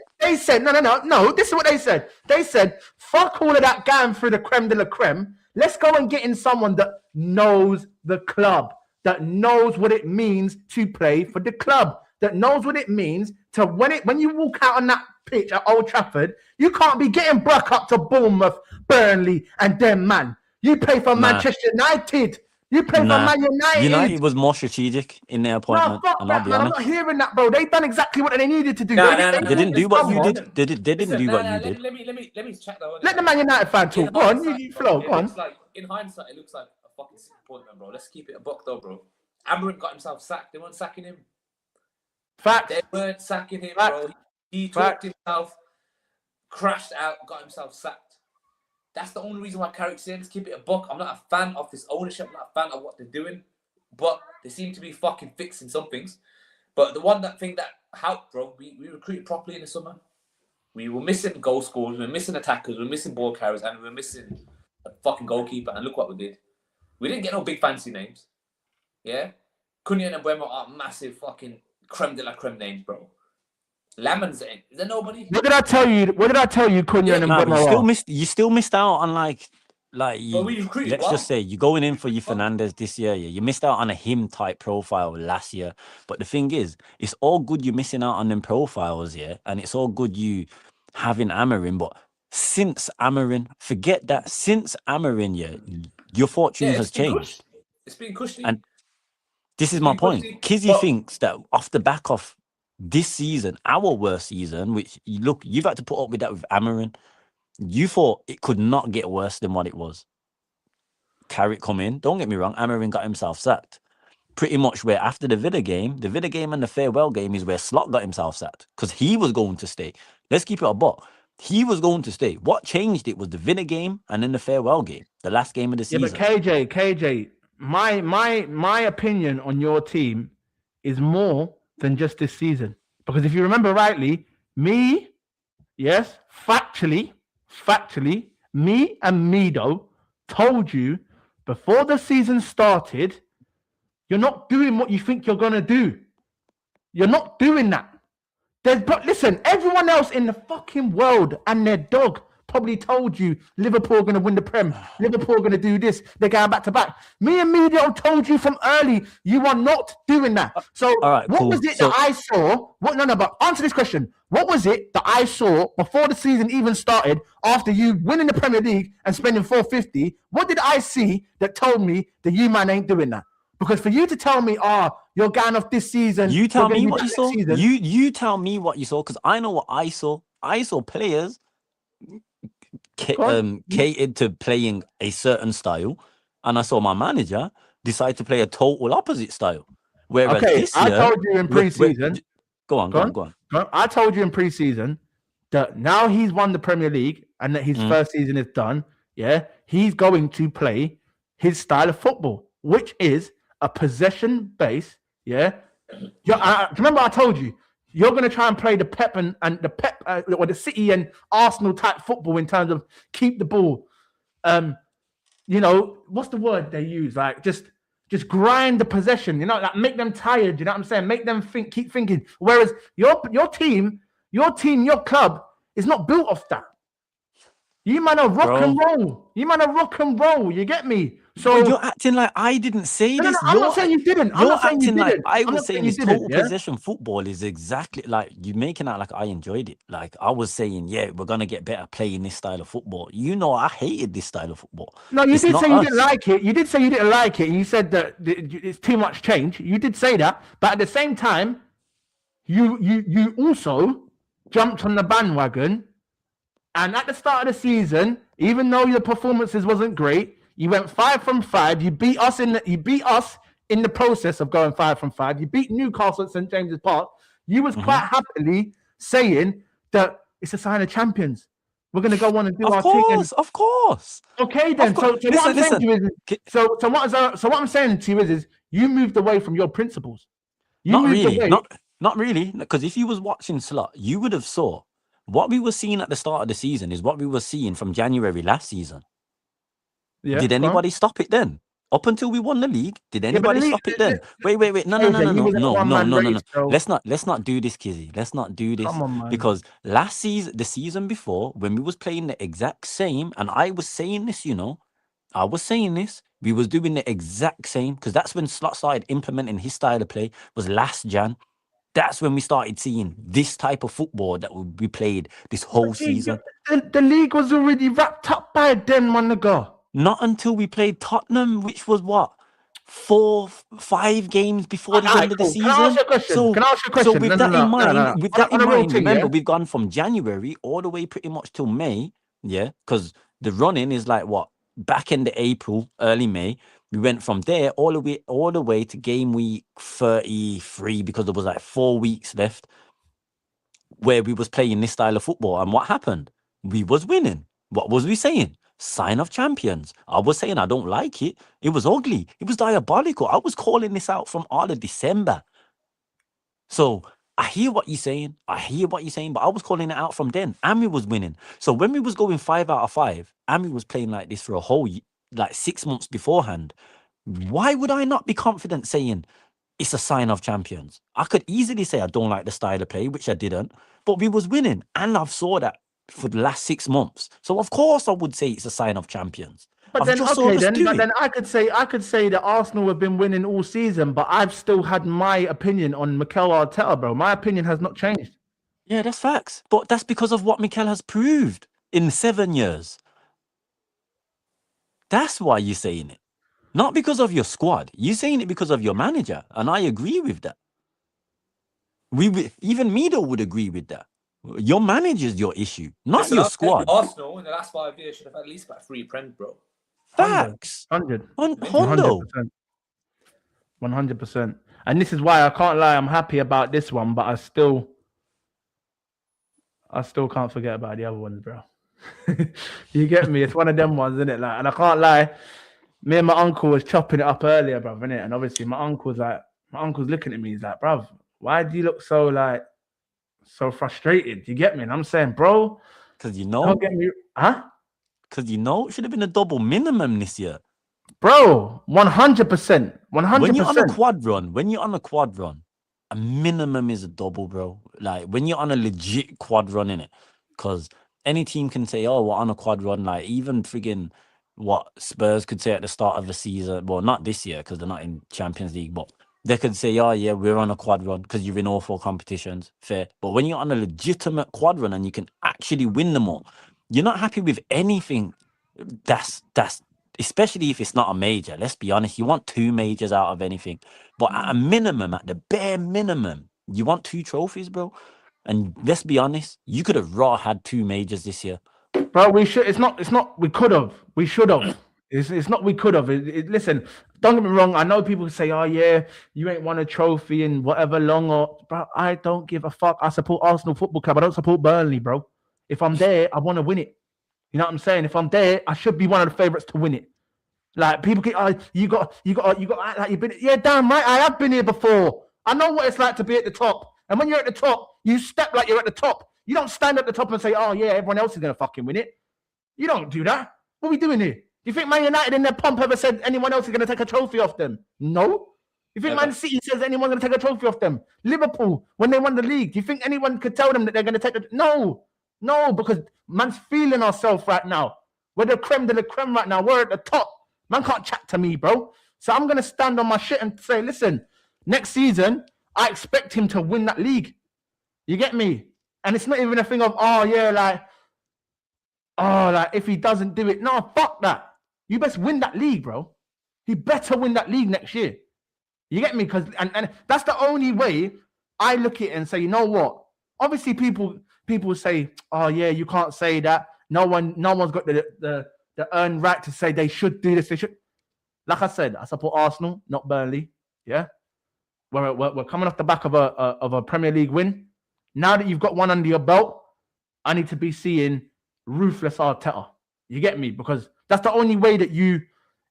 no. This is what they said. They said, fuck all of that going through the creme de la creme. Let's go and get in someone that knows the club, that knows what it means to play for the club, that knows what it means to when you walk out on that pitch at Old Trafford, you can't be getting back up to Bournemouth, Burnley, and them, man. You play for Manchester United. You play for Man United. United was more strategic in their appointment. I'm not hearing that, bro. They've done exactly what they needed to do. They didn't do what you did. They didn't do what you did. Let me check that one. Let the Man United fan talk. Go on, you flow. Go on. In hindsight, it looks like a fucking disappointment, bro. Let's keep it a buck, though, bro. Amarim got himself sacked. They weren't sacking him. Fact. They weren't sacking him, bro. He talked himself, crashed out, got himself sacked. That's the only reason why Carrick's saying let's keep it a buck. I'm not a fan of this ownership. I'm not a fan of what they're doing. But they seem to be fucking fixing some things. But the thing that helped, bro, we recruited properly in the summer. We were missing goal scorers, we were missing attackers, we were missing ball carriers, and we were missing a fucking goalkeeper. And look what we did. We didn't get no big fancy names. Yeah? Cunha and Mbeumo are massive fucking creme de la creme names, bro. Lamon's in. Is there nobody? What did I tell you? Cunha and Mbeumo? You still missed out on like like But we recruited let's well. just say you're going in for your Fernandez this year. Yeah, you missed out on a him type profile last year. But the thing is, it's all good you missing out on them profiles, yeah, and it's all good you having Amarin. But since Amarin, forget that. Since Amarin, yeah, your fortune Yeah, has it's been changed. cushy. It's been cushy. And this is It's my been point. cushy. Kizzy But thinks that off the back of this season, our worst season, which look, you've had to put up with that with Amarin. You thought it could not get worse than what it was. Carrick come in. Don't get me wrong, Amarin got himself sacked. Pretty much where after the Villa game and the farewell game is where Slot got himself sacked because he was going to stay. Let's keep it a buck. He was going to stay. What changed it was the Villa game and then the farewell game, the last game of the Yeah, season. but KJ, my opinion on your team is more than just this season. Because if you remember rightly, factually, me and Mido told you before the season started, you're not doing what you think you're gonna do. You're not doing that. But listen, everyone else in the fucking world and their dog probably told you Liverpool are going to win the Prem. Liverpool are going to do this. They're going back to back. Me and Media told you from early you are not doing that. So all right, what cool. was it that I saw? But answer this question. What was it that I saw before the season even started after you winning the Premier League and spending 450? What did I see that told me that you man ain't doing that? Because for you to tell me, you're going off this season. You tell me what you saw. Season, You tell me what you saw because I know what I saw. I saw players catered to playing a certain style, and I saw my manager decide to play a total opposite style. Whereas this year, I told you in pre-season. Go on. I told you in pre-season that now he's won the Premier League and that his first season is done. Yeah, he's going to play his style of football, which is a possession base. Yeah, remember I told you you're going to try and play the Pep and the Pep or the City and Arsenal type football in terms of keep the ball. What's the word they use? Like just grind the possession. Like make them tired. You know what I'm saying? Make them keep thinking. Whereas your team, your club is not built off that. You man are rock and roll. You get me? So you're acting like I didn't say this. I'm not saying you didn't. You're acting like I was saying this total possession football is exactly like you making out like I enjoyed it. Like I was saying, yeah, we're gonna get better playing this style of football. I hated this style of football. No, you did say you didn't like it. You did say you didn't like it. You said that it's too much change. You did say that, but at the same time, you also jumped on the bandwagon. And at the start of the season, even though your performances wasn't great, you went 5 from 5. You beat us in the process of going 5 from 5. You beat Newcastle at St James's Park. You was quite happily saying that it's a sign of champions. We're going to go on and do our thing. Of course. Okay, then. So what I'm saying to you is you moved away from your principles. Not really. Because if you was watching Slot, you would have saw what we were seeing at the start of the season is what we were seeing from January last season. Yeah, did anybody stop it then? Up until we won the league, did anybody stop it then? Wait. No. Let's not do this, Kizzy. Let's not do this. Come on, man. Because last season, the season before, when we was playing the exact same, and I was saying this, we was doing the exact same, because that's when Slot started implementing his style of play, was last Jan. That's when we started seeing this type of football that we played this whole season. The league was already wrapped up by then, man ago. Not until we played Tottenham, which was what? 4-5 games before the end of the season. Can I ask you a question? So with that in mind, remember, we've gone from January all the way pretty much till May, yeah? Because the running is like what? Back in the April, early May. We went from there all the way to game week 33 because there was like 4 weeks left where we was playing this style of football. And what happened? We was winning. What was we saying? Sign of champions. I was saying I don't like it. It was ugly. It was diabolical. I was calling this out from all of December. So I hear what you're saying. But I was calling it out from then. Ami was winning. So when we was going 5 out of 5, Ami was playing like this for a whole year. Like 6 months beforehand. Why would I not be confident saying it's a sign of champions? I could easily say I don't like the style of play, which I didn't, but we was winning, and I've saw that for the last 6 months. So of course I would say it's a sign of champions. But I've then, just saw okay, us then, do but it. then I could say that Arsenal have been winning all season, but I've still had my opinion on Mikel Arteta, bro. My opinion has not changed. Yeah, that's facts. But that's because of what Mikel has proved in 7 years. That's why you're saying it. Not because of your squad. You're saying it because of your manager. And I agree with that. Even Mido would agree with that. Your manager's your issue, not Listen, your I'll tell you, squad. Arsenal in the last 5 years should have at least about 3 Prem, bro. Facts. 100. Hondo. 100%. And this is why I can't lie, I'm happy about this one, but I still can't forget about the other ones, bro. You get me? It's one of them ones, isn't it? Like, and I can't lie, me and my uncle was chopping it up earlier, bro, innit? And obviously my uncle's looking at me, he's like, bro, why do you look so frustrated? You get me? And I'm saying, bro, Because don't get me, huh? Because it should have been a double minimum this year. Bro, 100%. 100%. When you're on a quad run, a minimum is a double, bro. Like when you're on a legit quad run in it, because any team can say, "Oh, we're on a quad run." Like even friggin' what Spurs could say at the start of the season. Well, not this year because they're not in Champions League, but they could say, "Oh, yeah, we're on a quad run because you're in all 4 competitions." Fair, but when you're on a legitimate quad run and you can actually win them all, you're not happy with anything. That's especially if it's not a major. Let's be honest, you want 2 majors out of anything, but at a minimum, at the bare minimum, you want 2 trophies, bro. And let's be honest, you could have had 2 majors this year, bro. We should. It's not. We could have. We should have. It's not. We could have. Listen, don't get me wrong. I know people say, "Oh yeah, you ain't won a trophy in whatever long." Or, bro, I don't give a fuck. I support Arsenal Football Club. I don't support Burnley, bro. If I'm there, I want to win it. You know what I'm saying? If I'm there, I should be one of the favorites to win it. Like people get, you got to act like you've been. Yeah, damn right, I have been here before. I know what it's like to be at the top. And when you're at the top, you step like you're at the top. You don't stand at the top and say, "Oh yeah, everyone else is gonna fucking win it." You don't do that. What are we doing here? You think Man United in their pomp ever said anyone else is gonna take a trophy off them? No. You think Man City says anyone's gonna take a trophy off them? Liverpool, when they won the league, do you think anyone could tell them that they're gonna take it? No, because man's feeling ourselves right now. We're the creme de la creme right now. We're at the top. Man can't chat to me, bro. So I'm going to stand on my shit and say, listen, next season, I expect him to win that league. You get me? And it's not even a thing of, if he doesn't do it. No, fuck that. You best win that league, bro. He better win that league next year. You get me? Because and that's the only way I look at it and say, you know what? Obviously, people say, "Oh yeah, you can't say that. No one's got the earned right to say they should do this. They should." Like I said, I support Arsenal, not Burnley. Yeah, we're coming off the back of a Premier League win. Now that you've got one under your belt, I need to be seeing ruthless Arteta. You get me? Because that's the only way that you,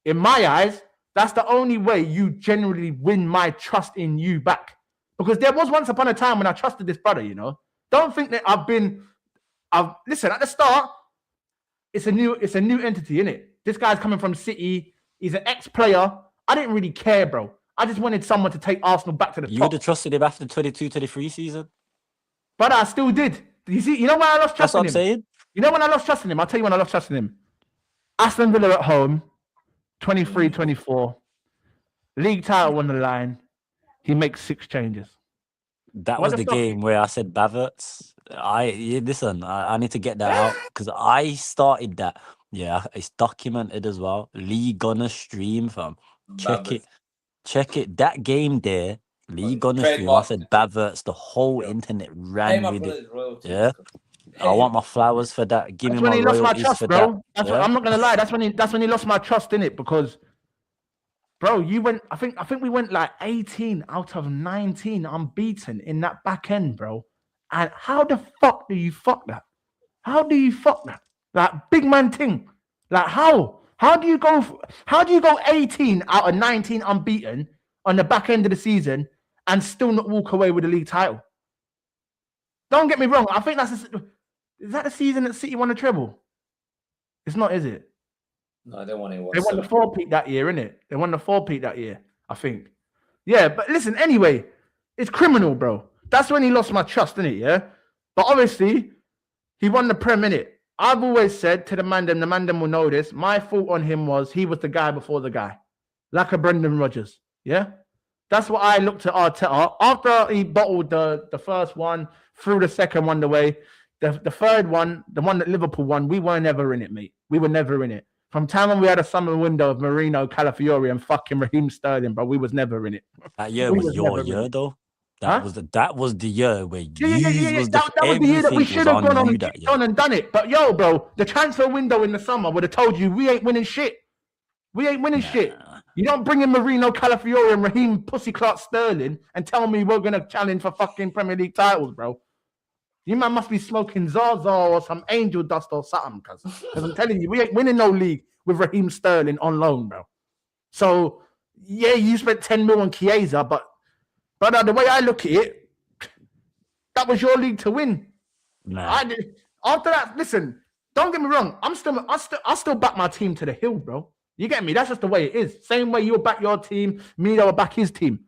in my eyes, that's the only way you generally win my trust in you back. Because there was once upon a time when I trusted this brother, you know. Don't think that listen, at the start, it's a new entity, innit? This guy's coming from City. He's an ex-player. I didn't really care, bro. I just wanted someone to take Arsenal back to the top. You would have trusted him after the 22-23 season? But I still did. You know when I lost trust in him? That's what I'm saying. You know when I lost trust in him? I'll tell you when I lost trust in him. Aston Villa at home, 23-24. League title on the line. He makes 6 changes. That was the game where I said Baverts. I need to get that out because I started that. Yeah, it's documented as well. Lee Gunner stream, fam. Check it. That game there, Lee Gunner stream. I said Baverts. The whole internet ran with it. Yeah. I want my flowers for that. Give me my royalties for that. That's what, I'm not gonna lie. That's when he lost my trust in it because, bro, you went. I think we went like 18 out of 19 unbeaten in that back end, bro. And how the fuck do you fuck that? How do you fuck that? Like big man thing. Like how? How do you go 18 out of 19 unbeaten on the back end of the season and still not walk away with the league title? Don't get me wrong. I think is that the season that City won the treble? It's not, is it? No, they won it. They won the 4-peat that year, innit? They won the 4-peat that year, I think. Yeah, but listen, anyway, it's criminal, bro. That's when he lost my trust, innit? Yeah. But obviously, he won the Prem, innit? I've always said to the man will know this. My thought on him was he was the guy before the guy, like a Brendan Rodgers. Yeah, that's what I looked at Arteta after he bottled the first one, threw the second one away. The third one, the one that Liverpool won, we were never in it, mate. We were never in it. From time when we had a summer window of Marino, Calafiori, and fucking Raheem Sterling, bro, we was never in it. That year We was was your never in year, it. though. Huh? That was the year where Yeah. was That was the year that we everything should was have gone on you and that kicked year. on and done it. But yo, bro, the transfer window in the summer would have told you we ain't winning shit. We ain't winning shit. You don't bring in Marino, Calafiori, and Raheem Pussy Clark Sterling and tell me we're gonna challenge for fucking Premier League titles, bro. You man must be smoking Zaza or some angel dust or something, because I'm telling you, we ain't winning no league with Raheem Sterling on loan, bro. So yeah, you spent 10 mil on Chiesa, but brother, the way I look at it, that was your league to win. Nah. After that, listen, don't get me wrong. I still back my team to the hill, bro. You get me? That's just the way it is. Same way you'll back your team, Mino will back his team.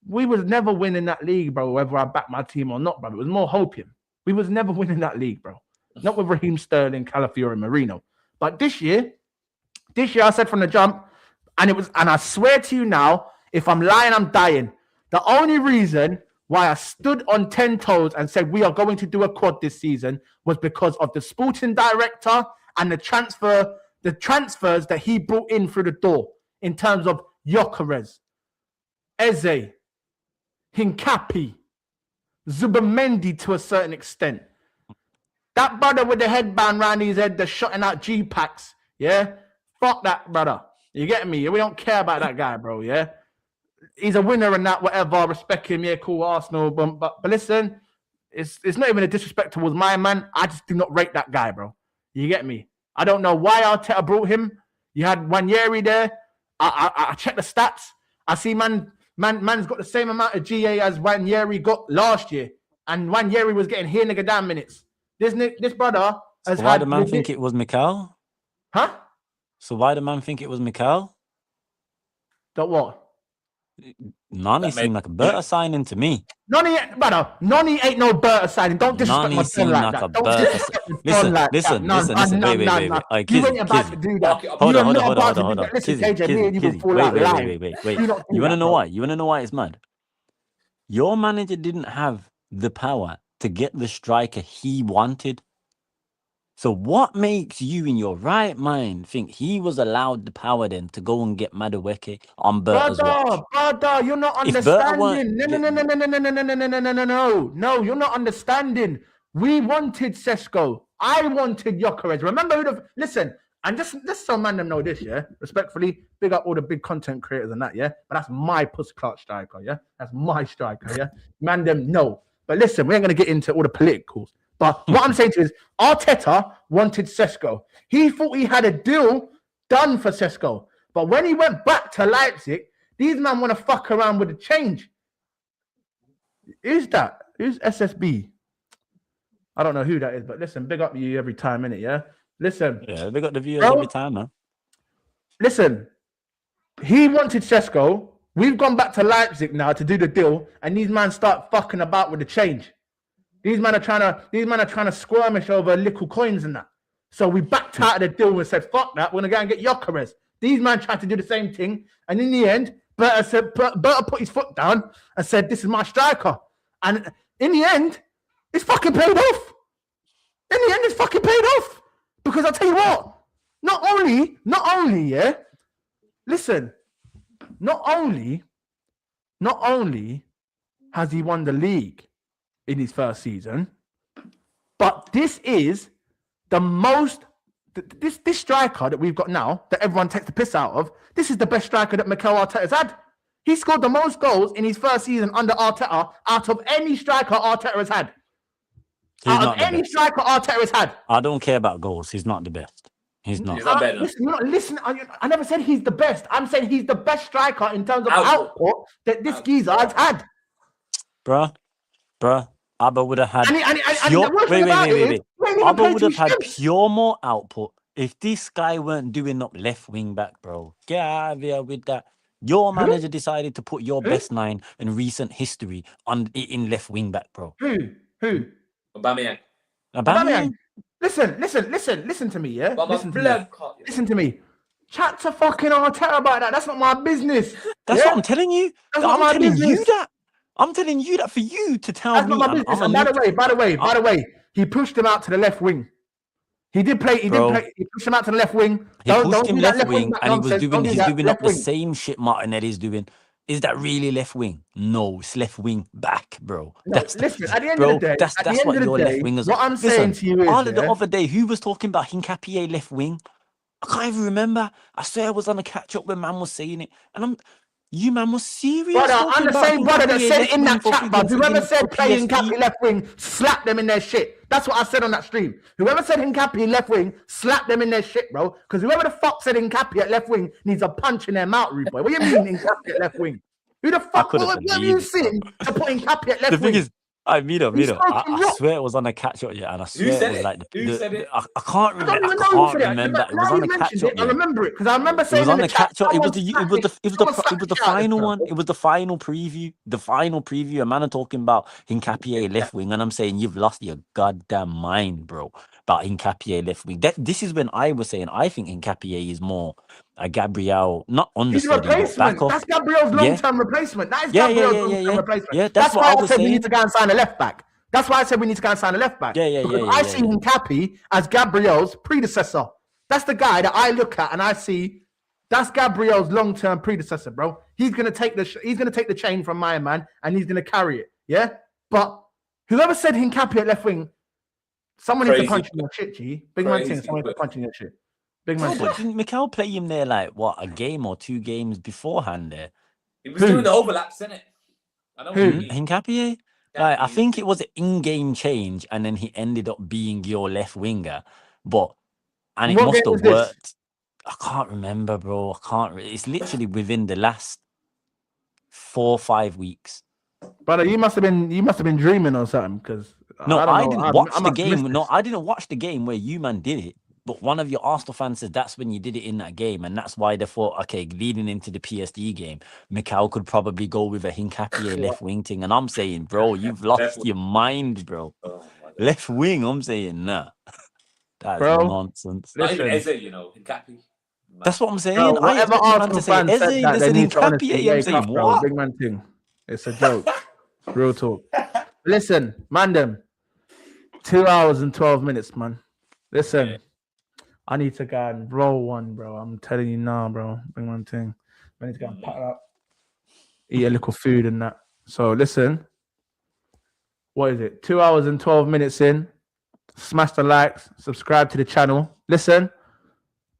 We was never winning that league, bro, whether I back my team or not, bro. It was more hoping. We was never winning that league, bro. Not with Raheem Sterling, Calafiori, and Marino. But this year I said from the jump, and I swear to you now, if I'm lying, I'm dying. The only reason why I stood on 10 toes and said we are going to do a quad this season was because of the sporting director and the transfers that he brought in through the door in terms of Gyökeres, Eze, Hincapi, Zubamendi to a certain extent. That brother with the headband around his head, that's shotting out G-packs, yeah? Fuck that brother. You get me? We don't care about that guy, bro, yeah? He's a winner and that, whatever. Respect him, yeah, cool, Arsenal. But listen, it's not even a disrespect towards my man. I just do not rate that guy, bro. You get me? I don't know why Arteta brought him. You had Wanyeri there. I checked the stats. I see man's got the same amount of GA as Wanyeri got last year. And Wanyeri was getting here nigga damn minutes. This brother has Why the man think it was Mikel? Huh? So why the man think it was Mikel? That what? Nani seemed like a better signing to me. Nani ain't no better signing. Don't disrespect my son like that. Don't disrespect my son like that. Listen. Wait. You ain't about to do that. Hold on. Listen, KJ, me and you will fall out live. Wait. You want to know why? You want to know why it's mad? Your manager didn't have the power to get the striker he wanted. So what makes you in your right mind think he was allowed the power then to go and get Madueke on Berta's watch? Brother, you're not understanding. No, you're not understanding. We wanted Sesko. I wanted Gyökeres. Remember listen, and just so man them know this, yeah? Respectfully, big up all the big content creators and that, yeah? But that's my Puss Clark striker, yeah? That's my striker, yeah? Man them know. But listen, we ain't going to get into all the politicals. But what I'm saying to you is Arteta wanted Sesko. He thought he had a deal done for Sesko. But when he went back to Leipzig, these men want to fuck around with the change. Who's that? Who's SSB? I don't know who that is, but listen, big up you every time, innit, yeah? Listen. Yeah, big up the viewers every time, man. Listen, he wanted Sesko. We've gone back to Leipzig now to do the deal, and these men start fucking about with the change. These men are trying to squirmish over little coins and that. So we backed out of the deal and said, fuck that, we're going to go and get Gyökeres. These men tried to do the same thing. And in the end, Berta put his foot down and said, this is my striker. And in the end, it's fucking paid off. In the end, it's fucking paid off. Because I'll tell you what, not only, yeah, listen, not only has he won the league in his first season, but this is the most, this striker that we've got now, that everyone takes the piss out of, this is the best striker that Mikel Arteta's had. He scored the most goals in his first season under Arteta out of any striker Arteta has had. Striker Arteta has had. I don't care about goals. He's not the best. He's not. He's not better. Listen, I never said he's the best. I'm saying he's the best striker in terms of output that this geezer has had. Bruh. Abba would have had wait. Abba would have had pure more output if this guy weren't doing up left wing back, bro. Get out of here with that. Your manager decided to put your best nine in recent history in left wing back, bro. Who? Aubameyang. Listen to me, yeah? But my Listen to me. blood clot, you know. Listen to me. Chat to fucking Arteta about that. That's not my business. That's yeah? what I'm telling you. That's not I'm my telling you business. that. I'm telling you that for you to tell That's me. not my business. And by the way, he pushed him out to the left wing. He did play. He pushed him out to the left wing. He pushed him do left that wing, back and nonsense. he's do doing left up the wing. same shit Martinelli's doing. Is that really left wing? No, it's left wing back, bro. No, That's listen, at the end bro. of the day, That's what your left wingers what are. I'm saying to you is, all of the other day, who was talking about Hincapié left wing? I can't even remember. I swear I was on a catch up when man was saying it, and you man was serious. Brother, I'm the same brother that said it in that chat, bro. Whoever said playing Hincapié left wing, slap them in their shit. That's what I said on that stream. Whoever said Hincapié left wing, slap them in their shit, bro. Because whoever the fuck said Hincapié at left wing needs a punch in their mouth, rude boy. What do you mean Hincapié at left wing? Who the fuck? What have you seen to put Hincapié at left wing? The thing is, Mido, I swear it was on a catch up, yeah, and I swear it was like Who said it? I can't remember. I can't remember. It was on the catch up. I remember it because I remember saying it was on the chat. catch up. It was the final one. It was the final preview. The final preview. A man talking about Hincapié left wing, and I'm saying you've lost your goddamn mind, bro. About Hincapié left wing. This is when I was saying I think Hincapié is more a Gabriel, not understudy, but back off. That's Gabriel's long-term replacement. That is Gabriel's long-term replacement. Yeah, that's why I said we need to go and sign a left back. That's why I said we need to go and sign a left back. I see Hincapié as Gabriel's predecessor. That's the guy that I look at and I see. That's Gabriel's long-term predecessor, bro. He's gonna take the chain from my man and he's gonna carry it. Yeah, but whoever said Hincapié at left wing, someone needs to punch in your shit, G. Big man thing. Someone needs to punch in your shit. Big man. But didn't Mikel play him there like what, a game or 2 games beforehand there? He was doing the overlaps, innit? I know Hincapié? Like, I think it was an in-game change, and then he ended up being your left winger. And it must have worked. I can't remember, bro. It's literally within the last 4 or 5 weeks. Brother, you must have been dreaming or something. Because I didn't watch the game. No, I didn't watch the game where you man did it. But one of your Arsenal fans said that's when you did it in that game, and that's why they thought, okay, leading into the PSG game, Mikel could probably go with a Hincapié left wing thing. And I'm saying, bro, you've lost your mind, bro. Oh, left wing, I'm saying, nah. That's nonsense. Listen, Eze, you know, Hincapié. That's what I'm saying. Bro, whatever Arsenal fan said that, they need to honestly I'm saying, what? Big man thing. It's a joke. Real talk. Listen, man, 2 hours and 12 minutes, man. Listen. Yeah. I need to go and roll one, bro. I'm telling you now, bro. Bring one thing. I need to go and pack up, eat a little food and that. So listen, what is it? 2 hours and 12 minutes in. Smash the likes, subscribe to the channel. Listen,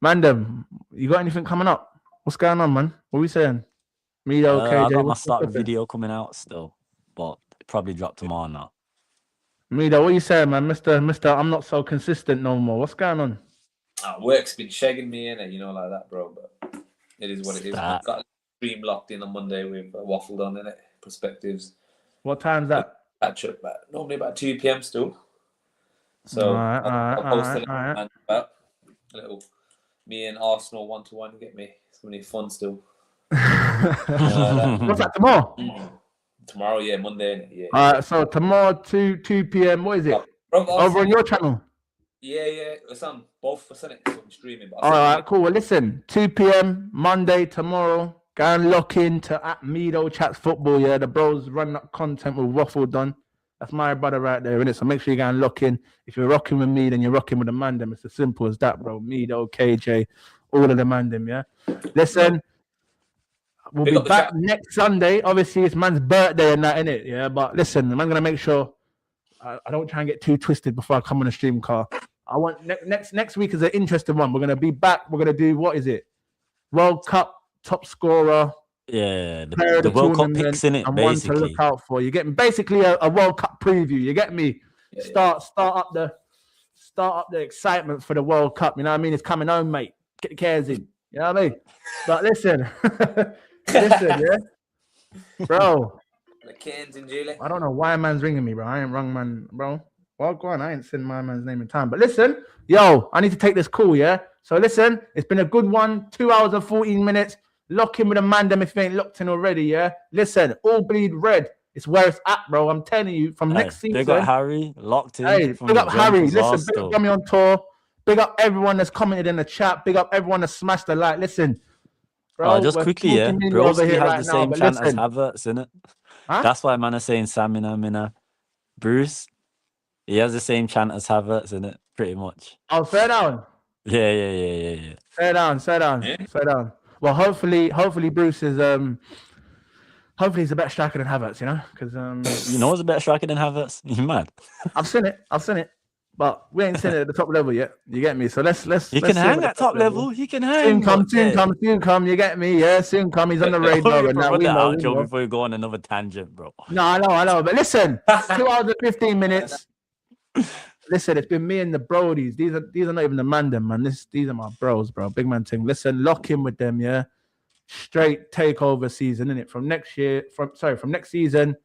Mandem, you got anything coming up? What's going on, man? What are we saying? Mido, KJ. I got my start video coming out still, but it probably dropped tomorrow now. Mido, what are you saying, man? Mister, I'm not so consistent no more. What's going on? Work's been shagging me in it, you know, like that, bro. But it is what it is. I've got a stream locked in on Monday with Waffled on in it. Perspectives. What time's that? Catch up normally about 2 p.m. still. So I'll post a little me and Arsenal 1-to-1. Get me. It's gonna be fun still. What's that tomorrow? Tomorrow, yeah, Monday. Yeah. All right. So tomorrow 2 p.m. What is it? Over on your channel. Yeah, it's on both for Senate. So I'm streaming. All right, cool. Well, listen, 2 p.m. Monday, tomorrow. Go and lock into at Mido Chats Football. Yeah, the bros run up content with Waffle done. That's my brother right there, innit? So make sure you go and lock in. If you're rocking with me, then you're rocking with the man. Them. It's as simple as that, bro. Mido, KJ, all of the man. Them, yeah. Listen, we'll be back next Sunday. Obviously, it's man's birthday and that, innit? Yeah, but listen, I'm gonna make sure I don't try and get too twisted before I come on the stream car. I want next week is an interesting one. We're gonna be back. We're gonna do what is it? World Cup top scorer. Yeah, the World Cup picks in it. And basically, one to look out for. You get me? Basically a World Cup preview. You get me? Yeah, start up the excitement for the World Cup. You know what I mean? It's coming home, mate. Get the cares in. You know what I mean? But listen, yeah, bro. The cans in Julie. I don't know why man's ringing me, bro. I ain't wrong, man, bro. Well, go on. I ain't seen my man's name in time. But listen, yo, I need to take this call, yeah? So listen, it's been a good one. 2 hours and 14 minutes. Lock in with a man them if you ain't locked in already, yeah? Listen, all bleed red. It's where it's at, bro. I'm telling you, from Hey, next big up season. Harry, locked in Hey, from big the up jump Harry. as well Listen, big up still. Gummy on tour. Big up everyone that's commented in the chat. Big up everyone that smashed the like. Listen, bro, Just we're quickly, yeah. talking in over Broski here has right the now. same But chant as listen, Havertz, innit? huh? That's why man is saying Samina Mina. Bruce, he has the same chant as Havertz, innit? Pretty much. Oh, fair down. Yeah. Fair down. Yeah. Fair down. Well, hopefully Bruce is hopefully he's a better striker than Havertz, you know, because You know who's a better striker than Havertz? You mad? I've seen it, but we ain't seen it at the top level yet. You get me? So let's He let's can see him hang at the at top level. He can hang. Soon come. You get me? Yeah, soon come. He's on the radar, and now Run we that know. out, Joe, before you go on another tangent, bro. No, I know. But listen, 2 hours and 15 minutes. Listen, it's been me and the brodies. These are not even the man, them, man. These are my bros, bro. Big man thing. Listen, lock in with them, yeah. Straight takeover season, innit? From next season,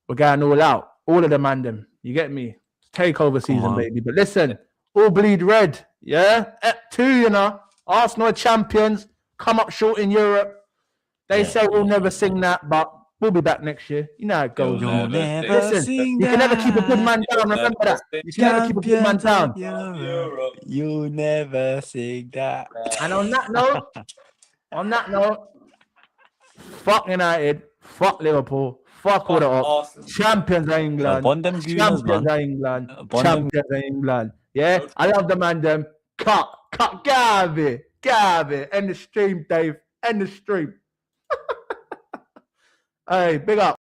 we're going all out. All of the man, them. You get me? Takeover season, baby. But listen, all bleed red, yeah. 2, you know. Arsenal are champions. Come up short in Europe. They say we'll never sing that, but we'll be back next year. You know how it goes. You'll never Listen, sing you can never keep a good man that. down. Remember that. You can never keep a good man down. You never sing that. And on that note, fuck United, fuck Liverpool, fuck all the up. Champions of England. Bond them gooners, Champions man. of England. Bond them. Champions of England. Yeah, I love the man. Them cut, Gabby. End the stream, Dave. End the stream. Hey, big up.